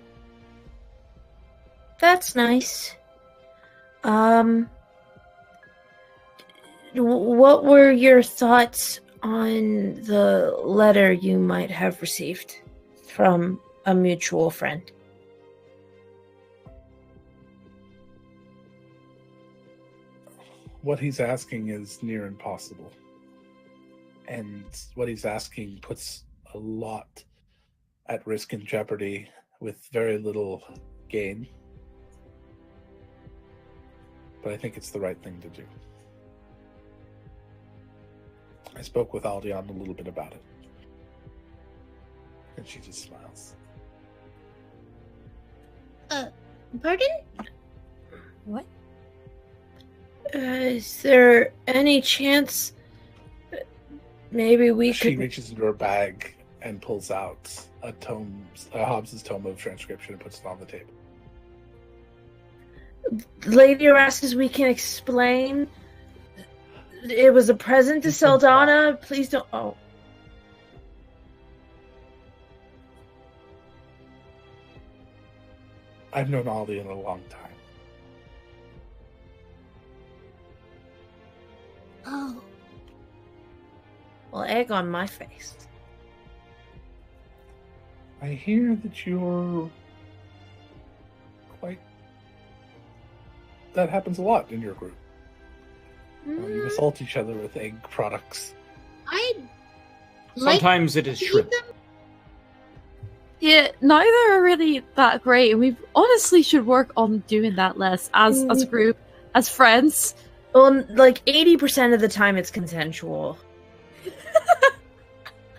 That's nice. What were your thoughts on the letter you might have received from a mutual friend? What he's asking is near impossible. And what he's asking puts a lot at risk and jeopardy with very little gain. But I think it's the right thing to do. I spoke with Aldion a little bit about it. And she just smiles. Pardon? What? Is there any chance maybe we could... She reaches into her bag and pulls out a Hobbes's tome of transcription and puts it on the table. Lady Erasmus, we can explain. It was a present to Sildana. Please don't... Oh. I've known Aldion a long time. Oh. Well, egg on my face. I hear that you're quite... That happens a lot in your group. You assault each other with egg products. Sometimes it is shrimp. Yeah, neither are really that great, and we honestly should work on doing that less as a group, as friends. Well, like 80% of the time it's consensual.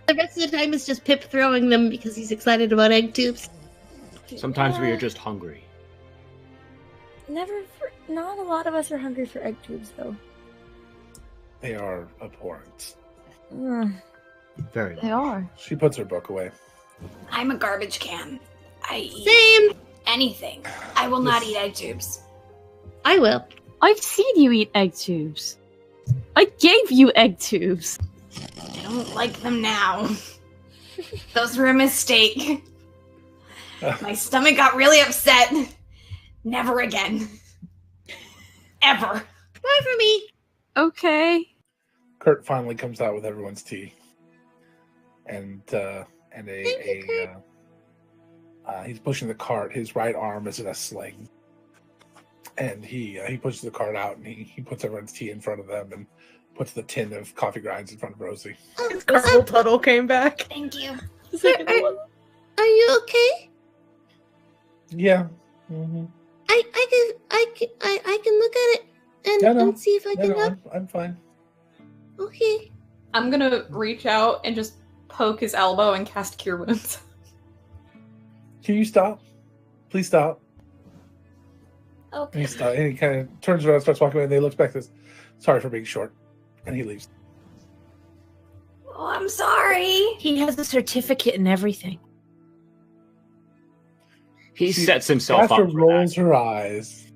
The rest of the time it's just Pip throwing them because he's excited about egg tubes. Sometimes we are just hungry. Not a lot of us are hungry for egg tubes, though. They are abhorrent. Very They are. She puts her book away. I'm a garbage can. I eat Same. anything. I will not eat egg tubes. I will. I've seen you eat egg tubes. I gave you egg tubes. I don't like them now. Those were a mistake. My stomach got really upset. Never again. Ever. Bye for me. Okay. Kurt finally comes out with everyone's tea. and he's pushing the cart. His right arm is in a sling, and he pushes the cart out, and he puts everyone's tea in front of them, and puts the tin of coffee grinds in front of Rosie. Carpal Tunnel came back. Thank you. Are you okay? Yeah. Mm-hmm. I can look at it and see if I can help. I'm fine. Okay. I'm gonna reach out and just poke his elbow and cast Cure Wounds. Can you stop? Please stop. Okay. And he kind of turns around, starts walking away, and he looks back and says, "Sorry for being short," and he leaves. Oh, I'm sorry. He has a certificate and everything. He sets himself After up for rolls that. her eyes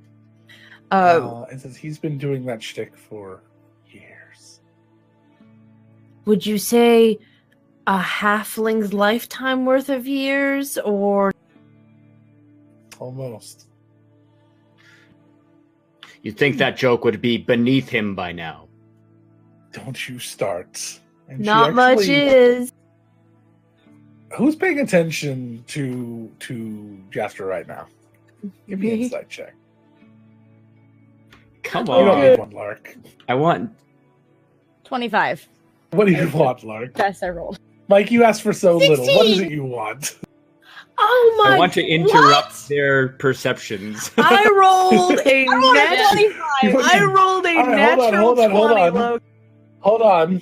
and says, "He's been doing that shtick for years." Would you say a halfling's lifetime worth of years, or Almost. You'd think that joke would be beneath him by now. Don't you start. And she not much actually- is? Who's paying attention to Jasper right now? Give me an Me. insight check. Come You don't on. need one, Lark. I want 25. What do you want, Lark? Best I rolled. Mike, you asked for so little. What is 16. it you want? Oh my! I want to interrupt their perceptions. I rolled a I rolled a All right, natural 20. Logan. Hold on.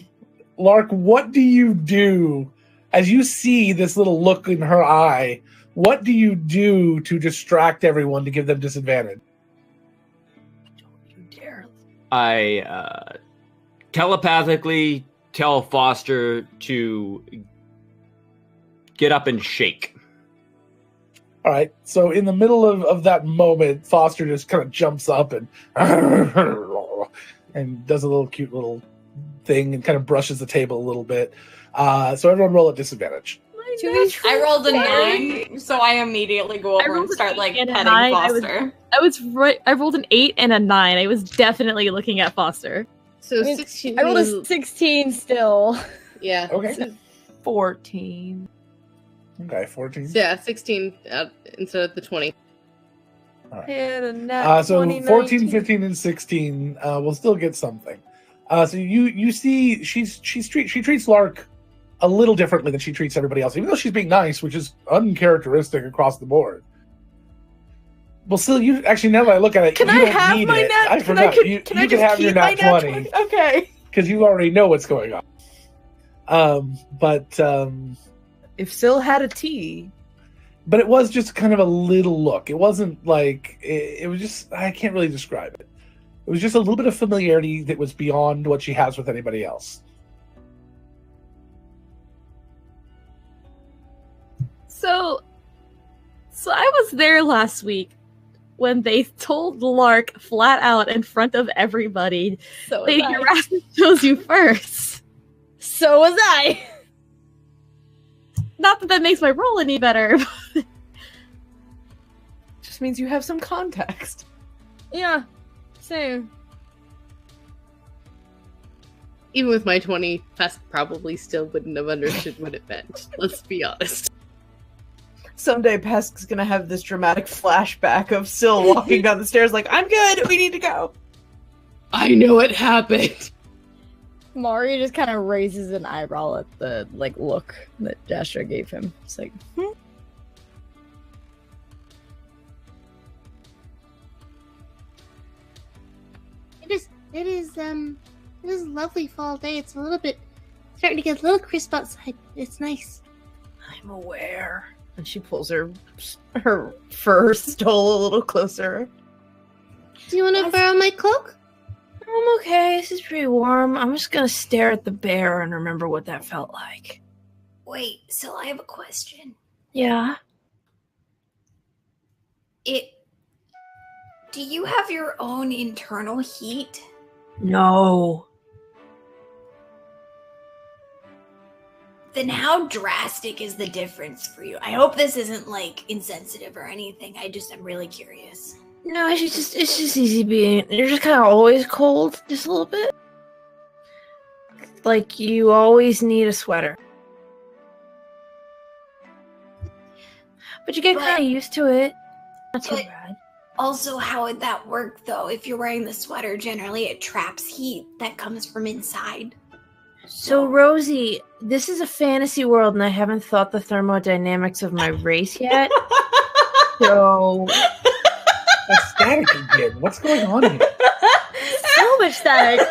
Lark, what do you do as you see this little look in her eye? What do you do to distract everyone to give them disadvantage? You dare. I telepathically tell Foster to get up and shake. All right. So in the middle of that moment, Foster just kind of jumps up and does a little cute little thing and kind of brushes the table a little bit. So everyone roll at disadvantage. I rolled a 9, so I immediately go over and start like and a petting 9. Foster. I rolled an 8 and a 9. I was definitely looking at Foster. So I mean, 16. I rolled a 16 still. Yeah. Okay. 14. Okay, 14. Yeah, 16 instead of the 20. And a nat So 20, 14, 19. 15, and 16 will still get something. So you see she treats Lark a little differently than she treats everybody else, even though she's being nice, which is uncharacteristic across the board. Well, still, you actually, now that I look at it, Can you I don't have need my it. nat? I forgot. You Can I can just have your keep my nat 20 Okay. because you already know what's going on. If Syl had a T. But it was just kind of a little look. It wasn't like it was just. I can't really describe it. It was just a little bit of familiarity that was beyond what she has with anybody else. So I was there last week when they told Lark flat out in front of everybody, So was Lady I. Erasmus chose you first. So was I. Not that makes my role any better. Just means you have some context. Yeah. Same. Even with my 20, Fest probably still wouldn't have understood what it meant. Let's be honest. Someday Pesk's gonna have this dramatic flashback of Syl walking down the stairs like, I'm good, we need to go. I know what happened. Mari just kind of raises an eyebrow at the look that Jastra gave him. It's like, It is a lovely fall day. It's a little bit starting to get a little crisp outside. It's nice. I'm aware. And she pulls her fur stole a little closer. Do you want to borrow my cloak? I'm okay. This is pretty warm. I'm just gonna stare at the bear and remember what that felt like. Wait, so I have a question. Yeah. Do you have your own internal heat? No. Then how drastic is the difference for you? I hope this isn't insensitive or anything. I'm really curious. No, it's just easy being. You're just kind of always cold, just a little bit. Like you always need a sweater. But you get But- kind of used to it. Not too but- bad. Also, how would that work, though? If you're wearing the sweater, generally it traps heat that comes from inside. So, Rosie, this is a fantasy world, and I haven't thought the thermodynamics of my race yet. So, That's static again. What's going on here? so much static.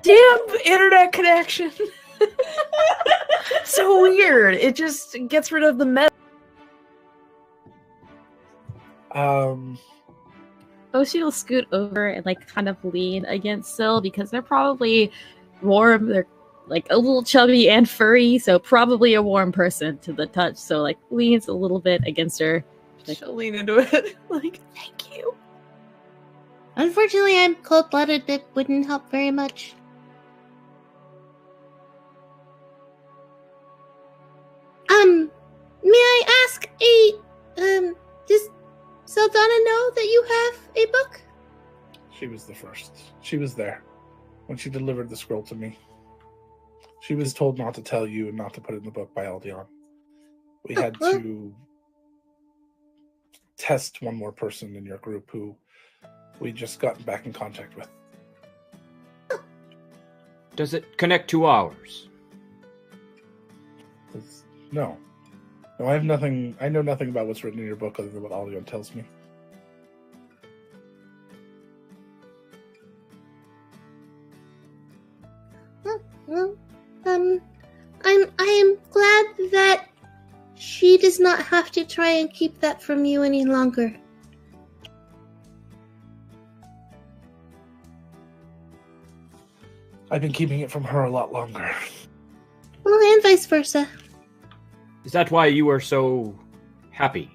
Damn internet connection. So weird. It just gets rid of the metal. Oshi will scoot over and like kind of lean against Syl because they're probably warm. They're like a little chubby and furry, so probably a warm person to the touch. So like leans a little bit against her. Like, She'll lean into it. Like, thank you. Unfortunately, I'm cold-blooded. It wouldn't help very much. May I ask does Saldana know that you have a book? She was the first. She was there when she delivered the scroll to me. She was told not to tell you and not to put it in the book by Aldion. We had to test one more person in your group who we just got back in contact with. Does it connect to ours? No. No, I have nothing. I know nothing about what's written in your book other than what Aldion tells me. Well, I am glad that she does not have to try and keep that from you any longer. I've been keeping it from her a lot longer. Well, and vice versa. Is that why you are so happy?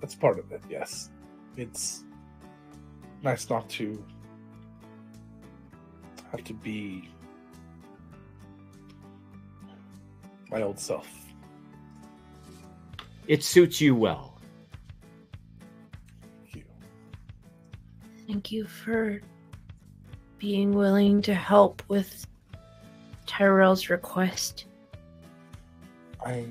That's part of it, yes. It's nice not to have to be my old self. It suits you well. Thank you. Thank you for being willing to help with Tyrell's request. I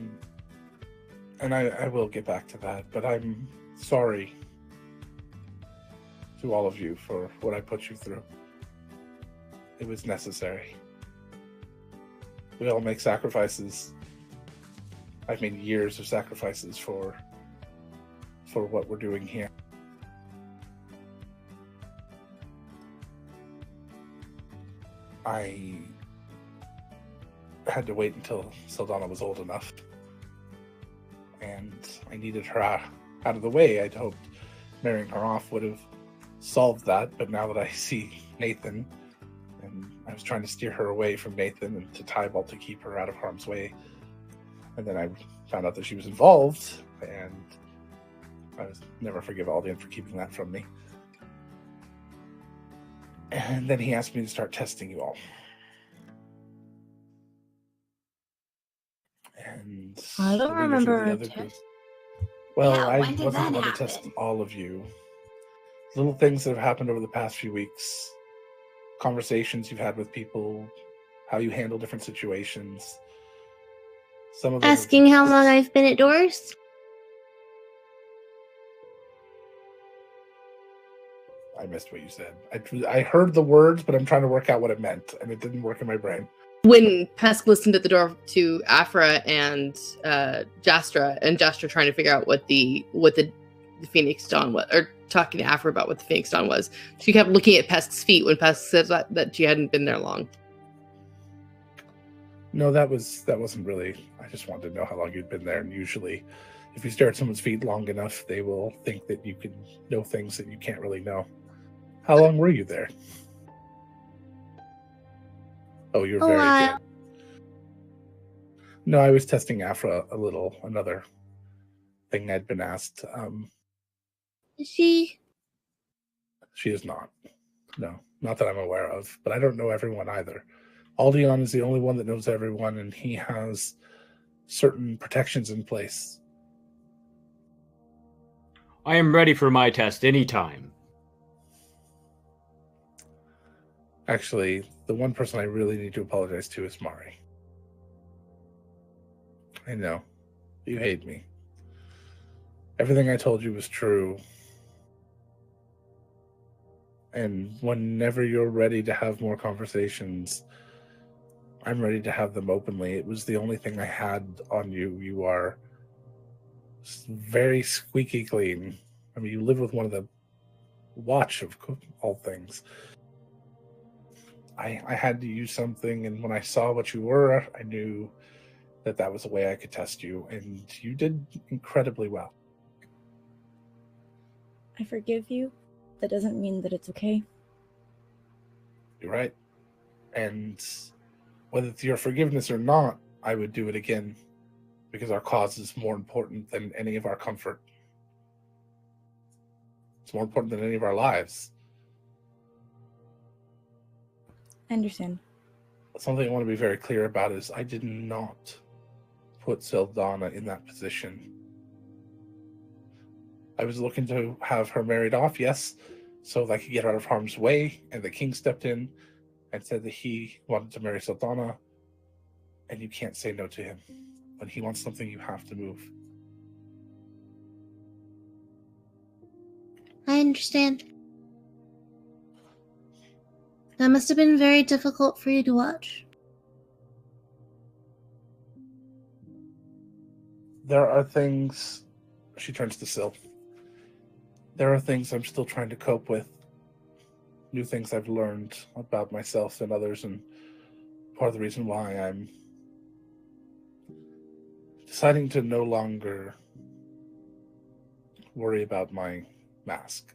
will get back to that, but I'm sorry to all of you for what I put you through. It was necessary. We all make sacrifices. I've made years of sacrifices for what we're doing here. I had to wait until Saldana was old enough. And I needed her out of the way. I'd hoped marrying her off would have solved that, but now that I see Nathan, and I was trying to steer her away from Nathan and to Tybalt to keep her out of harm's way, and then I found out that she was involved, and I was never forgive Aldian for keeping that from me. And then he asked me to start testing you all. And I don't the leaders of remember the a other test. group- Well, Yeah, I when did wasn't that going to happen? test all of you. Little things that have happened over the past few weeks, conversations you've had with people, how you handle different situations. Some of them have- Asking how long I've been at Doris? I missed what you said. I heard the words, but I'm trying to work out what it meant, and it didn't work in my brain. When Pesk listened at the door to Afra and Jastra, and Jastra trying to figure out what the Phoenix Dawn was, or talking to Afra about what the Phoenix Dawn was, she kept looking at Pesk's feet when Pesk said that she hadn't been there long. No, that wasn't really. I just wanted to know how long you'd been there, and usually, if you stare at someone's feet long enough, they will think that you can know things that you can't really know. How long were you there? Oh, you're A very while. good. No, I was testing Afra a little. Another thing I'd been asked. She She is not. No, not that I'm aware of. But I don't know everyone either. Aldion is the only one that knows everyone, and he has certain protections in place. I am ready for my test anytime. Actually, the one person I really need to apologize to is Mari. I know. You hate me. Everything I told you was true. And whenever you're ready to have more conversations, I'm ready to have them openly. It was the only thing I had on you. You are very squeaky clean. I mean, you live with one of the watch of all things. I had to use something, and when I saw what you were, I knew that that was a way I could test you, and you did incredibly well. I forgive you. That doesn't mean that it's okay. You're right. And whether it's your forgiveness or not, I would do it again, because our cause is more important than any of our comfort. It's more important than any of our lives. I understand. Something I want to be very clear about is I did not put Sildana in that position. I was looking to have her married off, yes, so that I could get out of harm's way, and the king stepped in and said that he wanted to marry Sildana, and you can't say no to him. When he wants something, you have to move. I understand. That must have been very difficult for you to watch. There are things... She turns to Syl. There are things I'm still trying to cope with. New things I've learned about myself and others, and part of the reason why I'm deciding to no longer worry about my mask.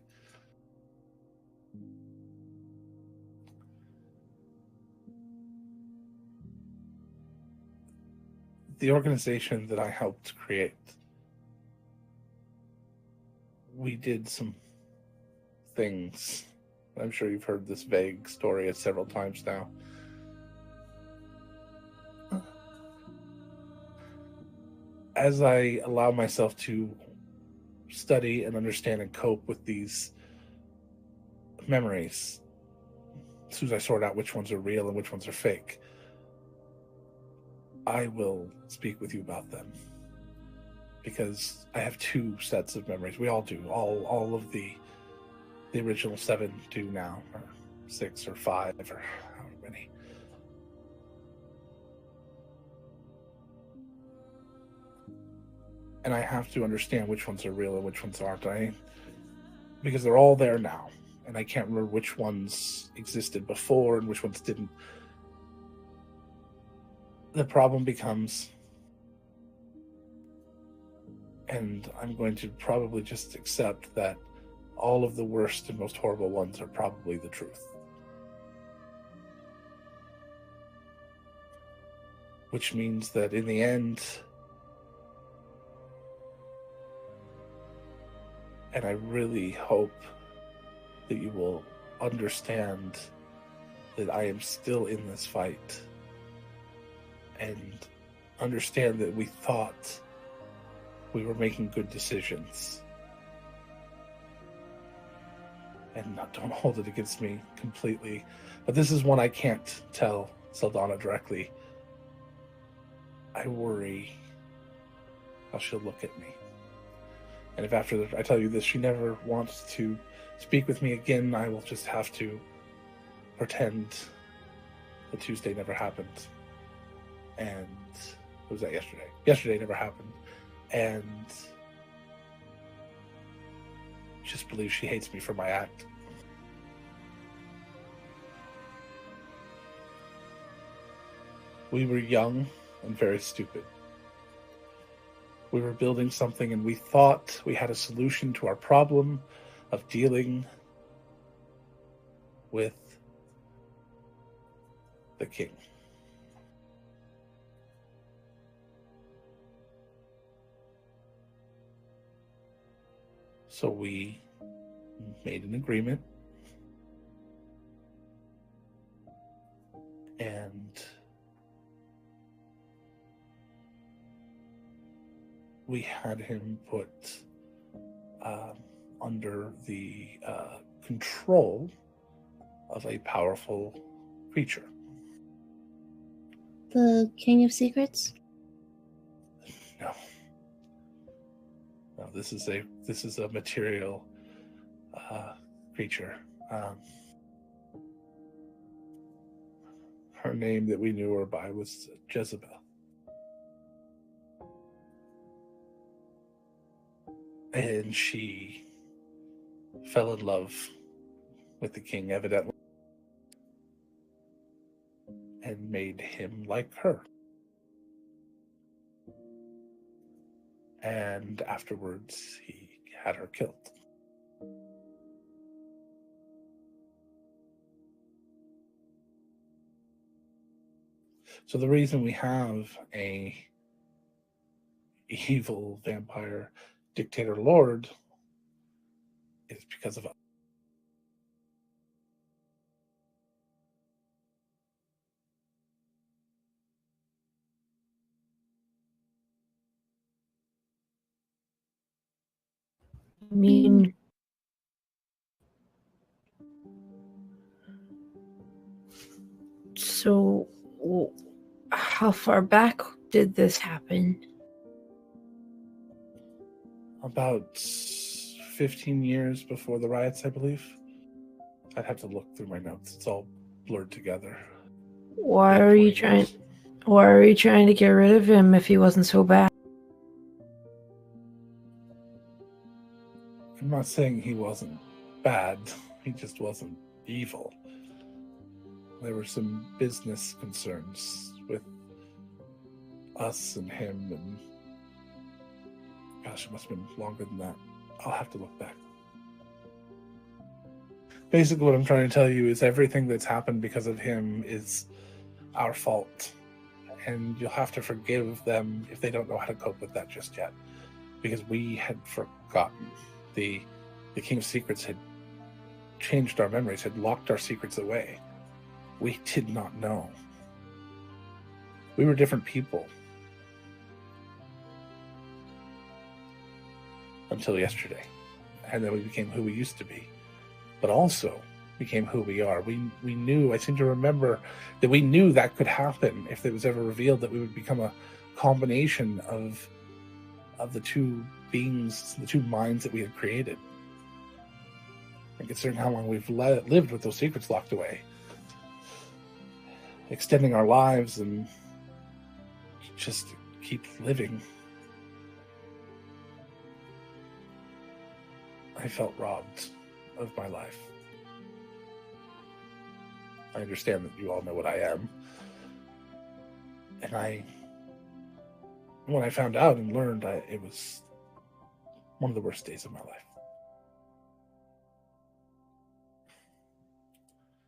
The organization that I helped create, we did some things. I'm sure you've heard this vague story several times now. As I allow myself to study and understand and cope with these memories, as soon as I sort out which ones are real and which ones are fake, I will speak with you about them. Because I have two sets of memories. We all do. All of the original 7 do now, or 6 or 5 or however many. And I have to understand which ones are real and which ones aren't. Because they're all there now, and I can't remember which ones existed before and which ones didn't. The problem becomes, and I'm going to probably just accept that all of the worst and most horrible ones are probably the truth. Which means that in the end, and I really hope that you will understand that I am still in this fight, and understand that we thought we were making good decisions. And don't hold it against me completely. But this is one I can't tell Sildana directly. I worry how she'll look at me. And if after I tell you this, she never wants to speak with me again, I will just have to pretend that Tuesday never happened. And what was that, yesterday? Yesterday never happened. And just believe she hates me for my act. We were young and very stupid. We were building something and we thought we had a solution to our problem of dealing with the king. So we made an agreement, and we had him put under the control of a powerful creature. The King of Secrets? No. No, this is a material creature. Her name that we knew her by was Jezebel. And she fell in love with the king, evidently, and made him like her. And afterwards, he had her killed. So the reason we have a evil vampire dictator lord is because of us. I mean, so how far back did this happen? About 15 years before the riots, I believe. I'd have to look through my notes. It's all blurred together. Why are you trying to get rid of him if he wasn't so bad? I'm not saying he wasn't bad. He just wasn't evil. There were some business concerns with us and him, and gosh, it must have been longer than that. I'll have to look back. Basically, what I'm trying to tell you is everything that's happened because of him is our fault. And you'll have to forgive them if they don't know how to cope with that just yet. Because we had forgotten. The King of Secrets had changed our memories, had locked our secrets away. We did not know. We were different people. Until yesterday. And then we became who we used to be. But also became who we are. We knew, I seem to remember, that we knew that could happen if it was ever revealed, that we would become a combination of the two beings, the two minds that we had created. And considering how long we've lived with those secrets locked away, extending our lives and just keep living, I felt robbed of my life. I understand that you all know what I am. And when I found out and learned, it was one of the worst days of my life.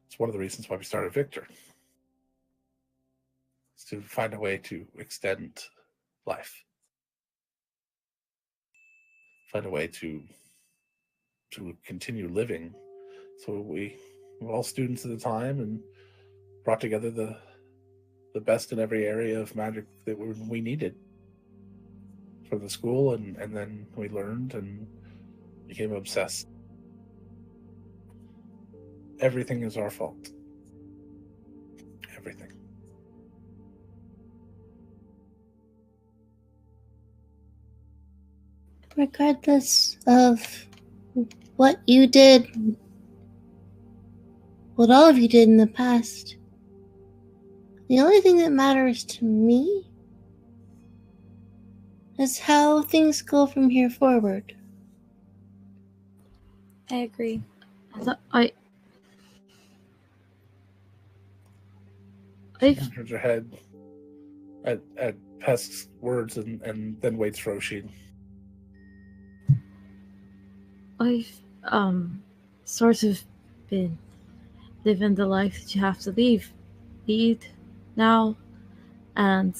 It's one of the reasons why we started Victor. It's to find a way to extend life. Find a way to continue living. So we were all students at the time and brought together the best in every area of magic that we needed from the school, and then we learned and became obsessed. Everything is our fault. Everything. Regardless of what you did, what all of you did in the past, the only thing that matters to me is how things go from here forward. I agree. She turns her head at Pest's words and then waits for Oshid. I've sort of been living the life that you have to lead now, and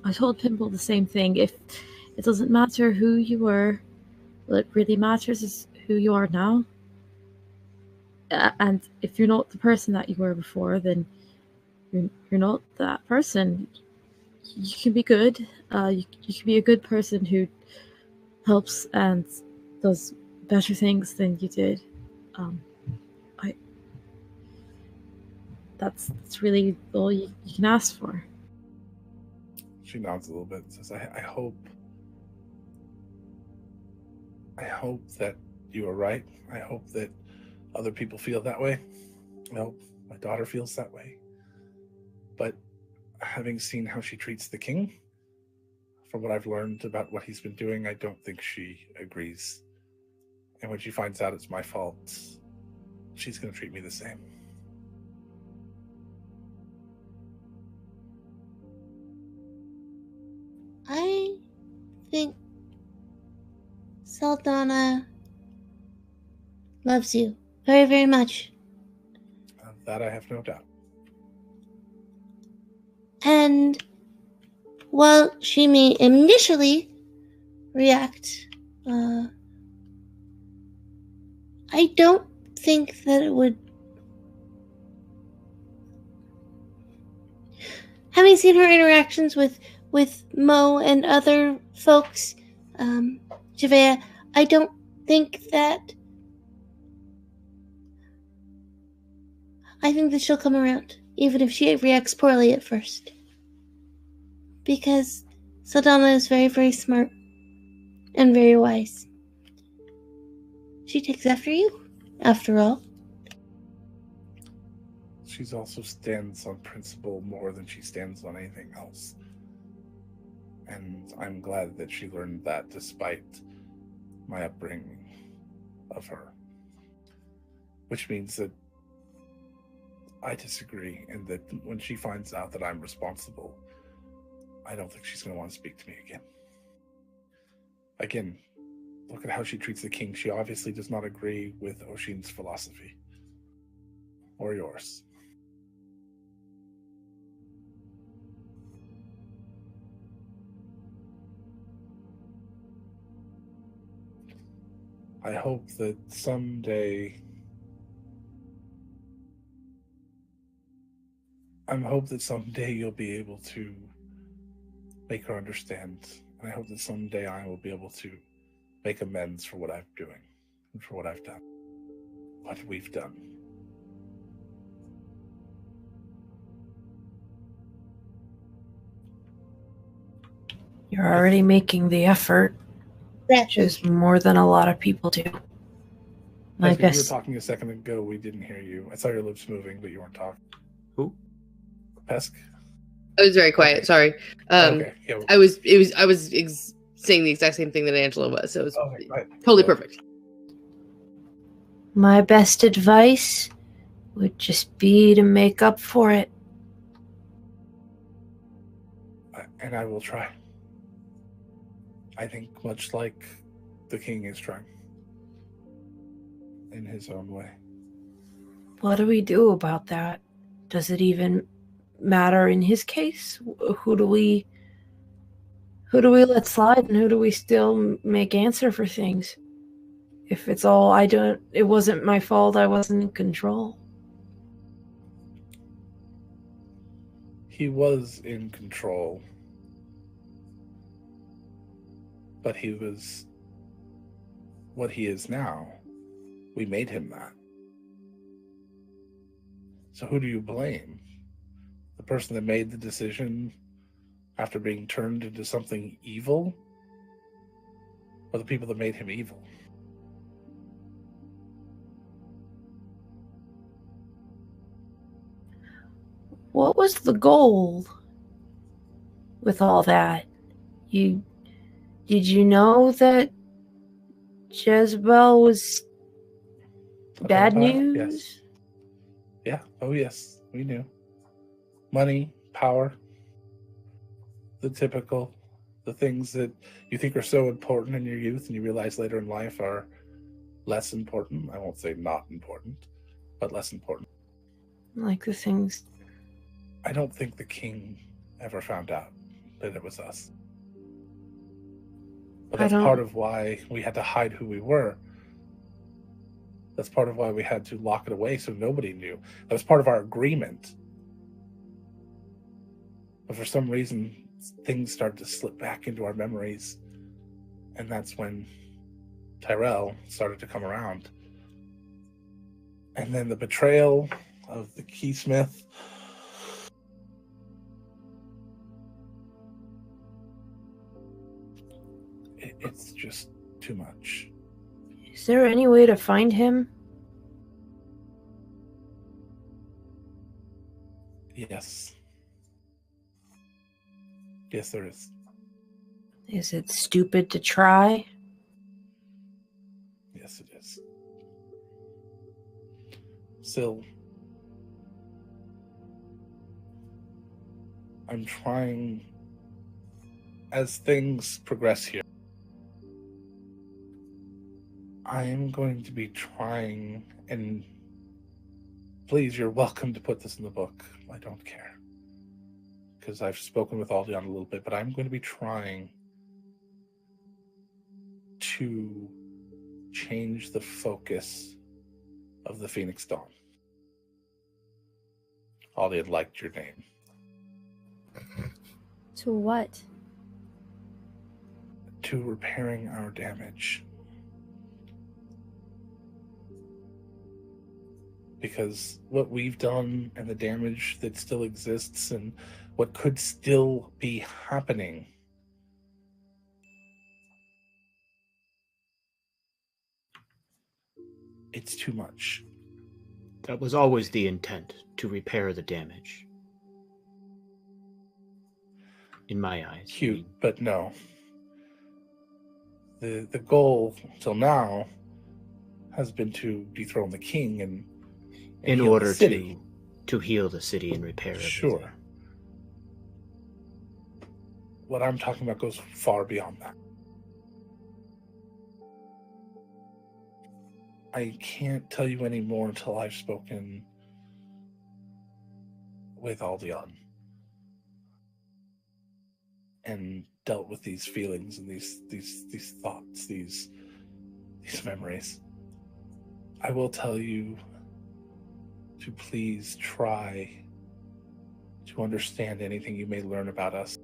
I told Pimple the same thing. If it doesn't matter who you were, what really matters is who you are now. And if you're not the person that you were before, then you're not that person. You can be good. You can be a good person who helps and does better things than you did. That's really all you can ask for. She nods a little bit and says, I hope that you are right. I hope that other people feel that way. I hope my daughter feels that way. But having seen how she treats the king, from what I've learned about what he's been doing, I don't think she agrees. And when she finds out it's my fault, she's going to treat me the same. I think Saldana loves you very, very much. That I have no doubt. And while she may initially react, I don't think that it would. Having seen her interactions with Mo and other folks, Javea, I don't think that. I think that she'll come around, even if she reacts poorly at first. Because Saldana is very, very smart and very wise. She takes after you, after all. She also stands on principle more than she stands on anything else. And I'm glad that she learned that despite my upbringing of her. Which means that I disagree, and that when she finds out that I'm responsible, I don't think she's going to want to speak to me again. Again, look at how she treats the king. She obviously does not agree with Oshin's philosophy. Or yours. I hope that someday you'll be able to make her understand. And I hope that someday I will be able to make amends for what I'm doing and for what I've done. What we've done. You're already making the effort, which is more than a lot of people do. I You were guess. talking a second ago, we didn't hear you. I saw your lips moving, but you weren't talking. Who? Pesk? I was very quiet. Sorry. Okay. Yeah. I was saying the exact same thing that Angela was. So it was totally perfect. My best advice would just be to make up for it. And I will try. I think much like the king is trying. In his own way. What do we do about that? Does it even matter in his case? Who do we let slide, and who do we still make answer for things? If it's all it wasn't my fault, I wasn't in control. He was in control. But he was what he is now. We made him that. So who do you blame? The person that made the decision after being turned into something evil? Or the people that made him evil? What was the goal with all that? Did you know that Jezebel was bad news? Yes. Yeah. Oh, yes. We knew. Money, power, the typical, the things that you think are so important in your youth and you realize later in life are less important. I won't say not important, but less important. Like the things. I don't think the king ever found out that it was us. But that's part of why we had to hide who we were. That's part of why we had to lock it away so nobody knew. That was part of our agreement. But for some reason, things started to slip back into our memories. And that's when Tyrell started to come around. And then the betrayal of the keysmith. It's just too much. Is there any way to find him? Yes. Yes, there is. Is it stupid to try? Yes, it is. Still, I'm trying, as things progress here, I am going to be trying, and please, you're welcome to put this in the book. I don't care. Because I've spoken with Aldion a little bit, but I'm going to be trying to change the focus of the Phoenix Dawn. Aldion liked your name. To what? To repairing our damage. Because what we've done and the damage that still exists and what could still be happening it's too much. That was always the intent, to repair the damage. In my eyes. Cute, but no. The goal till now has been to dethrone the king and in heal order the city. to heal the city and repair everything. Sure. What I'm talking about goes far beyond that. I can't tell you any more until I've spoken with Aldion and dealt with these feelings and these thoughts, these memories. I will tell you to please try to understand anything you may learn about us.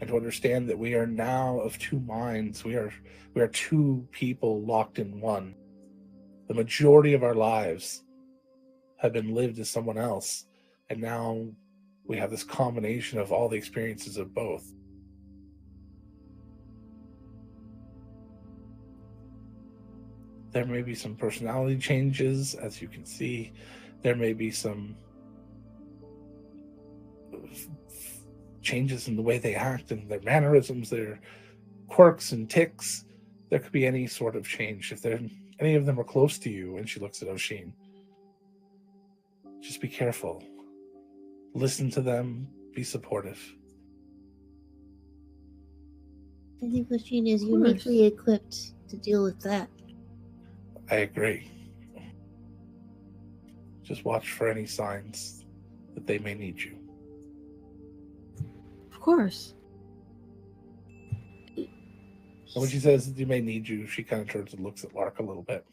And to understand that we are now of two minds. We are two people locked in one. The majority of our lives have been lived as someone else. And now we have this combination of all the experiences of both. There may be some personality changes, as you can see. There may be some changes in the way they act and their mannerisms, their quirks and tics. There could be any sort of change. If any of them are close to you, and she looks at Oshin, just be careful. Listen to them. Be supportive. I think Oshin is uniquely equipped to deal with that. I agree. Just watch for any signs that they may need you. Of course. And when she says you may need you, she kind of turns and looks at Lark a little bit.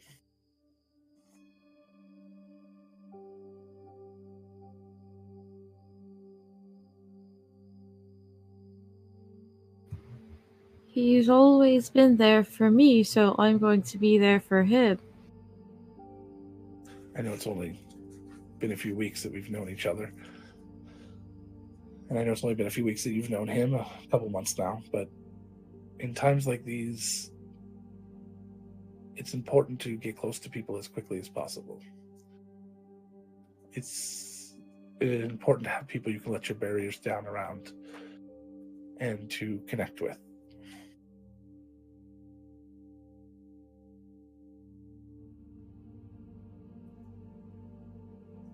He's always been there for me, so I'm going to be there for him. I know it's only been a few weeks that we've known each other. And I know it's only been a few weeks that you've known him, a couple months now, but in times like these, it's important to get close to people as quickly as possible. It's important to have people you can let your barriers down around and to connect with.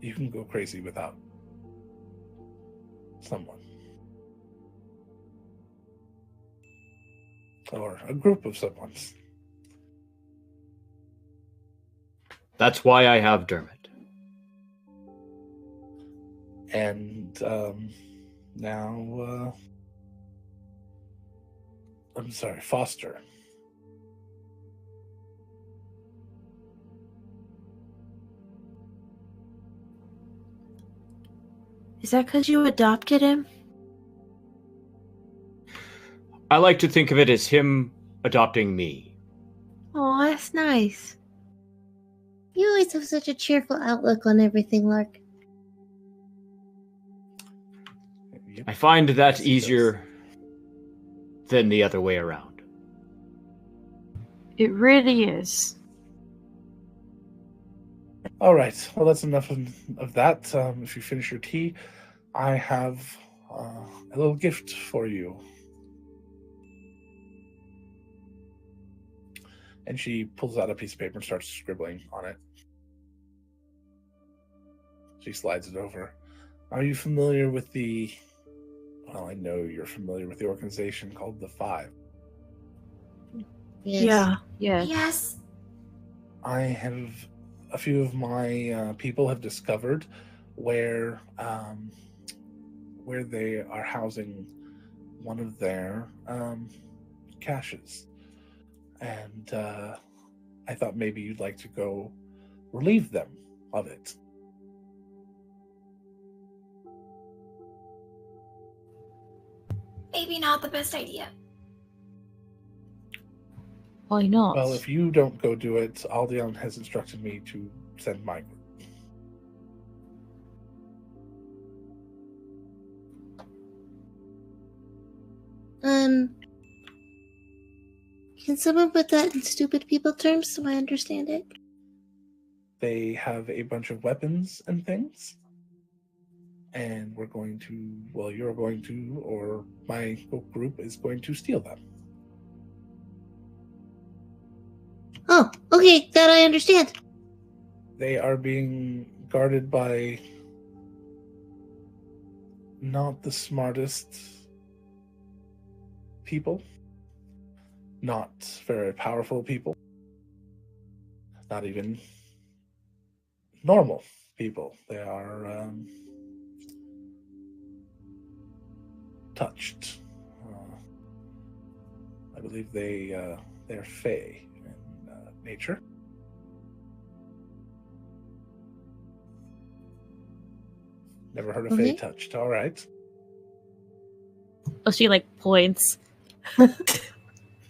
You can go crazy without someone. Or a group of someones. That's why I have Dermot. And now, I'm sorry, Foster. Is that because you adopted him? I like to think of it as him adopting me. Oh, that's nice. You always have such a cheerful outlook on everything, Lark. I find that easier than the other way around. It really is. All right. Well, that's enough of that. If you finish your tea, I have a little gift for you. And she pulls out a piece of paper and starts scribbling on it. She slides it over. Are you familiar with the... Well, I know you're familiar with the organization called the Five. Yes. Yeah. Yes. I have... A few of my people have discovered where they are housing one of their caches. And I thought maybe you'd like to go relieve them of it. Maybe not the best idea. Why not? Well, if you don't go do it, Aldeon has instructed me to send my group. Can someone put that in stupid people terms so I understand it? They have a bunch of weapons and things. And we're going to, well, you're going to, or my group is going to steal them. Oh, okay, that I understand. They are being guarded by not the smartest people, not very powerful people, not even normal people. They are touched. I believe they're Fae in nature. Never heard of Fae touched. All right. Oh, she like points.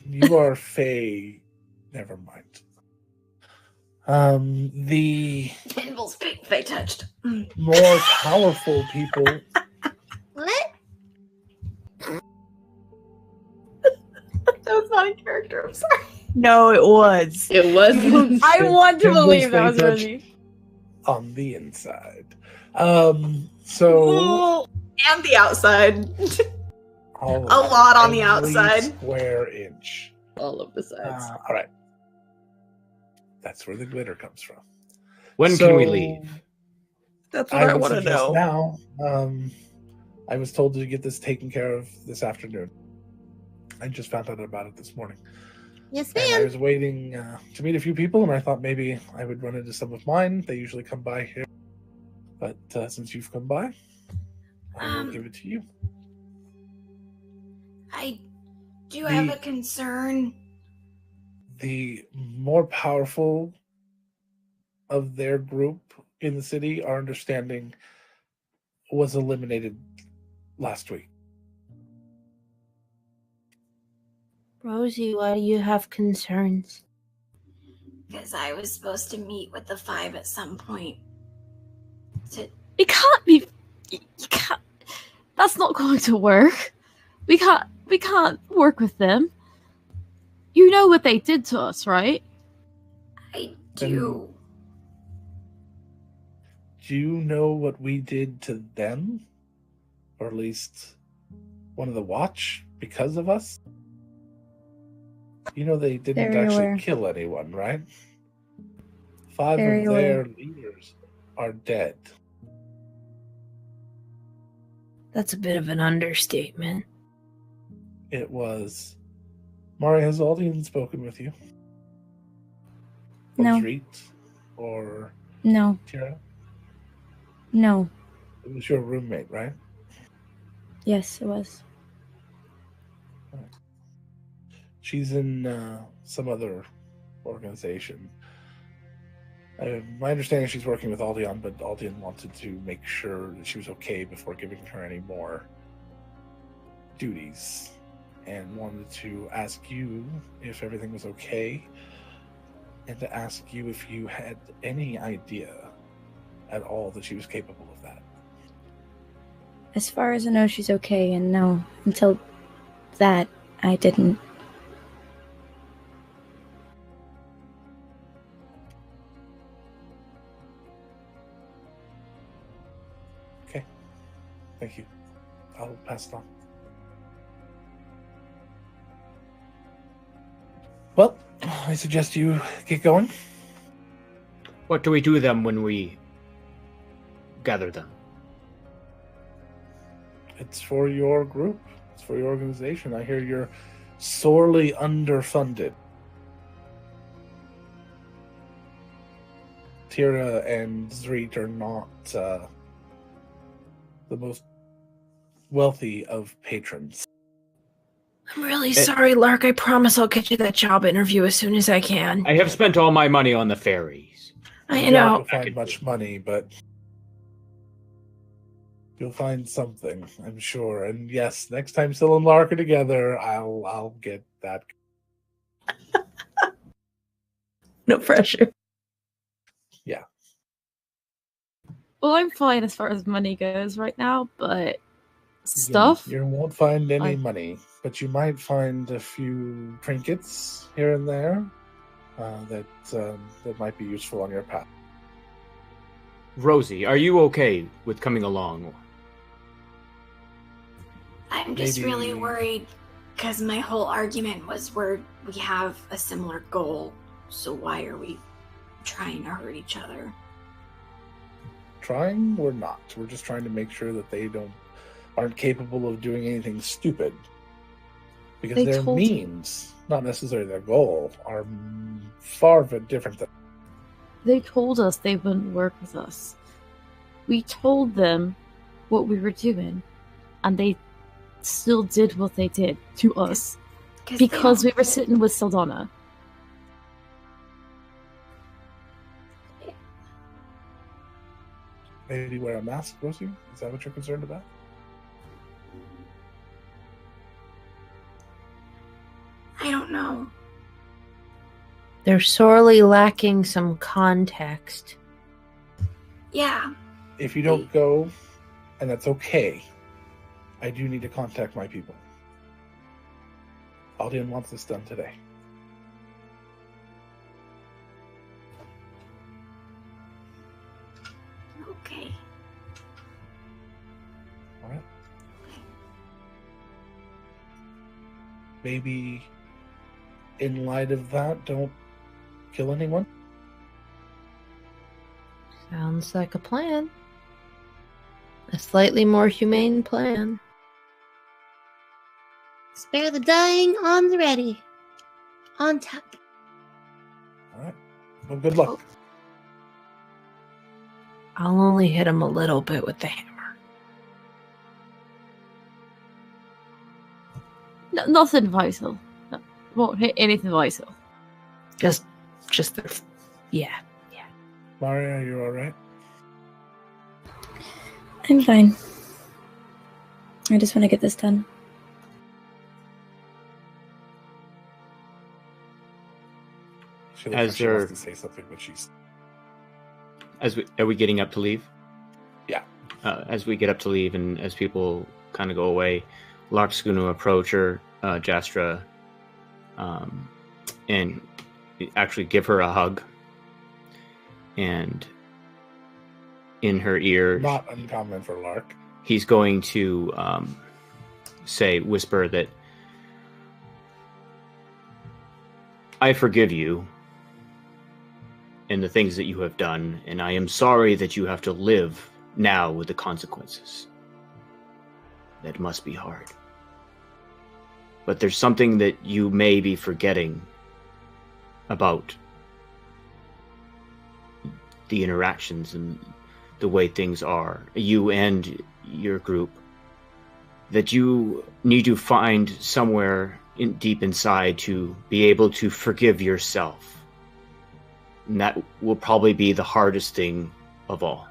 You are Fae. Never mind. The Pinball's Fae touched. more powerful people. What? That was not in character. I'm sorry. No, it was. It was. I want to Pinball's believe that Fae was touched Rosie. on the inside. So And the outside. all A lot on the every outside. square inch. All of the sides. All right. That's where the glitter comes from. When can we leave? That's what I would want to suggest know. now. I was told to get this taken care of this afternoon. I just found out about it this morning. Yes, And I ma'am. was waiting to meet a few people, and I thought maybe I would run into some of mine. They usually come by here. But since you've come by, I will give it to you. I do have a concern. The more powerful of their group in the city, our understanding, was eliminated last week. Rosie, why do you have concerns? Because I was supposed to meet with the Five at some point. It can't be. You can't. That's not going to work. We can't work with them. You know what they did to us, right? I do. Do you know what we did to them? Or at least one of the Watch because of us? You know they didn't Very actually aware. kill anyone, right? 5 Very of their aware. leaders are dead. That's a bit of an understatement. It was... Mari, has Aldian spoken with you? Or No. Treat? Or No, Tira? no. It was your roommate, right? Yes, it was. She's in some other organization. My understanding is she's working with Aldion, but Aldion wanted to make sure that she was okay before giving her any more duties, and wanted to ask you if everything was okay, and to ask you if you had any idea at all that she was capable of that. As far as I know, she's okay, and no, until that, I didn't. Okay. Thank you. I'll pass it on. Well, I suggest you get going. What do we do with them when we gather them? It's for your group. It's for your organization. I hear you're sorely underfunded. Tira and Zreet are not the most wealthy of patrons. I'm really sorry, Lark. I promise I'll get you that job interview as soon as I can. I have spent all my money on the ferries. I doubt know. you'll find much money, but you'll find something, I'm sure. And yes, next time Syl and Lark are together, I'll get that. No pressure. Yeah. Well, I'm fine as far as money goes right now, but stuff? You won't find any money, but you might find a few trinkets here and there that might be useful on your path. Rosie, are you okay with coming along? I'm just Maybe- really worried because my whole argument was we have a similar goal, so why are we trying to hurt each other? Trying or not, we're just trying to make sure that they aren't capable of doing anything stupid. Because They their told- means, not necessarily their goal, are far different than. They told us they wouldn't work with us. We told them what we were doing, and they still did what they did to us because we were sitting with Saldana. Maybe wear a mask, Rosie? Is that what you're concerned about? I don't know. They're sorely lacking some context. Yeah. If you don't go, and that's okay, I do need to contact my people. Aldian wants this done today. Okay. All right. Maybe in light of that, don't kill anyone. Sounds like a plan. A slightly more humane plan. Spare the dying, on the ready. On top. All right. Well, good luck. I'll only hit him a little bit with the hammer. No, nothing vital. No, won't hit anything vital. Just yeah. Maria, are you all right? I'm fine. I just want to get this done. She looks like she wants to say something, but she's. Are we getting up to leave? Yeah. As we get up to leave, and as people kind of go away, Lark's going to approach her, Jastra, and actually give her a hug. And in her ear, Not uncommon for Lark. he's going to whisper that I forgive you and the things that you have done, and I am sorry that you have to live now with the consequences. That must be hard. But there's something that you may be forgetting about the interactions and the way things are, you and your group, that you need to find somewhere deep inside to be able to forgive yourself. And that will probably be the hardest thing of all.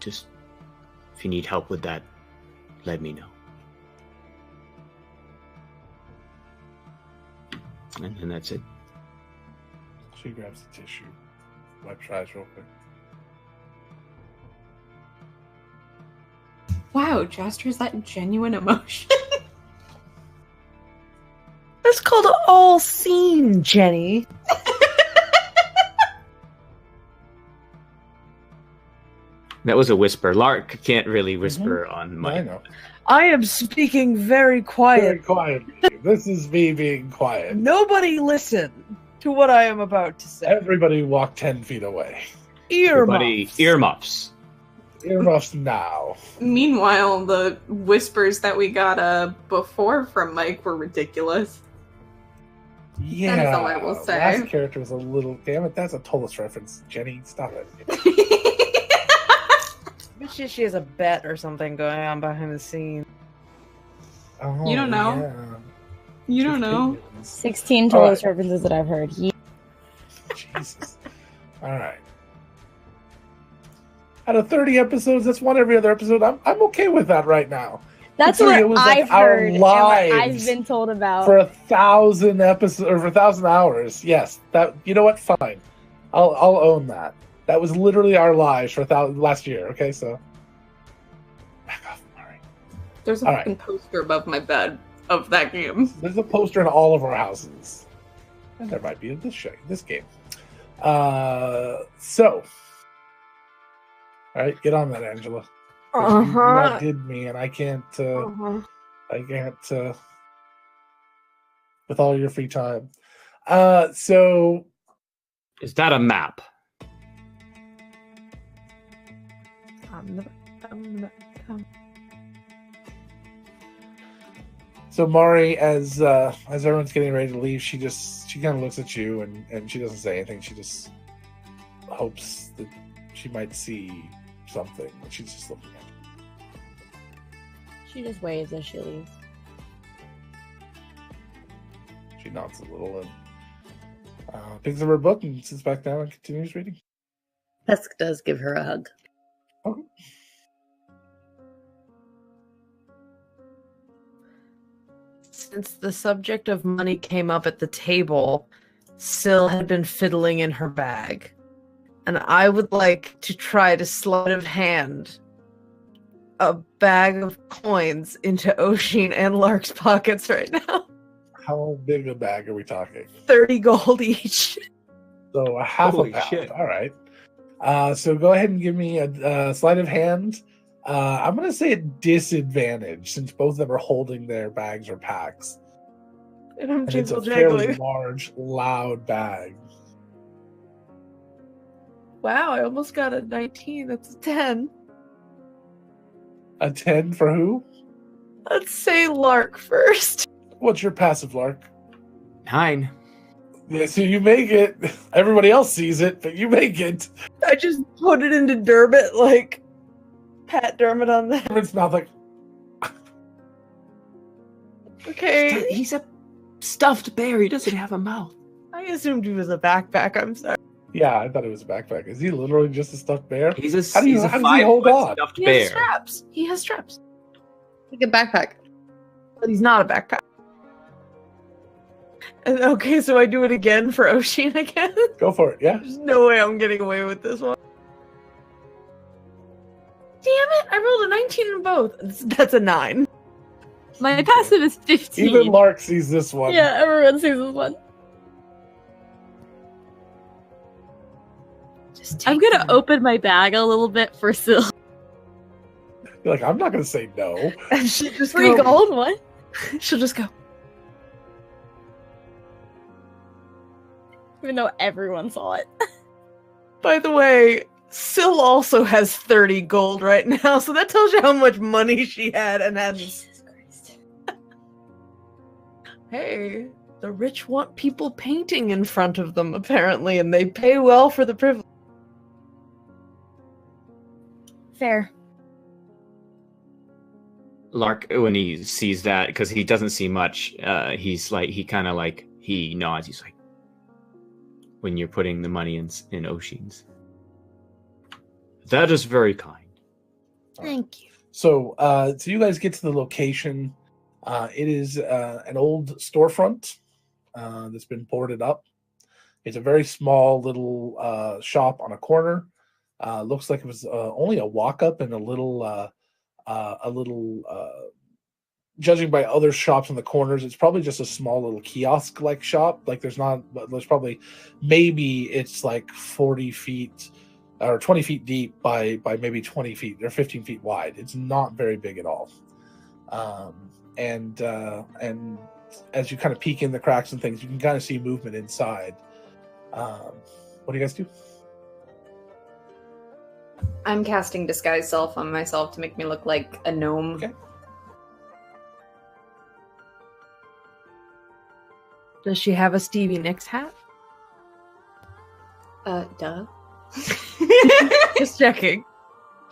Just, if you need help with that, let me know. And then that's it. She grabs the tissue, wipes her eyes real quick. Wow, Jaster, is that genuine emotion? That's called all seen, Jenny. That was a whisper. Lark can't really whisper on mic. I know. I am speaking very quiet. Very quietly. This is me being quiet. Nobody listen to what I am about to say. Everybody walk 10 feet away. Everybody, earmuffs. Earmuffs now. Meanwhile, the whispers that we got before from Mike were ridiculous. Yeah. That is all I will say. Last character was a little... Damn it, that's a Tolos reference. Jenny, stop it. She has a bet or something going on behind the scenes. Oh, You don't know. yeah. You don't know. 16 All total right. references that I've heard. Jesus. All right. Out of 30 episodes, that's one every other episode. I'm okay with that right now. That's Considering it what was, like, I've our heard and what I've lives been told about. for 1,000 episodes or for 1,000 hours. Yes, that. You know what? Fine, I'll own that. That was literally our lives for last year. Okay, so back off, Mari. There's a All fucking poster above my bed of that game. There's a poster in all of our houses, and there might be in this game. So, all right, get on that, Angela. You outdid me, and I can't. I can't. With all your free time. So, is that a map? So Mari, as everyone's getting ready to leave, she kind of looks at you and she doesn't say anything. She just hopes that she might see something. She's just looking at you. She just waves as she leaves. She nods a little and picks up her book and sits back down and continues reading. Pesk does give her a hug. Okay. Since the subject of money came up at the table, Syl had been fiddling in her bag. And I would like to try to sleight of hand a bag of coins into Oshin and Lark's pockets right now. How big a bag are we talking? 30 gold each. So a half Holy a pound. shit. All right. So go ahead and give me a sleight of hand. I'm going to say a disadvantage since both of them are holding their bags or packs. And I'm And it's a jingle fairly jangling. large, loud bag. Wow, I almost got a 19. That's a 10. A 10 for who? Let's say Lark first. What's your passive, Lark? 9. Yeah, so you make it. Everybody else sees it, but you make it. I just put it into Dermot, like pat Dermot on the head. Dermot's mouth like, Okay. He's a stuffed bear. He doesn't have a mouth. I assumed he was a backpack. I'm sorry. yeah, I thought it was a backpack. Is he literally just a stuffed bear? He's a How does he hold on? stuffed He has bear. straps. He has straps. Like a backpack. But he's not a backpack. And, okay, so I do it again for Oshin again? Go for it, yeah. There's no way I'm getting away with this one. Damn it! I rolled a 19 in both. That's a 9. My passive is 15. Even Lark sees this one. Yeah, everyone sees this one. I'm gonna open my bag a little bit for Syl. You're like, I'm not going to say no. And she'll just Free go. gold? What? She'll just go. Even though everyone saw it. By the way, Syl also has 30 gold right now, so that tells you how much money she had and had. Jesus Christ. Hey, the rich want people painting in front of them, apparently, and they pay well for the privilege. Fair. Lark, when he sees that, because he doesn't see much, he's like, he nods. He's like, when you're putting the money in Oshin's. That is very kind. Thank you. So you guys get to the location. It is an old storefront that's been boarded up. It's a very small little shop on a corner. Looks like it was only a walk up and a little a little. Judging by other shops in the corners, it's probably just a small little kiosk-like shop. Like there's probably, maybe it's like 40 feet or 20 feet deep by maybe 20 feet or 15 feet wide. It's not very big at all. And as you kind of peek in the cracks and things, you can kind of see movement inside. What do you guys do? I'm casting Disguise Self on myself to make me look like a gnome. Okay. Does she have a Stevie Nicks hat? Duh. Just checking.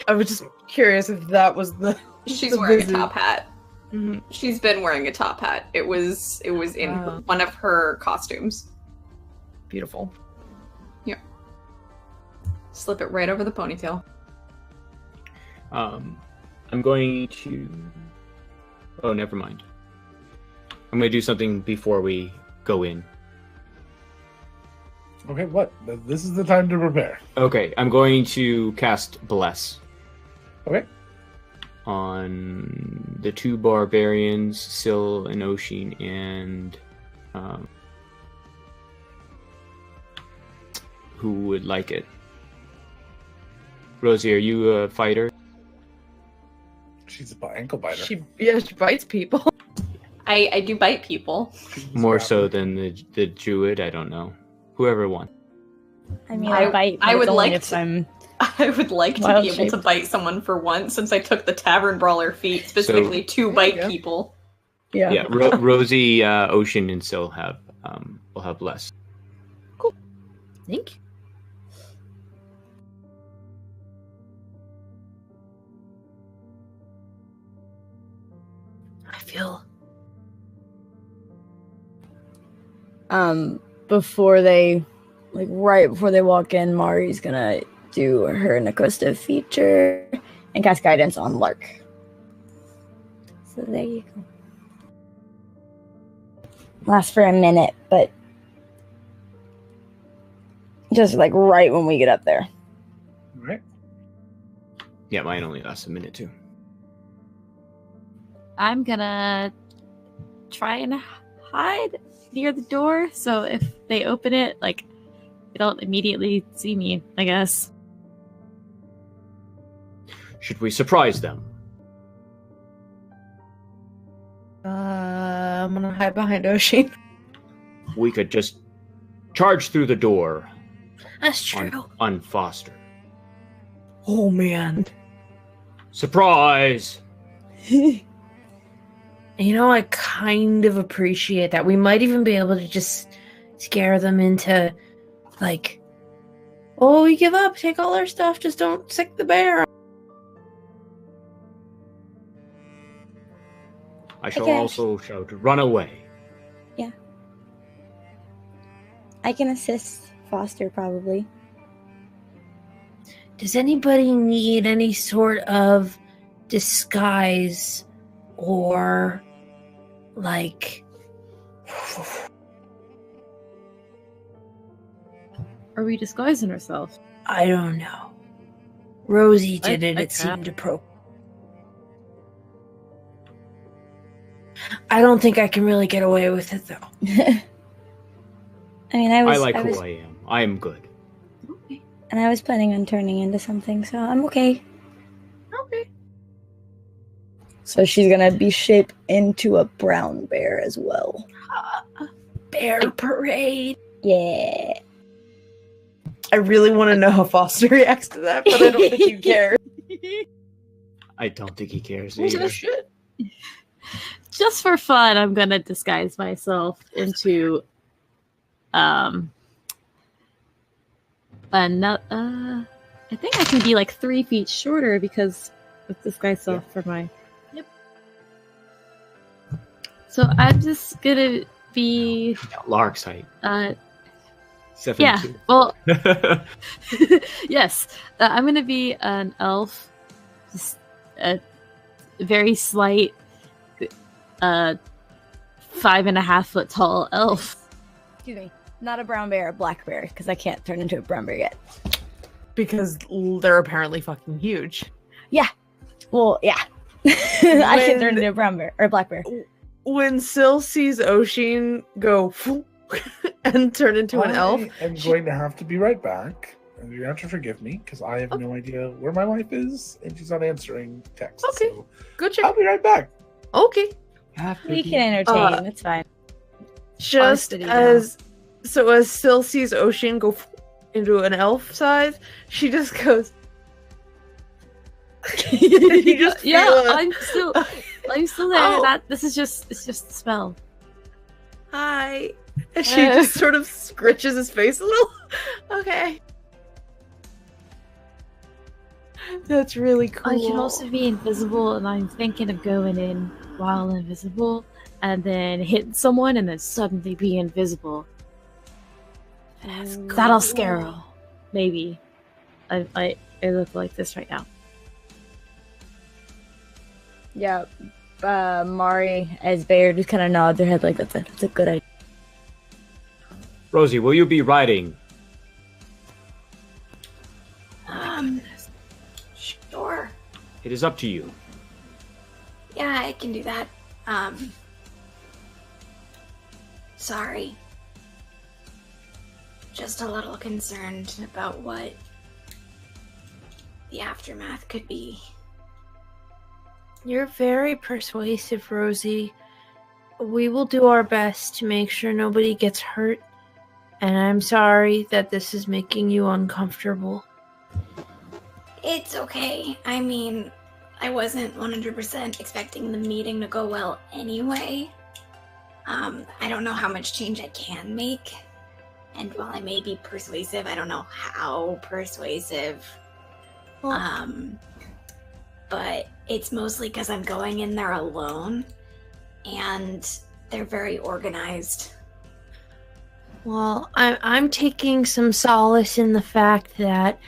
I was just curious if that was the. She's the wearing visit. a top hat. Mhm. She's been wearing a top hat. It was in one of her costumes. Beautiful. Yeah. Slip it right over the ponytail. I'm going to. Oh, never mind. I'm going to do something before we go in. Okay, what? This is the time to prepare. Okay, I'm going to cast Bless. Okay. On the two barbarians, Syl and Oshin, and who would like it? Rosie, are you a fighter? She's an ankle biter. She bites people. I do bite people. More so than the druid, I don't know. Whoever won. I mean, I bite. but I it's would only like if to- I'm I would like to Wild be able to shape. bite someone for once, since I took the Tavern Brawler feat specifically to bite go. people. Yeah, Rosie, Ocean, and Syl have will have less. Thank you. I feel before they, like right before they walk in, Mari's gonna do her Nakosta feature and cast guidance on Lark. So there you go. Lasts for a minute, but just like right when we get up there. All right. Yeah, mine only lasts a minute too. I'm gonna try and hide near the door, so if they open it, like, they don't immediately see me, I guess. Should we surprise them? I'm gonna hide behind Oshi. We could just charge through the door that's true. on Foster. Oh man. Surprise! You know, I kind of appreciate that. We might even be able to just scare them into, like, oh, we give up, take all our stuff, just don't sick the bear. I shall Okay. also shout, run away. I can assist Foster probably. Does anybody need any sort of disguise or, like, Are we disguising ourselves? I don't know. Rosie did it, I it seemed appropriate. I don't think I can really get away with it, though. I mean, I like who I am. I am good. and I was planning on turning into something, so I'm okay. Okay. So she's gonna be shaped into a brown bear as well. Bear parade. Yeah. I really want to know how Foster reacts to that, but I don't think you care. I don't think he cares Who's either. this shit? Just for fun, I'm gonna disguise myself into another. I think I can be like 3 feet shorter because of disguise self for my. Yep. So I'm just gonna be. Lark's height. 7'2". Yeah. Well. Yes, I'm gonna be an elf, just a very slight, 5.5 foot tall elf. Excuse me. Not a brown bear, a black bear, because I can't turn into a brown bear yet. Because they're apparently fucking huge. Yeah. Well, yeah. I can turn into a brown bear or a black bear. When Syl sees Oshin go and turn into an elf, I'm going to have to be right back. And you're going to have to forgive me because I have no idea where my wife is and she's not answering texts. Okay, so good job. I'll be right back. Okay. We can entertain. It's fine. Just as Syl sees Oshin go into an elf size, she just goes. You just Yeah, feel it. I'm still there. Oh. It's just a spell. Hi. And she just sort of scritches his face a little. Okay. That's really cool. I can also be invisible, and I'm thinking of going in while invisible, and then hit someone, and then suddenly be invisible. That'll scare her. Maybe. I look like this right now. Yeah. Mari as Bear just kind of nod their head like that's a good idea. Rosie, will you be riding? Sure. It is up to you. Yeah, I can do that. Sorry. Just a little concerned about what the aftermath could be. You're very persuasive, Rosie. We will do our best to make sure nobody gets hurt. And I'm sorry that this is making you uncomfortable. It's okay. I mean, I wasn't 100% expecting the meeting to go well anyway. I don't know how much change I can make. And while I may be persuasive, I don't know how persuasive. But it's mostly because I'm going in there alone. And they're very organized. Well, I'm taking some solace in the fact that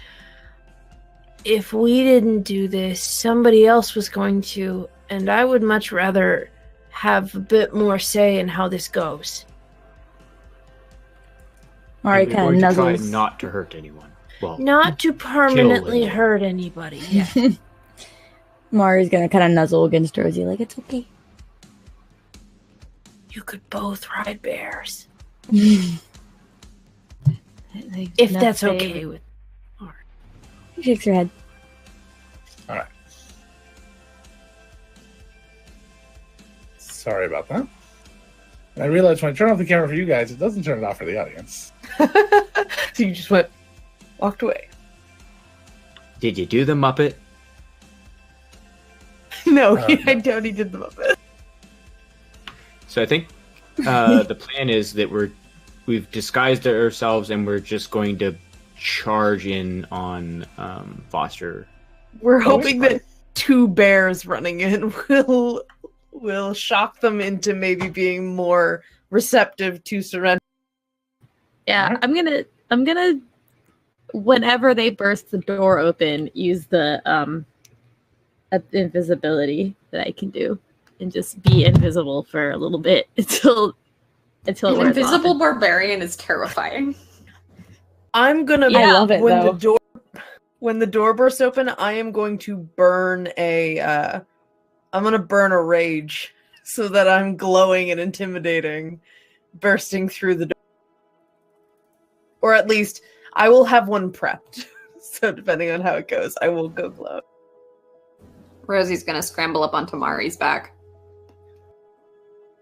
if we didn't do this, somebody else was going to, and I would much rather have a bit more say in how this goes. Mari And we're kind going of to try nuzzles. not to hurt anyone. Well, Not to permanently anyone. hurt anybody. Yeah. Mari's gonna kind of nuzzle against Rosie like it's okay. You could both ride bears. Like, If not that's say- okay with. She shakes her head. All right. Sorry about that. And I realized when I turn off the camera for you guys, it doesn't turn it off for the audience. So you just walked away. did you do the Muppet? No, no. I doubt he did the Muppet. So I think the plan is that we've disguised ourselves and we're just going to charge in on Foster. We're hoping that two bears running in will shock them into maybe being more receptive to surrender. Yeah, I'm gonna whenever they burst the door open, use the invisibility that I can do and just be invisible for a little bit until it An wears invisible off. barbarian is terrifying. I'm gonna I love it, when though. when the door bursts open, I am going to burn a rage so that I'm glowing and intimidating, bursting through the door. Or at least I will have one prepped. So depending on how it goes, I will go glow. Rosie's gonna scramble up onto Mari's back.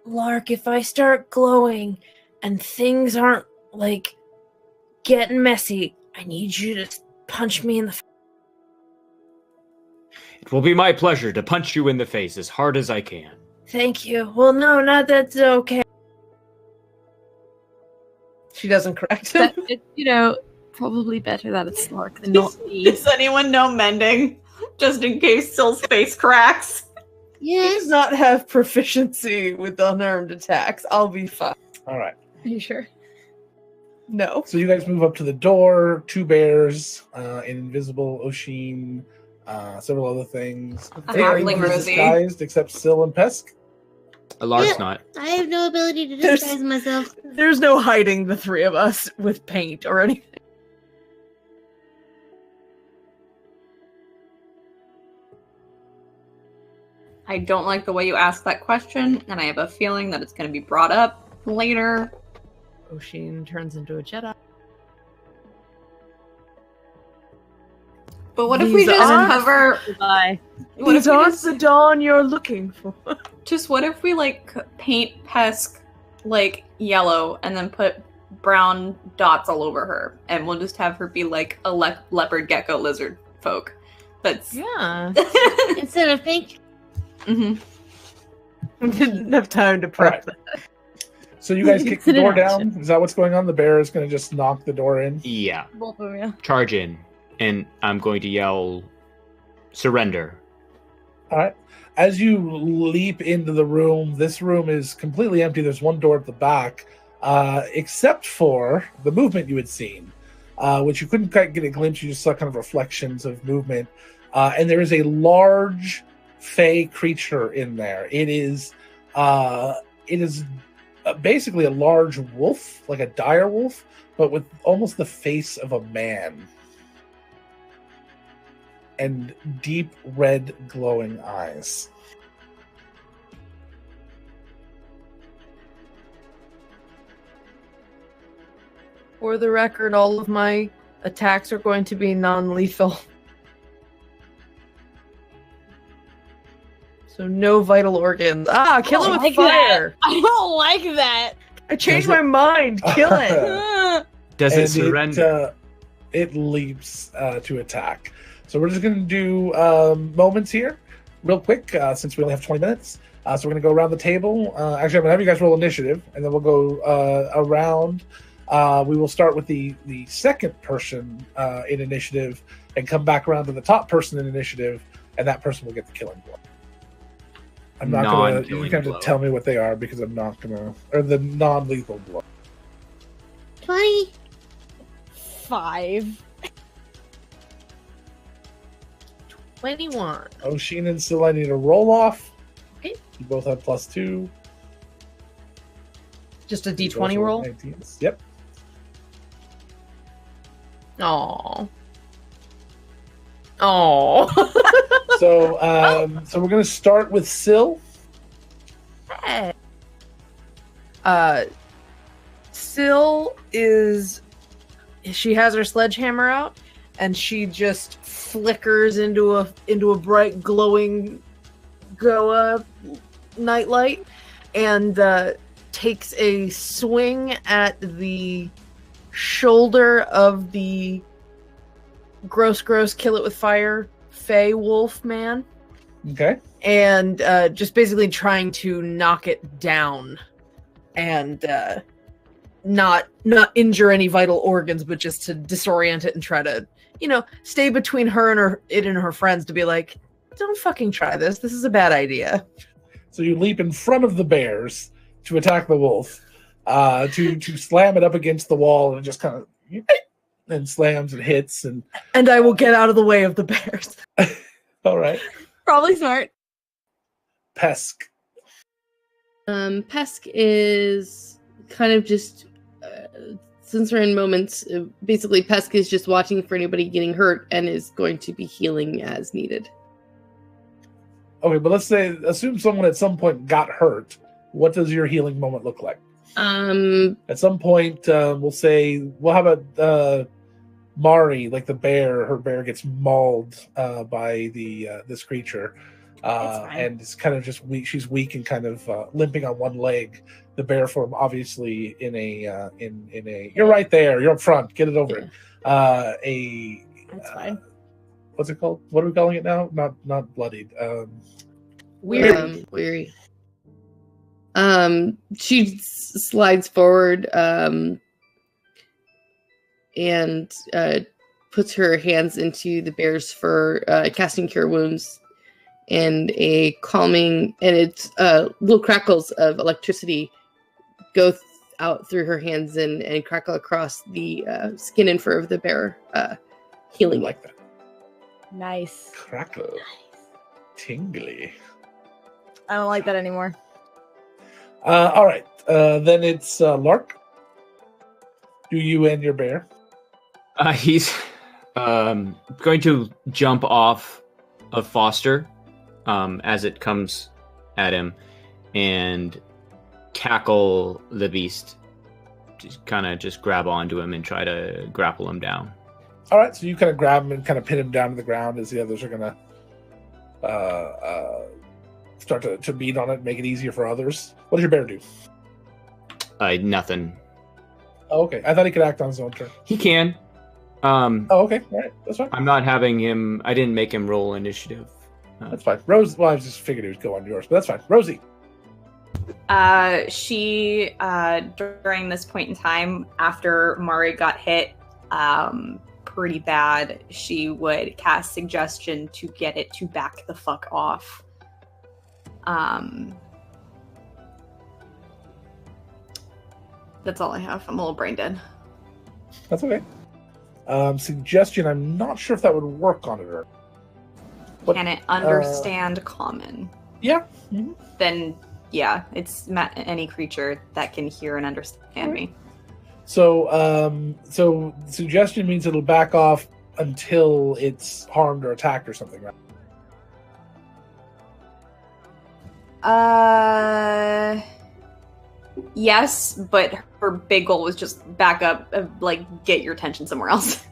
Lark, if I start glowing and things aren't, like, getting messy, I need you to punch me in the face. It will be my pleasure to punch you in the face as hard as I can. Thank you. Well, no, not that's okay. She doesn't correct him. Probably better that it's Lark than not me. Does anyone know mending? Just in case Syl's face cracks. He does not have proficiency with unarmed attacks. I'll be fine. All right. Are you sure? No. So you guys move up to the door. Two bears, an invisible Oshin, several other things. A Everyone halfling is Rosie. disguised except Syl and Pesk. Alar's Yeah. not. I have no ability to There's- disguise myself. There's no hiding the three of us with paint or anything. I don't like the way you ask that question, and I have a feeling that it's going to be brought up later. Oshin turns into a Jedi. But what if we These just aren't- cover... Bye. What if These we aren't just, the dawn you're looking for. just what if we like paint Pesk like yellow and then put brown dots all over her, and we'll just have her be like a leopard gecko lizard folk. That's Yeah. Instead of pink. Mhm. I didn't have time to prep Alright. So you guys kick the Sit in door action. down? Is that what's going on? The bear is going to just knock the door in? Yeah. Both of them, yeah. Charge in. And I'm going to yell, surrender. All right. As you leap into the room, this room is completely empty. There's one door at the back, except for the movement you had seen, which you couldn't quite get a glimpse. You just saw kind of reflections of movement. And there is a large fey creature in there. It is basically a large wolf, like a dire wolf, but with almost the face of a man. And deep red glowing eyes. For the record, all of my attacks are going to be non-lethal. So no vital organs. Kill it with like fire. I don't like that. I changed my mind. Kill it. Does it And surrender? It leaps to attack. So we're just going to do moments here, real quick, since we only have 20 minutes. So we're going to go around the table. Actually, I'm going to have you guys roll initiative, and then we'll go around. We will start with the second person in initiative, and come back around to the top person in initiative, and that person will get the killing blow. I'm not going to. You're going to have to tell me what they are because I'm not going to. Or the non-lethal blow. 20. 5. 21. Oshin and Syl, I need a roll off. Okay. You both have +2. Just a You both D20 roll? 19s. Yep. Aww. Aww. So we're gonna start with Syl. Hey. Syl she has her sledgehammer out, and she just flickers into a bright glowing Goa nightlight, and takes a swing at the shoulder of the gross kill it with fire fey wolf man. Okay. And just basically trying to knock it down and not injure any vital organs, but just to disorient it and try to, stay between her and her friends to be like, don't fucking try this. This is a bad idea. So you leap in front of the bears to attack the wolf, to slam it up against the wall, and it just kind of and slams and hits and I will get out of the way of the bears. All right. Probably smart. Pesk. Pesk is kind of just, since we're in moments, basically Pesk is just watching for anybody getting hurt and is going to be healing as needed. Okay, but assume someone at some point got hurt. What does your healing moment look like? At some point, we'll have a Mari, like the bear. Her bear gets mauled by this creature, and it's kind of just weak. She's weak and kind of limping on one leg. The bear form, obviously, in a. You're right there. You're up front. Get it over it. That's fine. What's it called? What are we calling it now? Not bloodied. Weary. Weary. She slides forward and puts her hands into the bear's fur, casting Cure Wounds, and a calming, and it's little crackles of electricity go out through her hands and crackle across the skin and fur of the bear, healing. I like that. Nice. Crackle. Tingly. I don't like that anymore. All right. Then it's Lark. Do you and your bear? He's going to jump off of Foster as it comes at him and tackle the beast. Just grab onto him and try to grapple him down. All right, so you kind of grab him and kind of pin him down to the ground as the others are going to start to beat on it, make it easier for others. What does your bear do? Nothing. Oh, okay. I thought he could act on his own turn. He can. Oh, okay. All right. That's fine. I'm not having him. I didn't make him roll initiative. That's fine. Rose. Well, I just figured he would go on yours, but that's fine. Rosie. She during this point in time, after Mari got hit pretty bad, she would cast suggestion to get it to back the fuck off. That's all I have. I'm a little brain dead. That's okay. Suggestion. I'm not sure if that would work on it or. Can it understand common? Yeah. Mm-hmm. Then, yeah, it's any creature that can hear and understand me. So, so suggestion means it'll back off until it's harmed or attacked or something, right? Yes, but her big goal was just back up, get your attention somewhere else.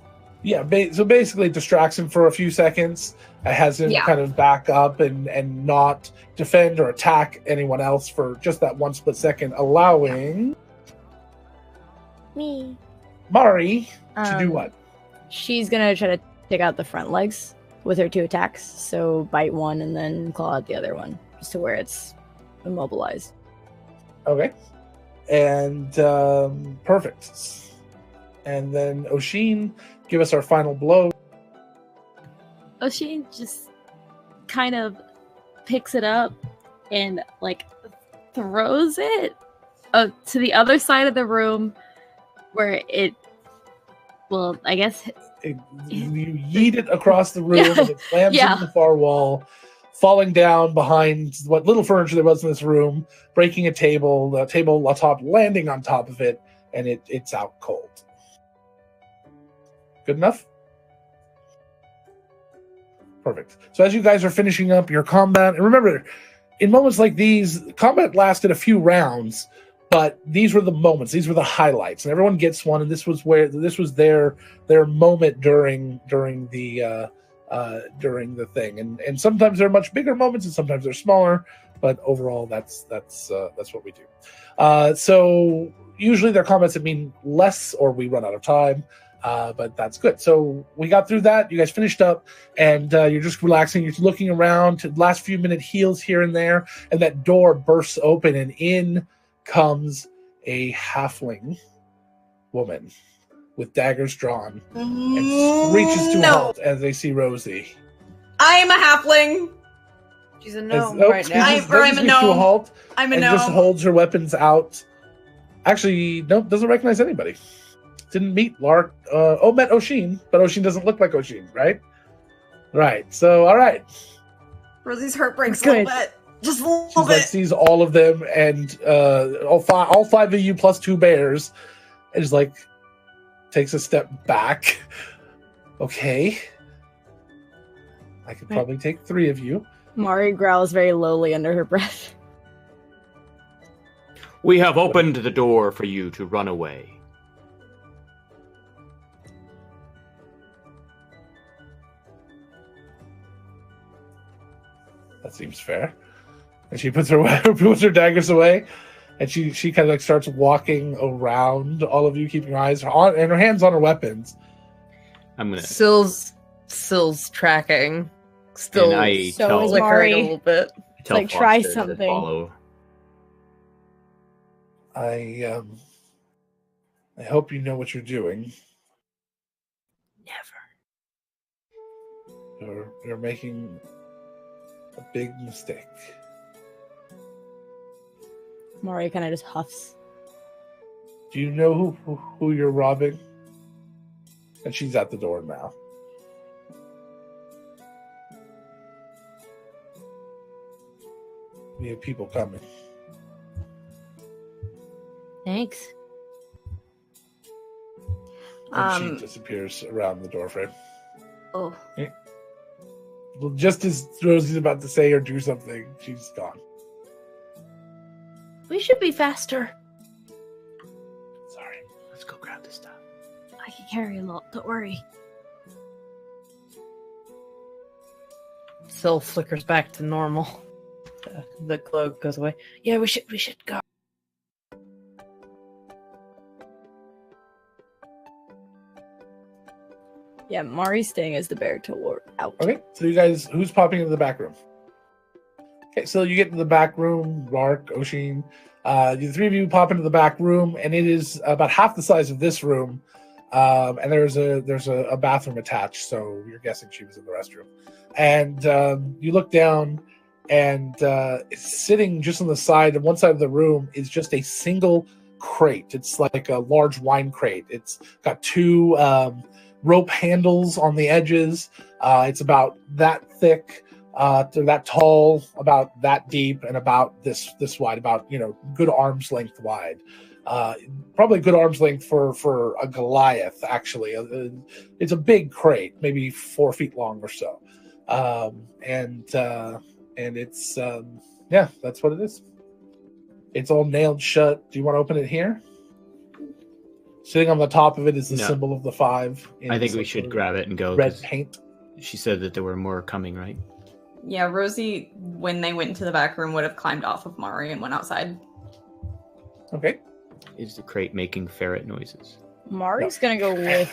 Yeah, so basically it distracts him for a few seconds. It has him kind of back up and not defend or attack anyone else for just that one split second, allowing me, Mari, to do what? She's gonna try to take out the front legs with her 2 attacks. So bite one and then claw out the other one, just to where it's immobilized. Okay. And perfect. And then Oshin, give us our final blow. Oshin just kind of picks it up and throws it to the other side of the room where it, well, I guess you yeet it across the room and it slams into the far wall, falling down behind what little furniture there was in this room, breaking a table, the table on top, landing on top of it, and it's out cold. Good enough? Perfect. So as you guys are finishing up your combat, and remember, in moments like these, combat lasted a few rounds, but these were the moments, these were the highlights, and everyone gets one, and this was their moment during the thing. And sometimes they're much bigger moments, and sometimes they're smaller, but overall that's what we do. So usually there are comments that mean less or we run out of time. But that's good. So we got through that. You guys finished up, and you're just relaxing. You're looking around to the last few minute heals here and there, and that door bursts open, and in comes a halfling woman with daggers drawn and reaches to a halt as they see Rosie. I am a halfling. She's a gnome right now. I'm a gnome. To a halt I'm a and gnome. just holds her weapons out. Actually, nope, doesn't recognize anybody. Didn't meet Lark. Met Oshin, but Oshin doesn't look like Oshin, right? Right. So, all right. Rosie's heart breaks a little bit. Just a little bit. Sees all of them and all five of you plus 2 bears, and just takes a step back. Okay. I could probably take 3 of you. Mari growls very lowly under her breath. We have opened the door for you to run away. That seems fair. And she puts her daggers away, and she kind of starts walking around all of you, keeping her eyes on and her hands on her weapons. I'm gonna. Sill's tracking. Still, and I so tell is flickering Mari. a little bit. Tell Like, try Foster to something. follow. I hope you know what you're doing. Never. You're making a big mistake. Mari kind of just huffs. Do you know who you're robbing? And she's at the door now. We have people coming. Thanks. And she disappears around the doorframe. Oh. Yeah. Well, just as Rosie's about to say or do something, she's gone. We should be faster. Sorry. Let's go grab this stuff. I can carry a lot. Don't worry. Syl flickers back to normal. The glow goes away. Yeah, we should go. Yeah, Mari's staying as the bear till we're out. Okay, so you guys, who's popping into the back room? Okay, so you get into the back room, Lark, Oshin. The three of you pop into the back room, and it is about half the size of this room. And there's a bathroom attached, so you're guessing she was in the restroom. And you look down, and sitting just on the side, on one side of the room, is just a single crate. It's like a large wine crate. It's got two rope handles on the edges. It's about that thick, to that tall, about that deep, and about this wide, about good arm's length wide. Probably good arm's length for a Goliath. Actually, it's a big crate, maybe 4 feet long or so, and it's that's what it is. It's all nailed shut. Do you want to open it here? Sitting on the top of it is the symbol of the 5. I think we should grab it and go. Red paint. She said that there were more coming, right? Yeah, Rosie, when they went into the back room, would have climbed off of Mari and went outside. Okay. Is the crate making ferret noises? Mari's gonna go with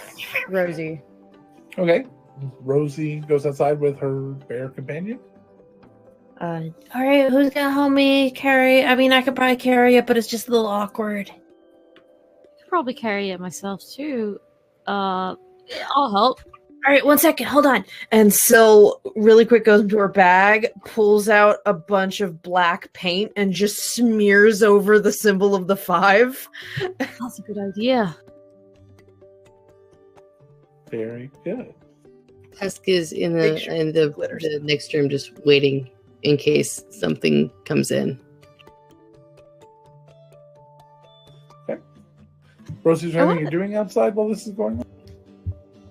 Rosie. Okay. Rosie goes outside with her bear companion. All right, who's gonna help me carry? I mean, I could probably carry it, but it's just a little awkward. I could probably carry it myself too. I'll help. All right, 1 second. Hold on. And Syl really quick goes into her bag, pulls out a bunch of black paint, and just smears over the symbol of the 5. That's a good idea. Very good. Tusk is in the next room, just waiting in case something comes in. Okay. Rosie, is there anything you're doing outside while this is going on?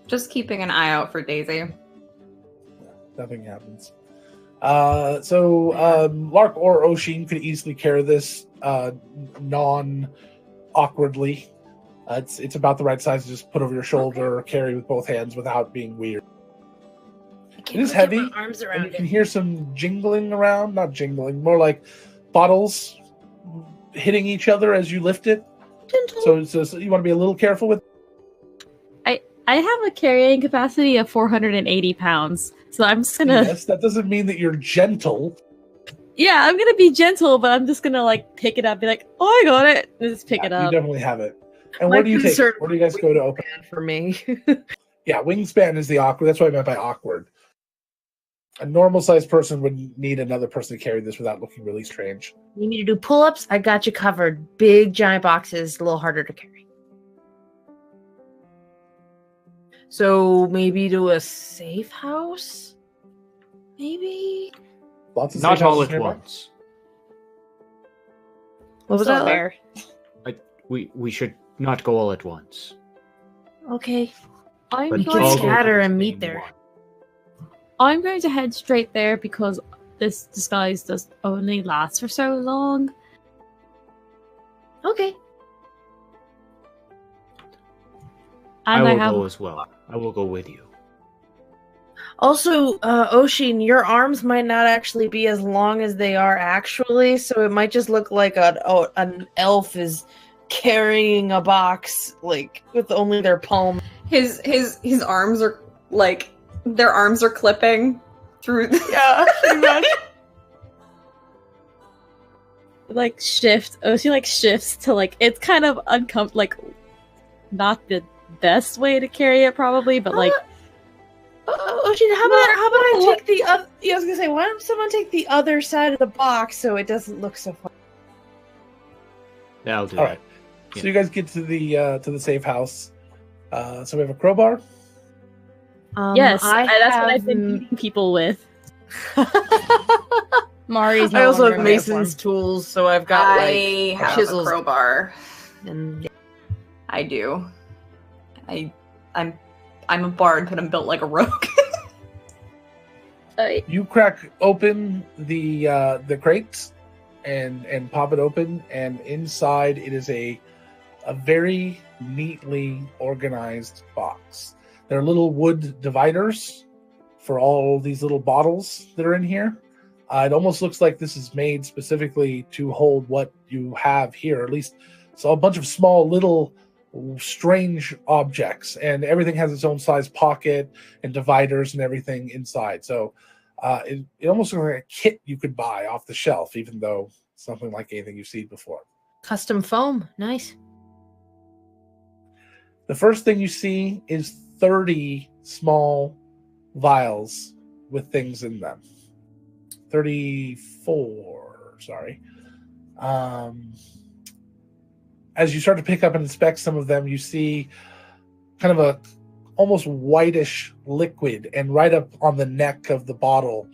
Just keeping an eye out for Daisy. Nothing happens. So Lark or Oshin could easily carry this non-awkwardly. It's about the right size to just put over your shoulder or carry with both hands without being weird. It is heavy, arms and around you can hear some jingling around. Not jingling, more like bottles hitting each other as you lift it. So you want to be a little careful with. I have a carrying capacity of 480 pounds, so I'm just gonna. Yes, that doesn't mean that you're gentle. Yeah, I'm gonna be gentle, but I'm just gonna pick it up, be like, "Oh, I got it," and just pick it up. You definitely have it. And where do you take it? Where do you guys go to open it? For me. Yeah, wingspan is the awkward. That's what I meant by awkward. A normal-sized person would need another person to carry this without looking really strange. You need to do pull-ups? I got you covered. Big, giant boxes, a little harder to carry. So maybe to a safe house? Maybe? Lots of Not safe all houses at nearby? once. What was that? Bear? We should not go all at once. Okay. I'm But We going can all to go scatter to and the meet same there. one. I'm going to head straight there because this disguise does only last for so long. Okay. I And will I have go as well. I will go with you. Also, Oshin, your arms might not actually be as long as they are actually, so it might just look like an elf is carrying a box, with only their palm. His arms are their arms are clipping through. Yeah, pretty much. shift. Oh, she shifts to it's kind of uncomfortable. Not the best way to carry it, probably, but Oshin, how about I take the other? Yeah, I was gonna say, why don't someone take the other side of the box so it doesn't look so funny? That'll do. All right. Yeah. So you guys get to the safe house. So we have a crowbar. yes, I that's what I've have- been beating people with. Mari's. I no also longer have in Mason's tools, so I've got I have chisels a crowbar. and I do. I'm a bard, but I'm built like a rogue. You crack open the crates and pop it open, and inside it is a very neatly organized box. There are little wood dividers for all these little bottles that are in here. It almost looks like this is made specifically to hold what you have here, at least. So a bunch of small little strange objects, and everything has its own size pocket and dividers and everything inside. So it almost looks like a kit you could buy off the shelf, even though something like anything you've seen before. Custom foam. Nice. The first thing you see is 30 small vials with things in them. 34, sorry. As you start to pick up and inspect some of them, you see kind of a almost whitish liquid, and right up on the neck of the bottle,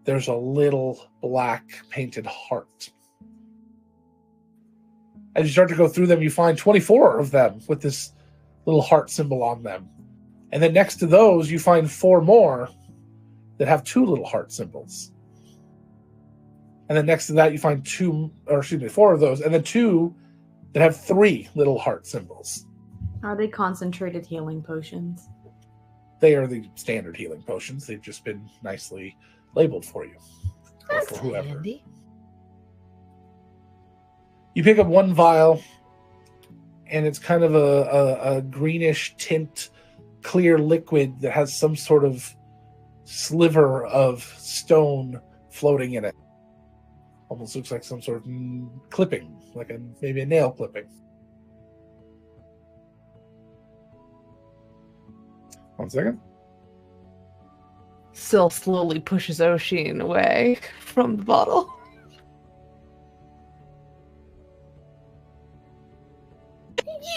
there's a little black painted heart. As you start to go through them, you find 24 of them with this little heart symbol on them. And then next to those, you find 4 more that have 2 little heart symbols. And then next to that, you find 4 of those, and then 2 that have 3 little heart symbols. Are they concentrated healing potions? They are the standard healing potions. They've just been nicely labeled for you. Or for whoever. Handy. You pick up one vial, and it's kind of a greenish tint, clear liquid that has some sort of sliver of stone floating in it. Almost looks like some sort of clipping, like maybe a nail clipping. One second. Syl slowly pushes Oshin away from the bottle.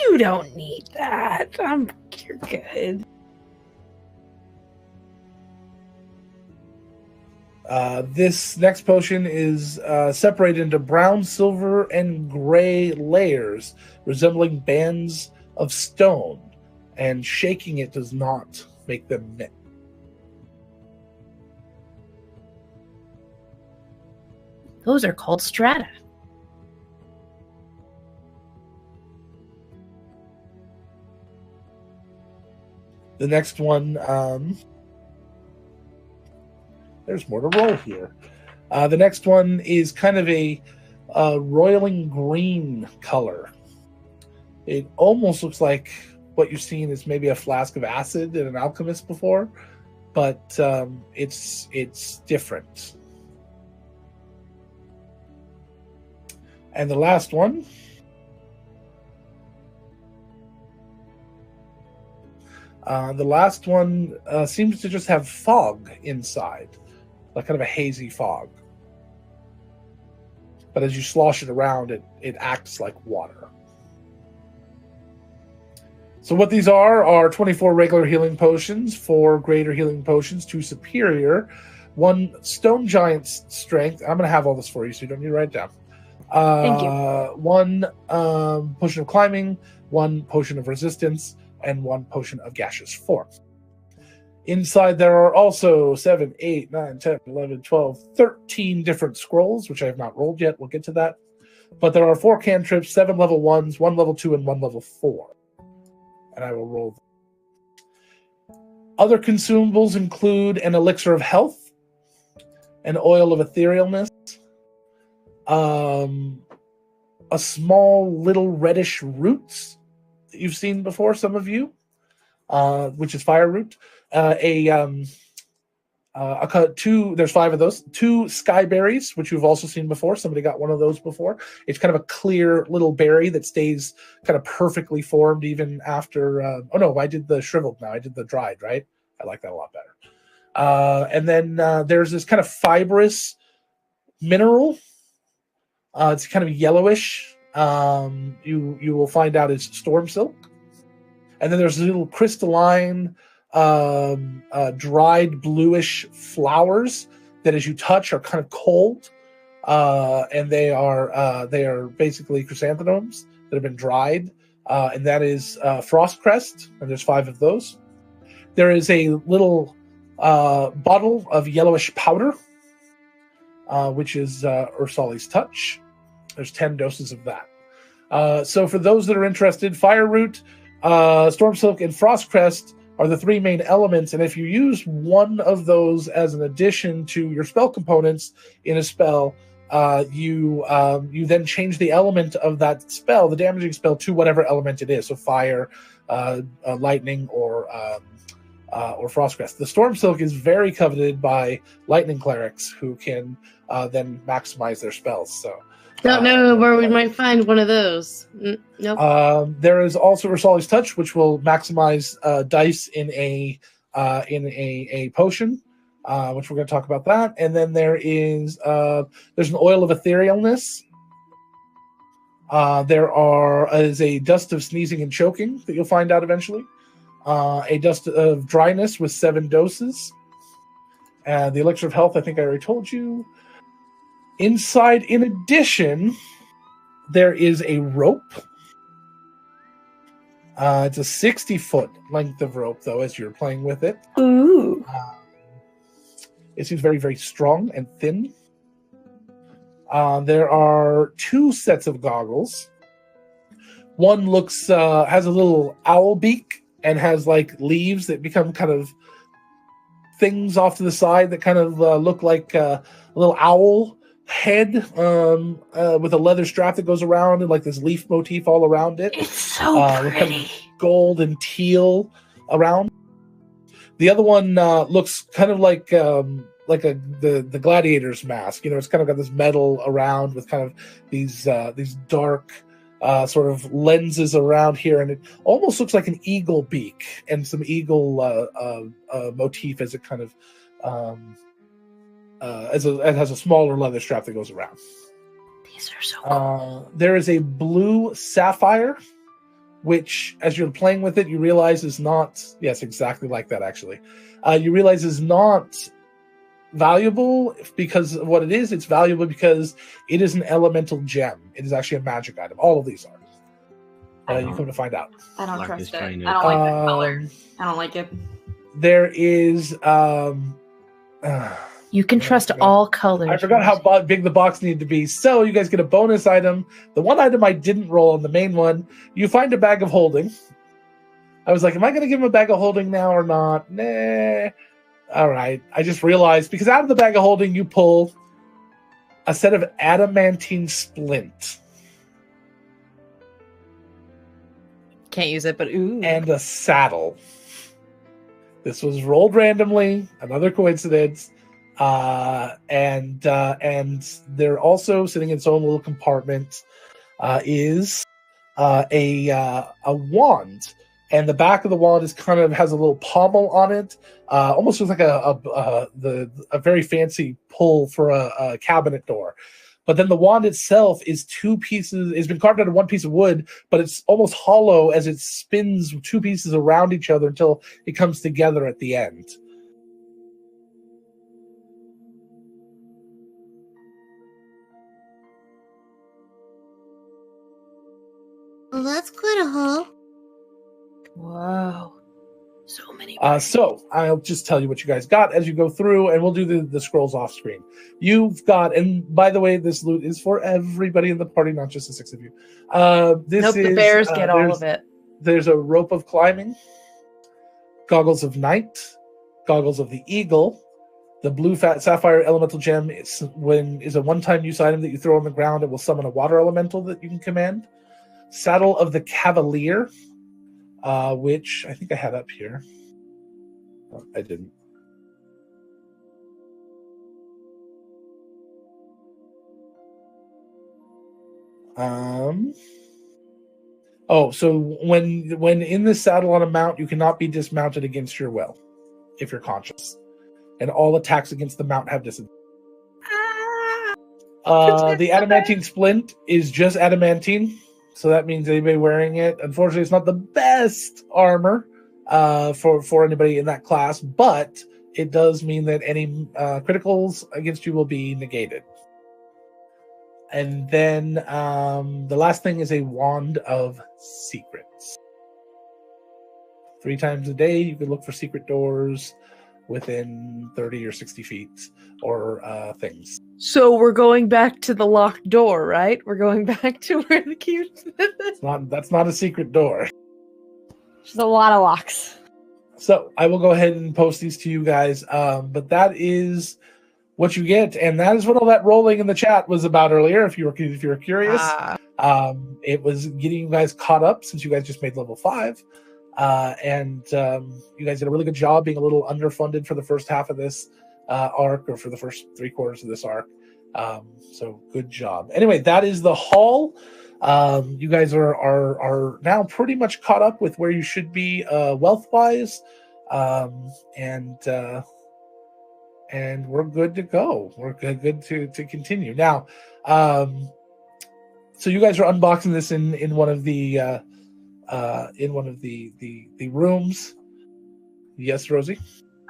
You don't need that. You're good. This next potion is separated into brown, silver, and gray layers, resembling bands of stone, and shaking it does not make them knit. Those are called strata. The next one, there's more to roll here. The next one is kind of a roiling green color. It almost looks like what you've seen is maybe a flask of acid in an alchemist before, but it's different. And the last one, seems to just have fog inside, like kind of a hazy fog. But as you slosh it around, it acts like water. So what these are 24 regular healing potions, 4 greater healing potions, 2 superior, 1 stone giant's strength. I'm going to have all this for you, so you don't need to write it down. Thank you. 1 potion of climbing, 1 potion of resistance, and 1 potion of gaseous form. Inside there are also 7, 8, 9, 10, 11, 12, 13 different scrolls, which I have not rolled yet. We'll get to that. But there are 4 cantrips, 7 level 1s, 1 level 2, and 1 level 4. And I will roll them. Other consumables include an elixir of health, an oil of etherealness, a small little reddish roots that you've seen before, some of you, which is fire root. There's 5 of those. 2 sky berries, which you've also seen before. Somebody got one of those before. It's kind of a clear little berry that stays kind of perfectly formed even after. I did the shriveled now. I did the dried, right? I like that a lot better. And then there's this kind of fibrous mineral. It's kind of yellowish. You will find out it's storm silk. And then there's little crystalline, dried bluish flowers that, as you touch, are kind of cold, and they are basically chrysanthemums that have been dried, and that is frost crest. And there's 5 of those. There is a little bottle of yellowish powder, which is Ursali's Touch. There's 10 doses of that. So for those that are interested, Fire Root, Storm Silk, and Frostcrest are the 3 main elements, and if you use one of those as an addition to your spell components in a spell, you then change the element of that spell, the damaging spell, to whatever element it is. So fire, lightning, or Frostcrest. The Storm Silk is very coveted by lightning clerics who can then maximize their spells. So don't know where we might find one of those. Nope. There is also Ursali's Touch, which will maximize dice in a potion, which we're going to talk about that. And then there's an Oil of Etherealness. There is a Dust of Sneezing and Choking that you'll find out eventually. A Dust of Dryness with 7 doses. The Elixir of Health, I think I already told you. Inside, in addition, there is a rope. It's a 60-foot length of rope, though, as you're playing with it. Ooh. It seems very, very strong and thin. There are 2 sets of goggles. One has a little owl beak and has like leaves that become kind of things off to the side that kind of look like a little owl head with a leather strap that goes around and like this leaf motif all around it. It's so pretty. Kind of gold and teal around. The other one looks kind of like the gladiator's mask. It's kind of got this metal around with kind of these dark sort of lenses around here, and it almost looks like an eagle beak and some eagle motif as it kind of it has a smaller leather strap that goes around. These are so cool. There is a blue sapphire, which, as you're playing with it, you realize is not... Yes, exactly like that, actually. You realize is not valuable because of what it is. It's valuable because it is an elemental gem. It is actually a magic item. All of these are. You come to find out. I don't Lark trust is it. I trying don't to- like the color. I don't like it. There is... You can trust all colors. I forgot how big the box needed to be. So you guys get a bonus item. The one item I didn't roll on the main one, you find a bag of holding. I was like, am I going to give him a bag of holding now or not? Nah. All right. I just realized, because out of the bag of holding, you pull a set of adamantine splint. Can't use it, but ooh. And a saddle. This was rolled randomly. Another coincidence. And they're also sitting in its own little compartment is a wand, and the back of the wand is kind of has a little pommel on it, almost looks like a very fancy pull for a cabinet door. But then the wand itself is 2 pieces. It's been carved out of 1 piece of wood, but it's almost hollow as it spins 2 pieces around each other until it comes together at the end. Well, that's quite a haul. Whoa. So many. So I'll just tell you what you guys got as you go through, and we'll do the scrolls off screen. You've got, and by the way, this loot is for everybody in the party, not just the 6 of you. The bears get all of it. There's a rope of climbing, goggles of night, goggles of the eagle, the blue sapphire elemental gem is a one-time use item that you throw on the ground. It will summon a water elemental that you can command. Saddle of the Cavalier, which I think I had up here. Oh, I didn't. So when in the saddle on a mount, you cannot be dismounted against your will if you're conscious, and all attacks against the mount have disadvantage. The adamantine splint is just adamantine. So that means anybody wearing it, unfortunately, it's not the best armor for anybody in that class, but it does mean that any criticals against you will be negated. And then the last thing is a wand of secrets. 3 times a day, you can look for secret doors, within 30 or 60 feet or things. So we're going back to the locked door, right? We're going back to where the key is. That's not a secret door. There's a lot of locks. So I will go ahead and post these to you guys. But that is what you get, and that is what all that rolling in the chat was about earlier. If you were curious, it was getting you guys caught up since you guys just made level 5, and you guys did a really good job being a little underfunded for the first half of this arc, or for the first 3/4 of this arc. So good job. Anyway, that is the haul. You guys are now pretty much caught up with where you should be wealth wise, and we're good to go. We're good to continue now. So you guys are unboxing this in one of the rooms. Yes, Rosie.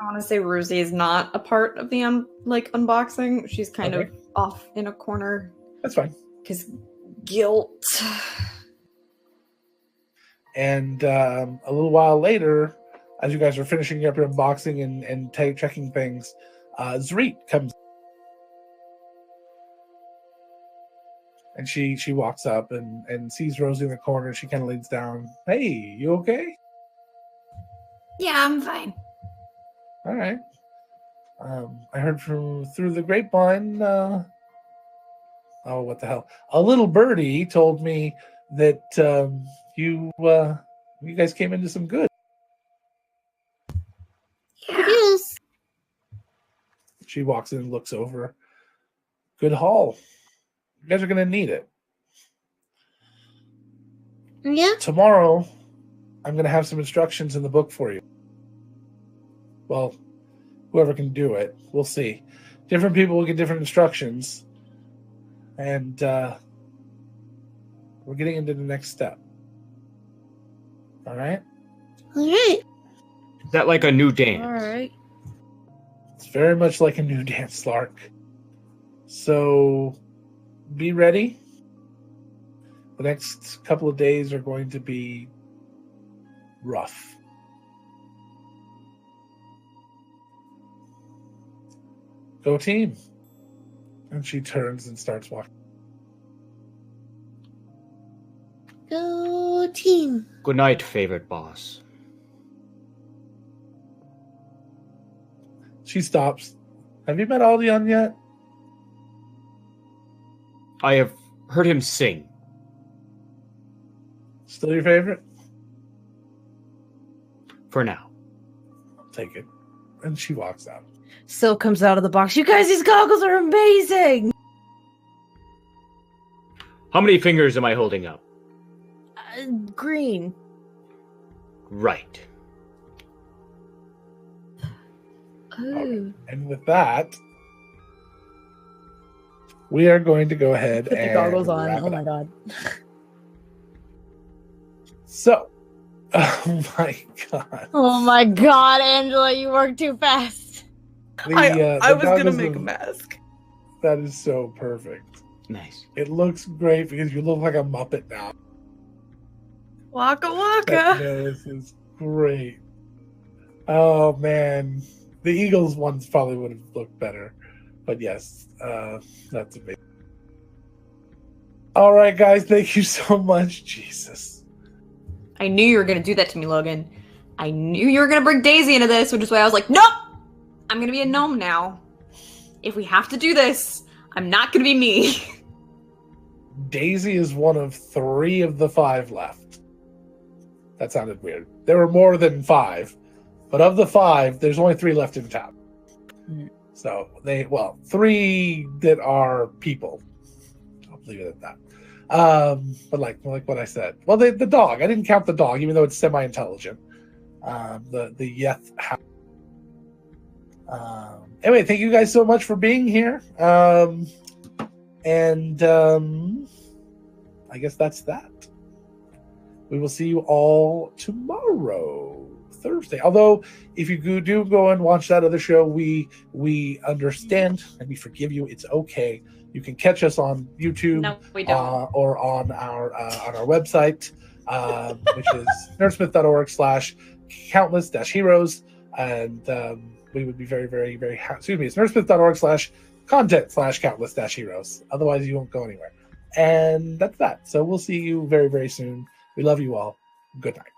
I want to say Rosie is not a part of the unboxing. She's kind of off in a corner. That's fine. Because guilt. And a little while later, as you guys are finishing up your unboxing and checking things, Zreet comes. And she walks up and sees Rosie in the corner. She kind of leans down. Hey, you okay? Yeah, I'm fine. All right. I heard through the grapevine. Oh, what the hell! A little birdie told me that you guys came into some good. Yes. She walks in and looks over. Good haul. You guys are gonna need it. Yeah. Tomorrow, I'm gonna have some instructions in the book for you. Well, whoever can do it, we'll see. Different people will get different instructions, and we're getting into the next step. All right. All right. Is that like a new dance? All right. It's very much like a new dance, Lark. So be ready. The next couple of days are going to be rough. Go team. And she turns and starts walking. Go team. Good night, favorite boss. She stops. Have you met Aldion yet? I have heard him sing. Still your favorite? For now. I'll take it. And she walks out. Syl comes out of the box. You guys, these goggles are amazing. How many fingers am I holding up? Green. Right. Okay. And with that, we are going to go ahead Put the and goggles on. wrap Oh it my up. god. So, oh my god. Oh my god, Angela, you work too fast. I was gonna goggles make a of- mask. That is so perfect. Nice. It looks great because you look like a Muppet now. Waka waka. No, this is great. Oh man, the Eagles ones probably would have looked better, but yes, that's amazing. All right, guys, thank you so much. Jesus, I knew you were gonna do that to me, Logan. I knew you were gonna bring Daisy into this, which is why I was like, nope! I'm gonna be a gnome now. If we have to do this, I'm not gonna be me. Daisy is one of 3 of the 5 left. That sounded weird. There were more than 5, but of the 5, there's only 3 left in town. So 3 that are people. I'll leave it at that. But like what I said. Well, the dog. I didn't count the dog, even though it's semi-intelligent. The Yeth. Anyway, thank you guys so much for being here. And I guess that's that. We will see you all tomorrow, Thursday. Although, if you do go and watch that other show, we understand and we forgive you. It's okay. You can catch us on YouTube, No, we don't. or on our website, which is nerdsmith.org/countless-heroes. And we would be very, very, very excuse me, it's nerdsmith.org/content/countless-heroes. Otherwise, you won't go anywhere. And that's that. So we'll see you very, very soon. We love you all. Good night.